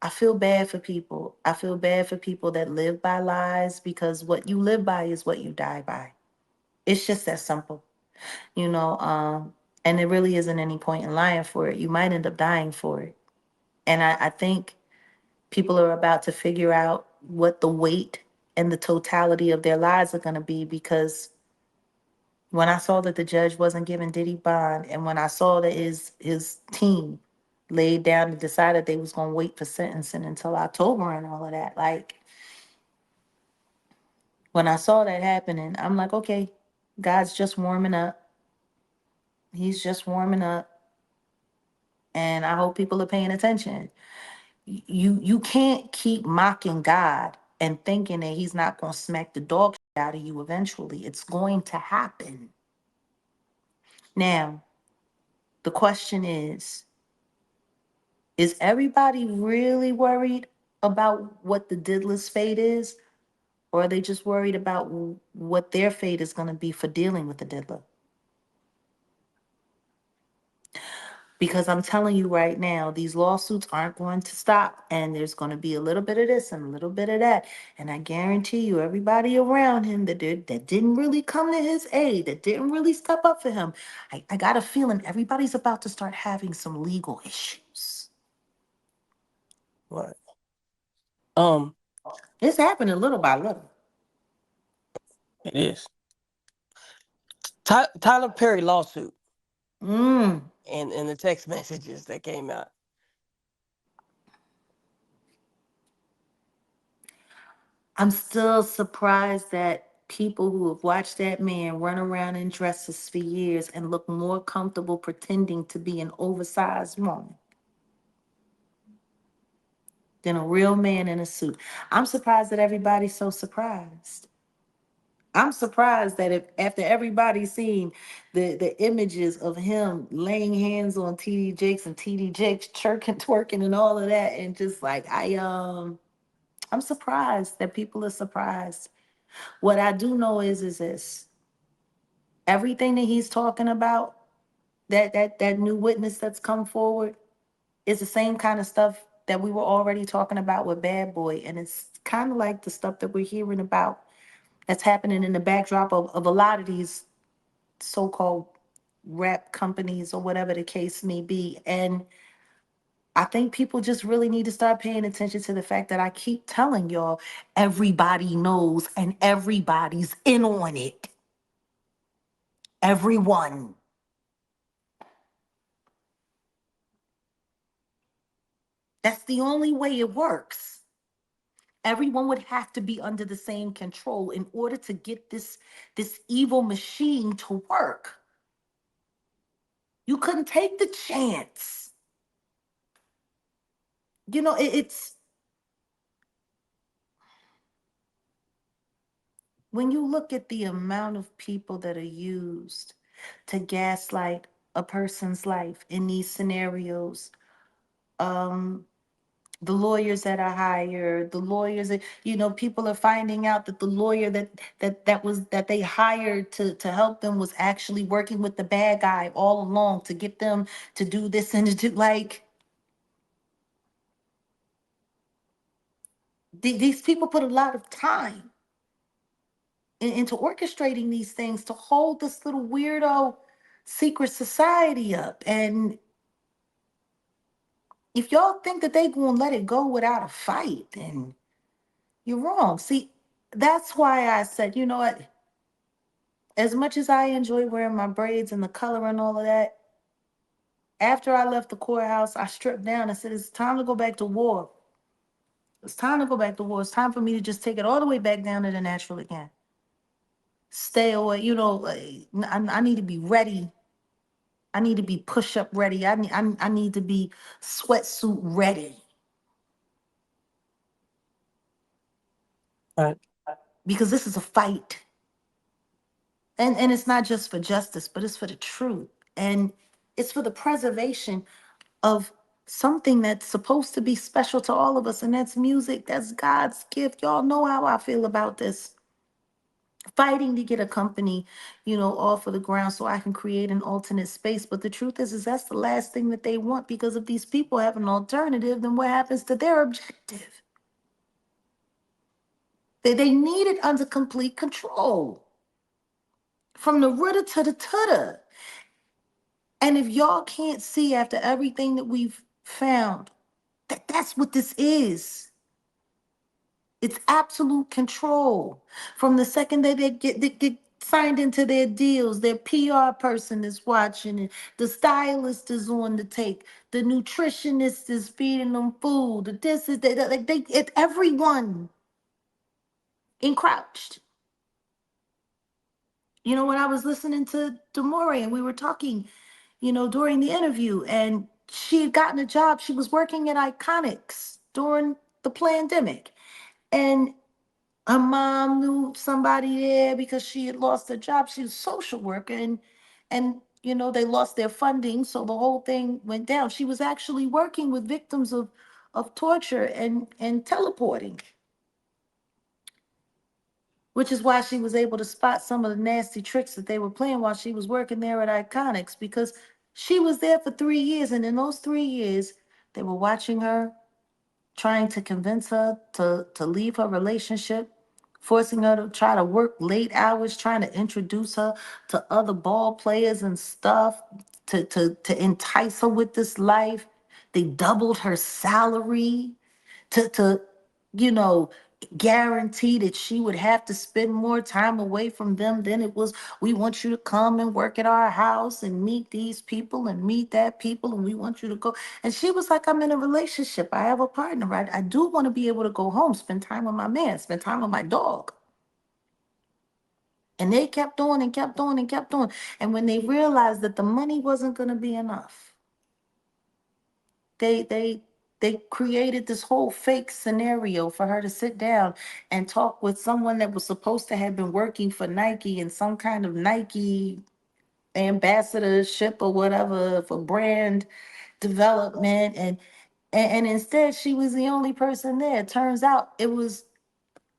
I feel bad for people. I feel bad for people that live by lies because what you live by is what you die by. It's just that simple. You know, and there really isn't any point in lying for it. You might end up dying for it. And I think people are about to figure out what the weight and the totality of their lives are going to be because when I saw that the judge wasn't giving Diddy bond and when I saw that his team laid down and decided they was going to wait for sentencing until October and all of that, like when I saw that happening, I'm like, okay, God's just warming up. He's just warming up. And I hope people are paying attention. You can't keep mocking God and thinking that he's not going to smack the dog shit out of you eventually. It's going to happen. Now, the question is everybody really worried about what the diddler's fate is? Or are they just worried about what their fate is going to be for dealing with the diddler? Because I'm telling you right now, these lawsuits aren't going to stop. And there's going to be a little bit of this and a little bit of that. And I guarantee you, everybody around him that didn't really come to his aid, that didn't really step up for him, I got a feeling everybody's about to start having some legal issues. Right. Um, It's happening little by little. it is. Tyler Perry lawsuit Mm. and the text messages that came out. I'm still surprised that people who have watched that man run around in dresses for years and look more comfortable pretending to be an oversized woman than a real man in a suit. I'm surprised that everybody's so surprised. I'm surprised that if after everybody's seen the images of him laying hands on TD Jakes and TD Jakes chirking, twerking, and all of that, and just like I'm surprised that people are surprised. What I do know is this: everything that he's talking about, that new witness that's come forward, is the same kind of stuff that we were already talking about with Bad Boy, and it's kind of like the stuff that we're hearing about that's happening in the backdrop of a lot of these so-called rap companies or whatever the case may be. And I think people just really need to start paying attention to the fact that I keep telling y'all, everybody knows and everybody's in on it. Everyone. That's the only way it works. Everyone would have to be under the same control in order to get this evil machine to work. You couldn't take the chance. You know, it's when you look at the amount of people that are used to gaslight a person's life in these scenarios, um, the lawyers that are hired, the lawyers that, people are finding out that the lawyer that they hired to help them was actually working with the bad guy all along to get them to do this and to do like these people put a lot of time into orchestrating these things to hold this little weirdo secret society up. And if y'all think that they gonna let it go without a fight, then you're wrong. See, that's why I said, you know what? As much as I enjoy wearing my braids and the color and all of that, after I left the courthouse, I stripped down and said, it's time to go back to war. It's time to go back to war. It's time for me to just take it all the way back down to the natural again. Stay away, I need to be ready. I need to be push-up ready. I need to be sweatsuit ready. Right. Because this is a fight. And it's not just for justice, but it's for the truth. And It's for the preservation of something that's supposed to be special to all of us, and that's music. That's God's gift. Y'all know how I feel about this. Fighting to get a company, off of the ground so I can create an alternate space. But the truth is that's the last thing that they want, because if these people have an alternative, then what happens to their objective? They need it under complete control from the rooter to the tutter. And if y'all can't see after everything that we've found, that's what this is. It's absolute control. From the second that they get signed into their deals, their PR person is watching it, the stylist is on the take, the nutritionist is feeding them food, the this is that, like it's everyone encroached. When I was listening to Demore and we were talking, during the interview, and she had gotten a job. She was working at Iconics during the pandemic. And her mom knew somebody there because she had lost her job. She was a social worker, and they lost their funding, so the whole thing went down. She was actually working with victims of torture and teleporting, which is why she was able to spot some of the nasty tricks that they were playing while she was working there at Iconics, because she was there for 3 years, and in those 3 years, they were watching her, trying to convince her to leave her relationship, forcing her to try to work late hours, trying to introduce her to other ball players and stuff, to entice her with this life. They doubled her salary to you know guarantee that she would have to spend more time away from them than it was. We want you to come and work at our house and meet these people and meet that people, and we want you to go. And she was like, I'm in a relationship, I have a partner, right? I do want to be able to go home, spend time with my man, spend time with my dog. And they kept on and kept on and kept on. And when they realized that the money wasn't going to be enough, they they they created this whole fake scenario for her to sit down and talk with someone that was supposed to have been working for Nike in some kind of Nike ambassadorship or whatever for brand development, and instead she was the only person there. It turns out it was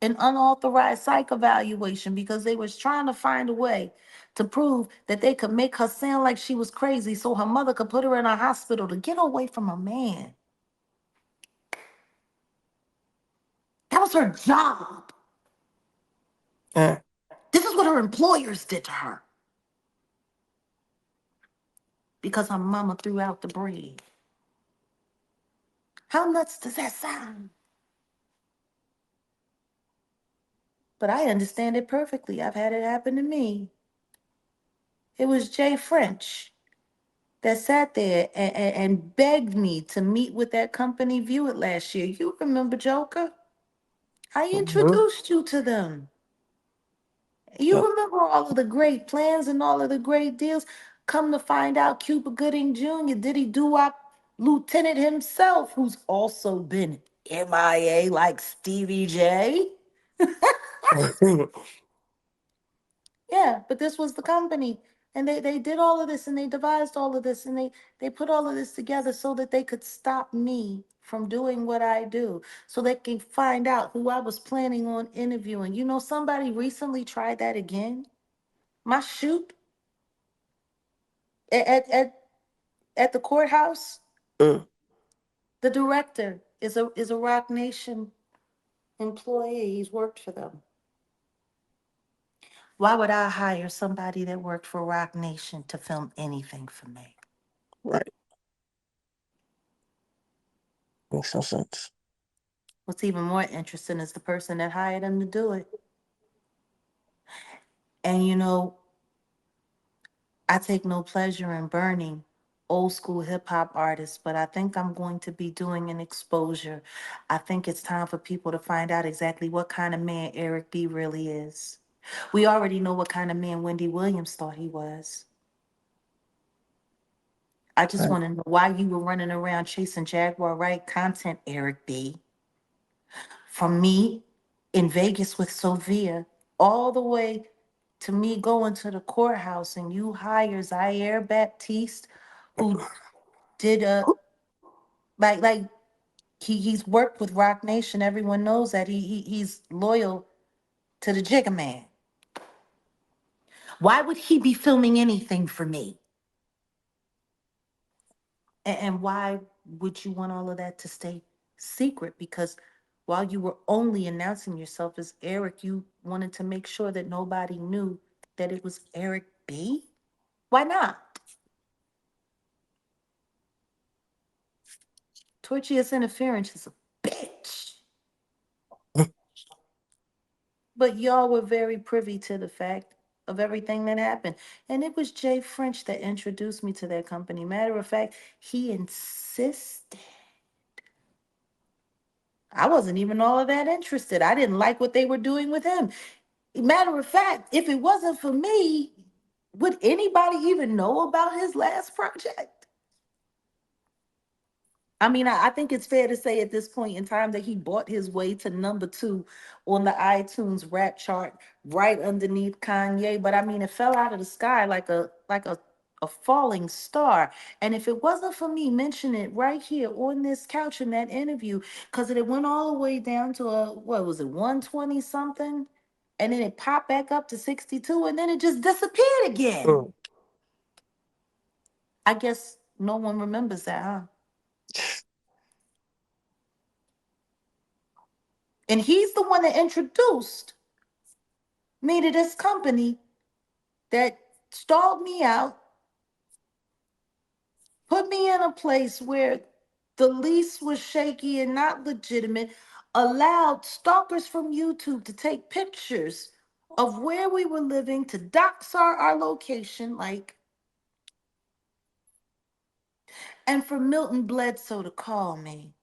an unauthorized psych evaluation, because they was trying to find a way to prove that they could make her sound like she was crazy so her mother could put her in a hospital to get away from a man. That was her job. Uh, This is what her employers did to her because her mama threw out the bread. How nuts does that sound? But I understand it perfectly. I've had it happen to me. It was Jay French that sat there and begged me to meet with that company, View It, last year. You remember, Joker? I mhm. introduced you to them. You Yep. remember all of the great plans and all of the great deals? Come to find out, Cuba Gooding Jr., Diddy Doo-Wop Lieutenant himself, who's also been MIA like Stevie J. Yeah, but this was the company. And they did all of this, and they devised all of this, and they put all of this together so that they could stop me from doing what I do, so they can find out who I was planning on interviewing. Somebody recently tried that again. My shoot at the courthouse, Mm, the director is a Rock Nation employee. He's worked for them. Why would I hire somebody that worked for Rock Nation to film anything for me? right. Makes no sense. What's even more interesting is the person that hired him to do it. And I take no pleasure in burning old school hip hop artists, but I think I'm going to be doing an exposure. I think it's time for people to find out exactly what kind of man Eric B really is. We already know what kind of man Wendy Williams thought he was. I just Right. want to know why you were running around chasing Jaguar Wright content, Eric B. From me in Vegas with Sophia, all the way to me going to the courthouse and you hire Zaire Baptiste, who did like he's worked with RocNation. Everyone knows that he's loyal to the Jigga Man. Why would he be filming anything for me? And why would you want all of that to stay secret? Because while you were only announcing yourself as Eric, you wanted to make sure that nobody knew that it was Eric B. Why not? Torchious interference is a bitch. But y'all were very privy to the fact of everything that happened. And it was Jay French that introduced me to that company. Matter of fact, he insisted. I wasn't even all of that interested. I didn't like what they were doing with him. Matter of fact, if it wasn't for me, would anybody even know about his last project? I mean, I think it's fair to say at this point in time that he bought his way to #2 on the iTunes rap chart, right underneath Kanye. But I mean, it fell out of the sky like a falling star. And if it wasn't for me mentioning it right here on this couch in that interview, because it went all the way down to what was it, 120 something? And then it popped back up to 62, and then it just disappeared again. Mm. I guess no one remembers that, huh? And he's the one that introduced me to this company that stalled me out, put me in a place where the lease was shaky and not legitimate, allowed stalkers from YouTube to take pictures of where we were living, to dox our location, like, and for Milton Bledsoe to call me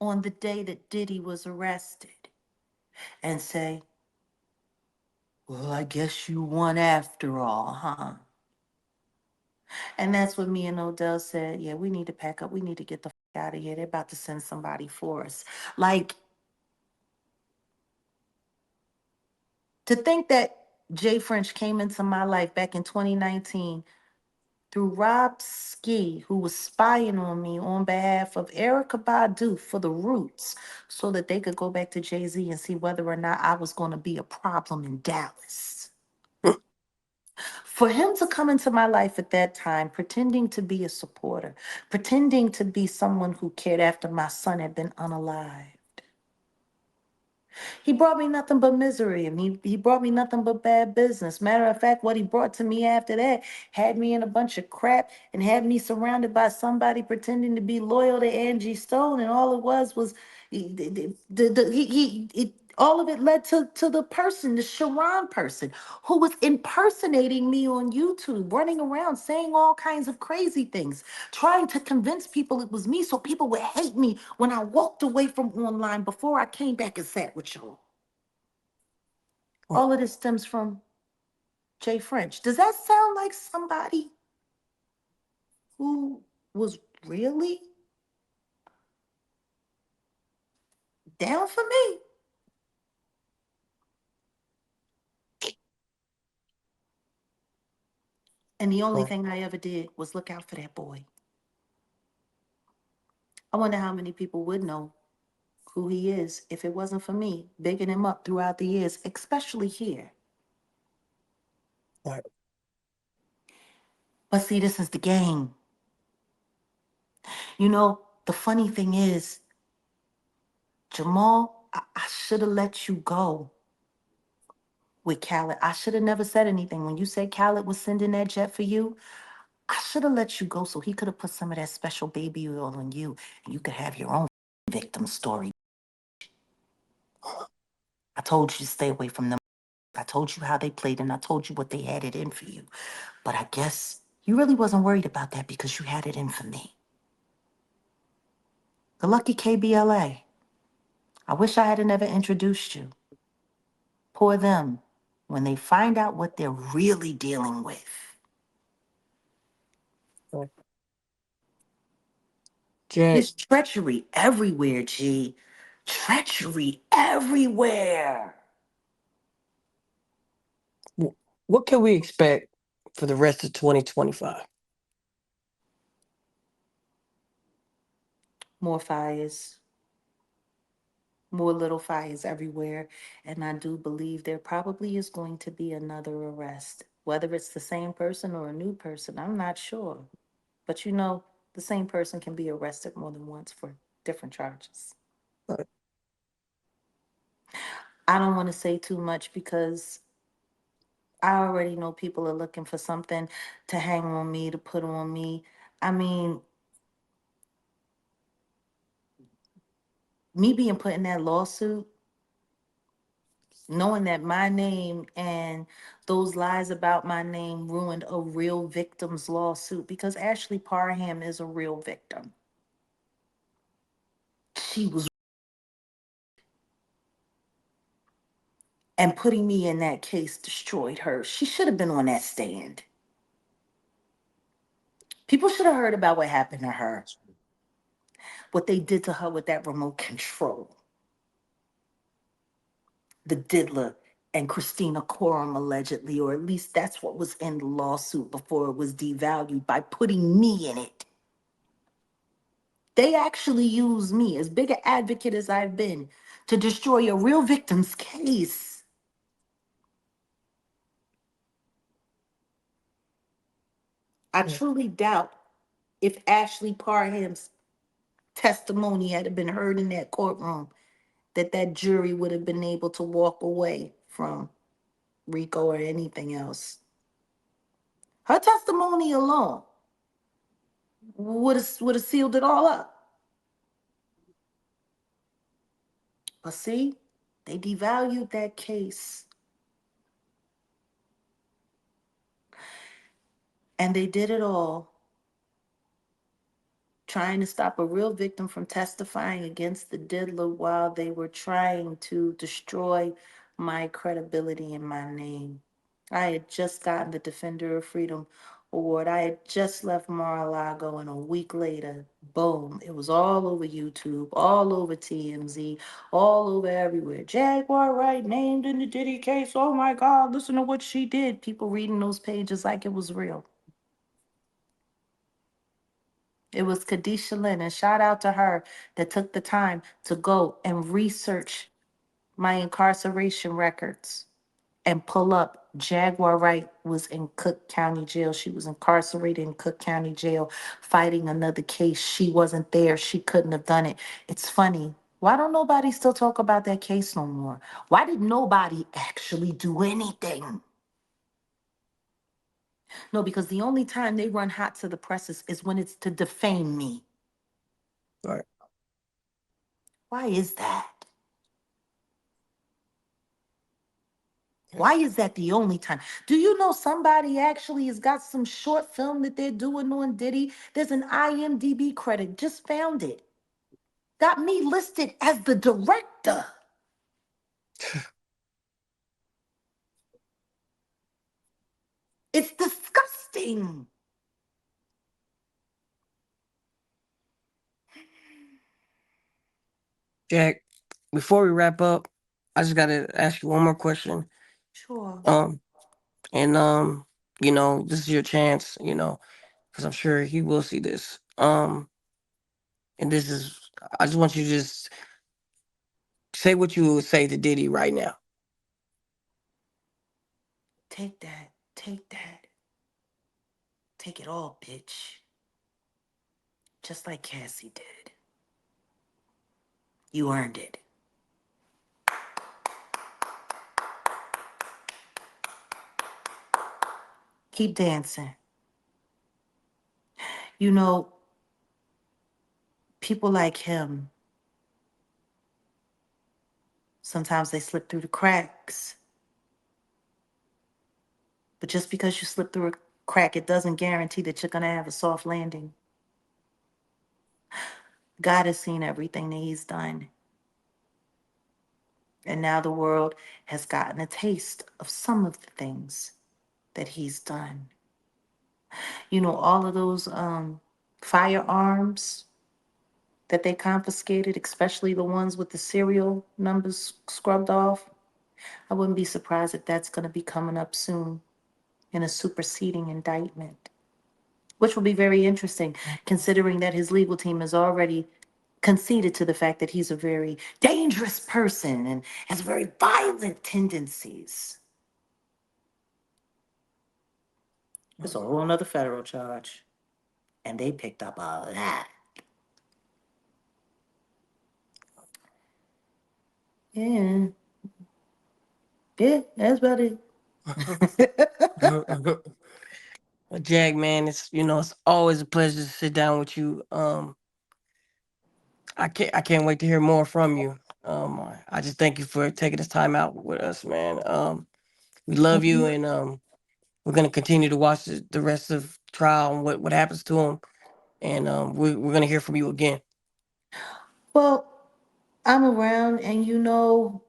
on the day that Diddy was arrested and say, well, I guess you won after all, huh? And that's what me and Odell said. Yeah, we need to pack up. We need to get the fuck out of here. They're about to send somebody for us. Like, to think that Jay French came into my life back in 2019 through Rob Ski, who was spying on me on behalf of Erica Badu for the Roots, so that they could go back to Jay-Z and see whether or not I was going to be a problem in Dallas. For him to come into my life at that time, pretending to be a supporter, pretending to be someone who cared after my son had been unalived. He brought me nothing but misery, and he brought me nothing but bad business. Matter of fact, what he brought to me after that had me in a bunch of crap and had me surrounded by somebody pretending to be loyal to Angie Stone, and all it was all of it led to the person, the Sharon person, who was impersonating me on YouTube, running around saying all kinds of crazy things, trying to convince people it was me so people would hate me when I walked away from online before I came back and sat with y'all. All of this stems from Jay French. Does that sound like somebody who was really down for me? And the only thing I ever did was look out for that boy. I wonder how many people would know who he is if it wasn't for me bigging him up throughout the years, especially here. Right. But see, this is the game. You know, the funny thing is, Jamal, I should have let you go with Khaled. I should have never said anything. When you said Khaled was sending that jet for you, I should have let you go so he could have put some of that special baby oil on you and you could have your own victim story. I told you to stay away from them. I told you how they played and I told you what they had it in for you. But I guess you really wasn't worried about that because you had it in for me. The lucky KBLA. I wish I had never introduced you. Poor them when they find out what they're really dealing with. Jack, There's treachery everywhere, G. Treachery everywhere. what can we expect for the rest of 2025? More fires, more little fires everywhere. And I do believe there probably is going to be another arrest. Whether it's the same person or a new person, I'm not sure. But you know, the same person can be arrested more than once for different charges. Right. I don't want to say too much because I already know people are looking for something to hang on me, to put on me. I mean, me being put in that lawsuit, knowing that my name and those lies about my name ruined a real victim's lawsuit because Ashley Parham is a real victim. She was, and putting me in that case destroyed her. She should have been on that stand. People should have heard about what happened to her, what they did to her with that remote control. The Diddler and Christina Quorum allegedly, or at least that's what was in the lawsuit before it was devalued by putting me in it. They actually used me, as big an advocate as I've been, to destroy a real victim's case. I Yeah. truly doubt if Ashley Parham's testimony had been heard in that courtroom, that that jury would have been able to walk away from Rico or anything else. Her testimony alone would have sealed it all up. But see, they devalued that case. And they did it all trying to stop a real victim from testifying against the diddler while they were trying to destroy my credibility and my name. I had just gotten the Defender of Freedom award. I had just left Mar-a-Lago, and a week later, boom, it was all over YouTube, all over TMZ, all over everywhere. Jaguar Wright named in the Diddy case. Oh my God, listen to what she did. People reading those pages like it was real. It was Kadisha Lynn, and shout out to her that took the time to go and research my incarceration records and pull up Jaguar Wright was in Cook County Jail. She was incarcerated in Cook County Jail fighting another case. She wasn't there. She couldn't have done it. It's funny. Why don't nobody still talk about that case no more? Why did nobody actually do anything? No, because the only time they run hot to the presses is when it's to defame me. Right. Why is that? Why Yes. is that the only time? Do you know somebody actually has got some short film that they're doing on Diddy? There's an IMDb credit, just found it. Got me listed as the director. It's disgusting. Jack, before we wrap up, I just gotta ask you one more question. Sure. Um, and this is your chance, because I'm sure he will see this. And this is, I just want you to just say what you would say to Diddy right now. Take that. Take that. Take it all, bitch. Just like Cassie did. You earned it. Keep dancing. You know, people like him, sometimes they slip through the cracks. But just because you slip through a crack, it doesn't guarantee that you're going to have a soft landing. God has seen everything that he's done. And now the world has gotten a taste of some of the things that he's done. You know, all of those firearms that they confiscated, especially the ones with the serial numbers scrubbed off. I wouldn't be surprised if that's going to be coming up soon in a superseding indictment, which will be very interesting considering that his legal team has already conceded to the fact that he's a very dangerous person and has very violent tendencies. It's a whole nother federal charge. And they picked up a lot. Yeah, yeah, that's about it. Well, Jag, man, it's always a pleasure to sit down with you. I can't wait to hear more from you. I just thank you for taking this time out with us, man. We love you, and we're gonna continue to watch the rest of trial and what happens to him, and we're gonna hear from you again. Well, I'm around, and you know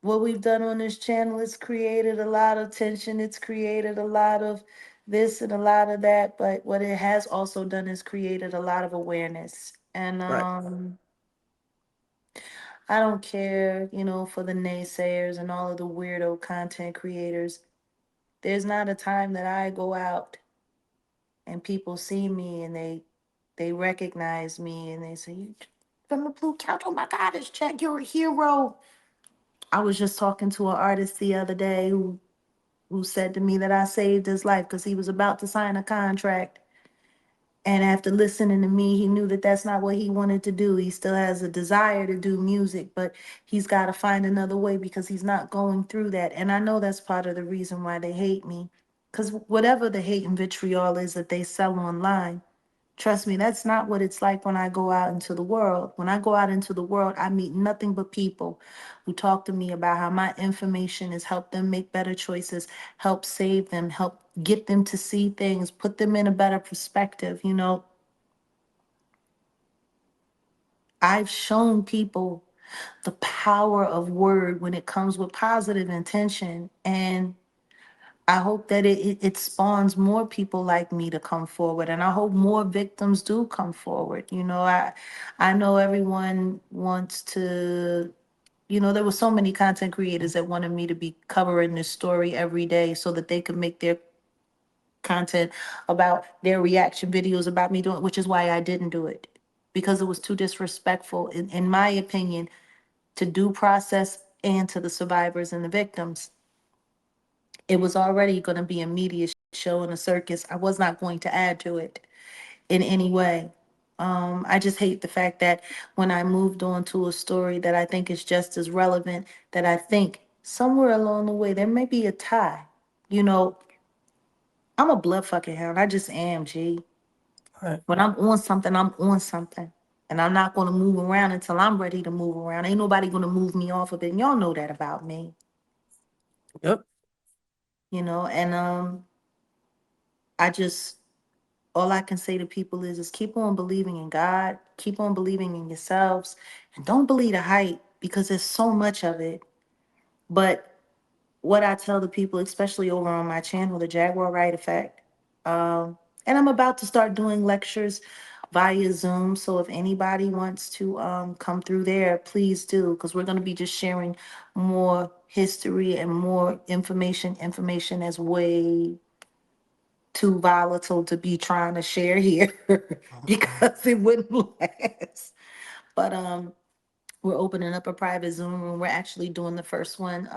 what we've done on this channel. It's created a lot of tension. It's created a lot of this and a lot of that. But what it has also done is created a lot of awareness. And Right, I don't care, for the naysayers and all of the weirdo content creators. There's not a time that I go out and people see me and they recognize me and they say, "You from the blue couch? Oh my God, it's Jack, you're a hero." I was just talking to an artist the other day who said to me that I saved his life because he was about to sign a contract. And after listening to me, he knew that that's not what he wanted to do. He still has a desire to do music, but he's got to find another way because he's not going through that. And I know that's part of the reason why they hate me. Because whatever the hate and vitriol is that they sell online, trust me, that's not what it's like when I go out into the world. When I go out into the world, I meet nothing but people who talk to me about how my information has helped them make better choices, help save them, help get them to see things, put them in a better perspective. I've shown people the power of word when it comes with positive intention. And I hope that it spawns more people like me to come forward. And I hope more victims do come forward. I know everyone wants to, there were so many content creators that wanted me to be covering this story every day so that they could make their content about their reaction videos about me doing, which is why I didn't do it. Because it was too disrespectful, in my opinion, to due process and to the survivors and the victims. It was already going to be a media show and a circus. I was not going to add to it in any way. I just hate the fact that when I moved on to a story that I think is just as relevant, that I think somewhere along the way there may be a tie. You know, I'm a blood fucking hound. I just am, G. right. When I'm on something, I'm on something. And I'm not going to move around until I'm ready to move around. Ain't nobody going to move me off of it. And y'all know that about me, Yep. and I just all I can say to people is keep on believing in God, keep on believing in yourselves, and don't believe the hype because there's so much of it. But what I tell the people, especially over on my channel, the Jaguar Wright effect, and I'm about to start doing lectures via Zoom. So if anybody wants to come through there, please do, because we're going to be just sharing more history and more information. Information that's way too volatile to be trying to share here because it wouldn't last. But we're opening up a private Zoom room. We're actually doing the first one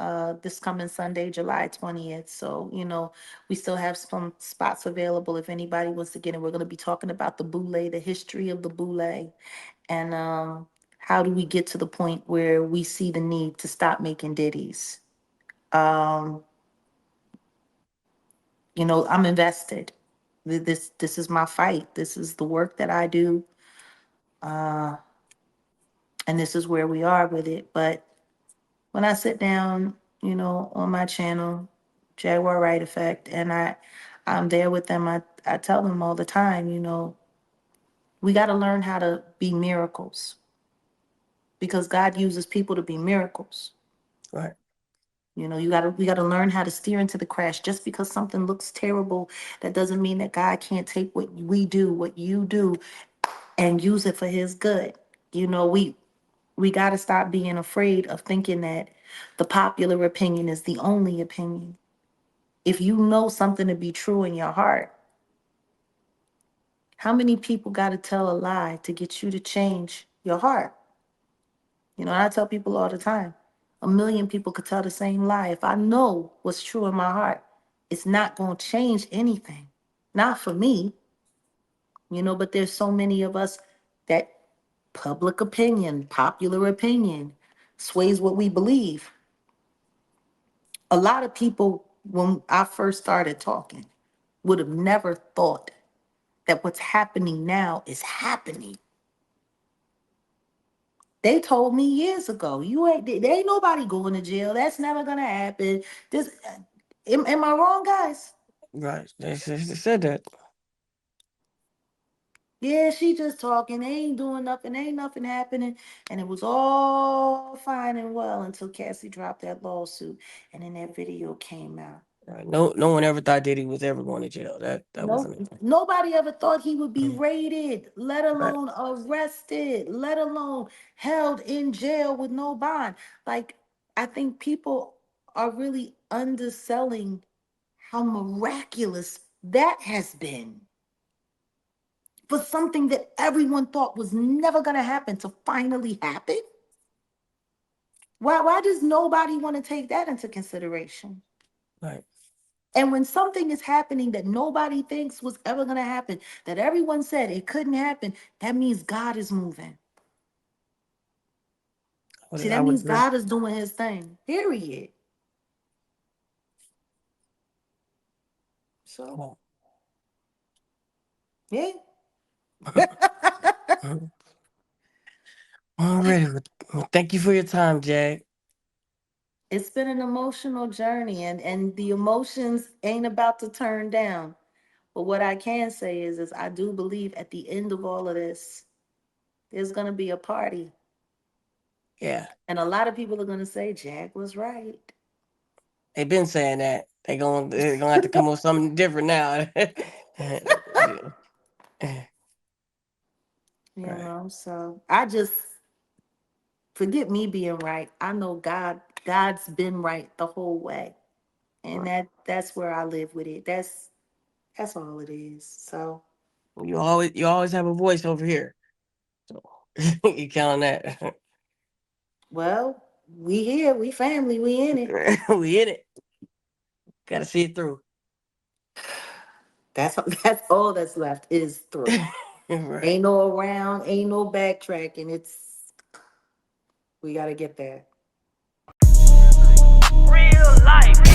this coming Sunday, July 20th. So, we still have some spots available if anybody wants to get in. We're going to be talking about the boule, the history of the boule, and how do we get to the point where we see the need to stop making ditties. Um, I'm invested. This is my fight. This is the work that I do, uh, and this is where we are with it. But when I sit down, on my channel, Jaguar Wright Effect, and I'm there with them, I tell them all the time, we got to learn how to be miracles because God uses people to be miracles. Right. We got to learn how to steer into the crash. Just because something looks terrible, that doesn't mean that God can't take what we do, what you do, and use it for his good. We got to stop being afraid of thinking that the popular opinion is the only opinion. If you know something to be true in your heart, How many people got to tell a lie to get you to change your heart? You know, and I tell people all the time, a million people could tell the same lie. If I know what's true in my heart, it's not going to change anything. Not for me, you know, but there's so many of us that public opinion, popular opinion sways what we believe. A lot of people, when I first started talking, would have never thought that what's happening now is happening. They told me years ago, there ain't nobody going to jail. That's never gonna happen. This, am I wrong, guys? Right. They said that. Yeah, she just talking. They ain't doing nothing. Ain't nothing happening. And it was all fine and well until Cassie dropped that lawsuit, and then that video came out. Right. No one ever thought Diddy was ever going to jail. That No, wasn't it. nobody ever thought he would be raided, let Right. alone arrested, let alone held in jail with no bond. Like, I think people are really underselling how miraculous that has been for something that everyone thought was never going to happen to finally happen. Why does nobody want to take that into consideration? Right. And when something is happening that nobody thinks was ever going to happen, that everyone said it couldn't happen, that means God is moving. See, I that would means agree. God is doing his thing, period. So, Come yeah. on. All right. Well, thank you for your time, Jag. It's been an emotional journey, and the emotions ain't about to turn down. But what I can say is I do believe at the end of all of this, there's going to be a party. Yeah. And a lot of people are going to say, Jag was right. They've been saying that. They're gonna have to come up with something different now. You Right. know, so I just forget me being right. I know God's been right the whole way. And Right. that's where I live with it. That's all it is. So, You always have a voice over here. So you count on that. well, we here, we family, we in it. We in it. Gotta see it through. That's that's all that's left is through. Right. Ain't no around, ain't no backtracking. It's we gotta get there. Real life.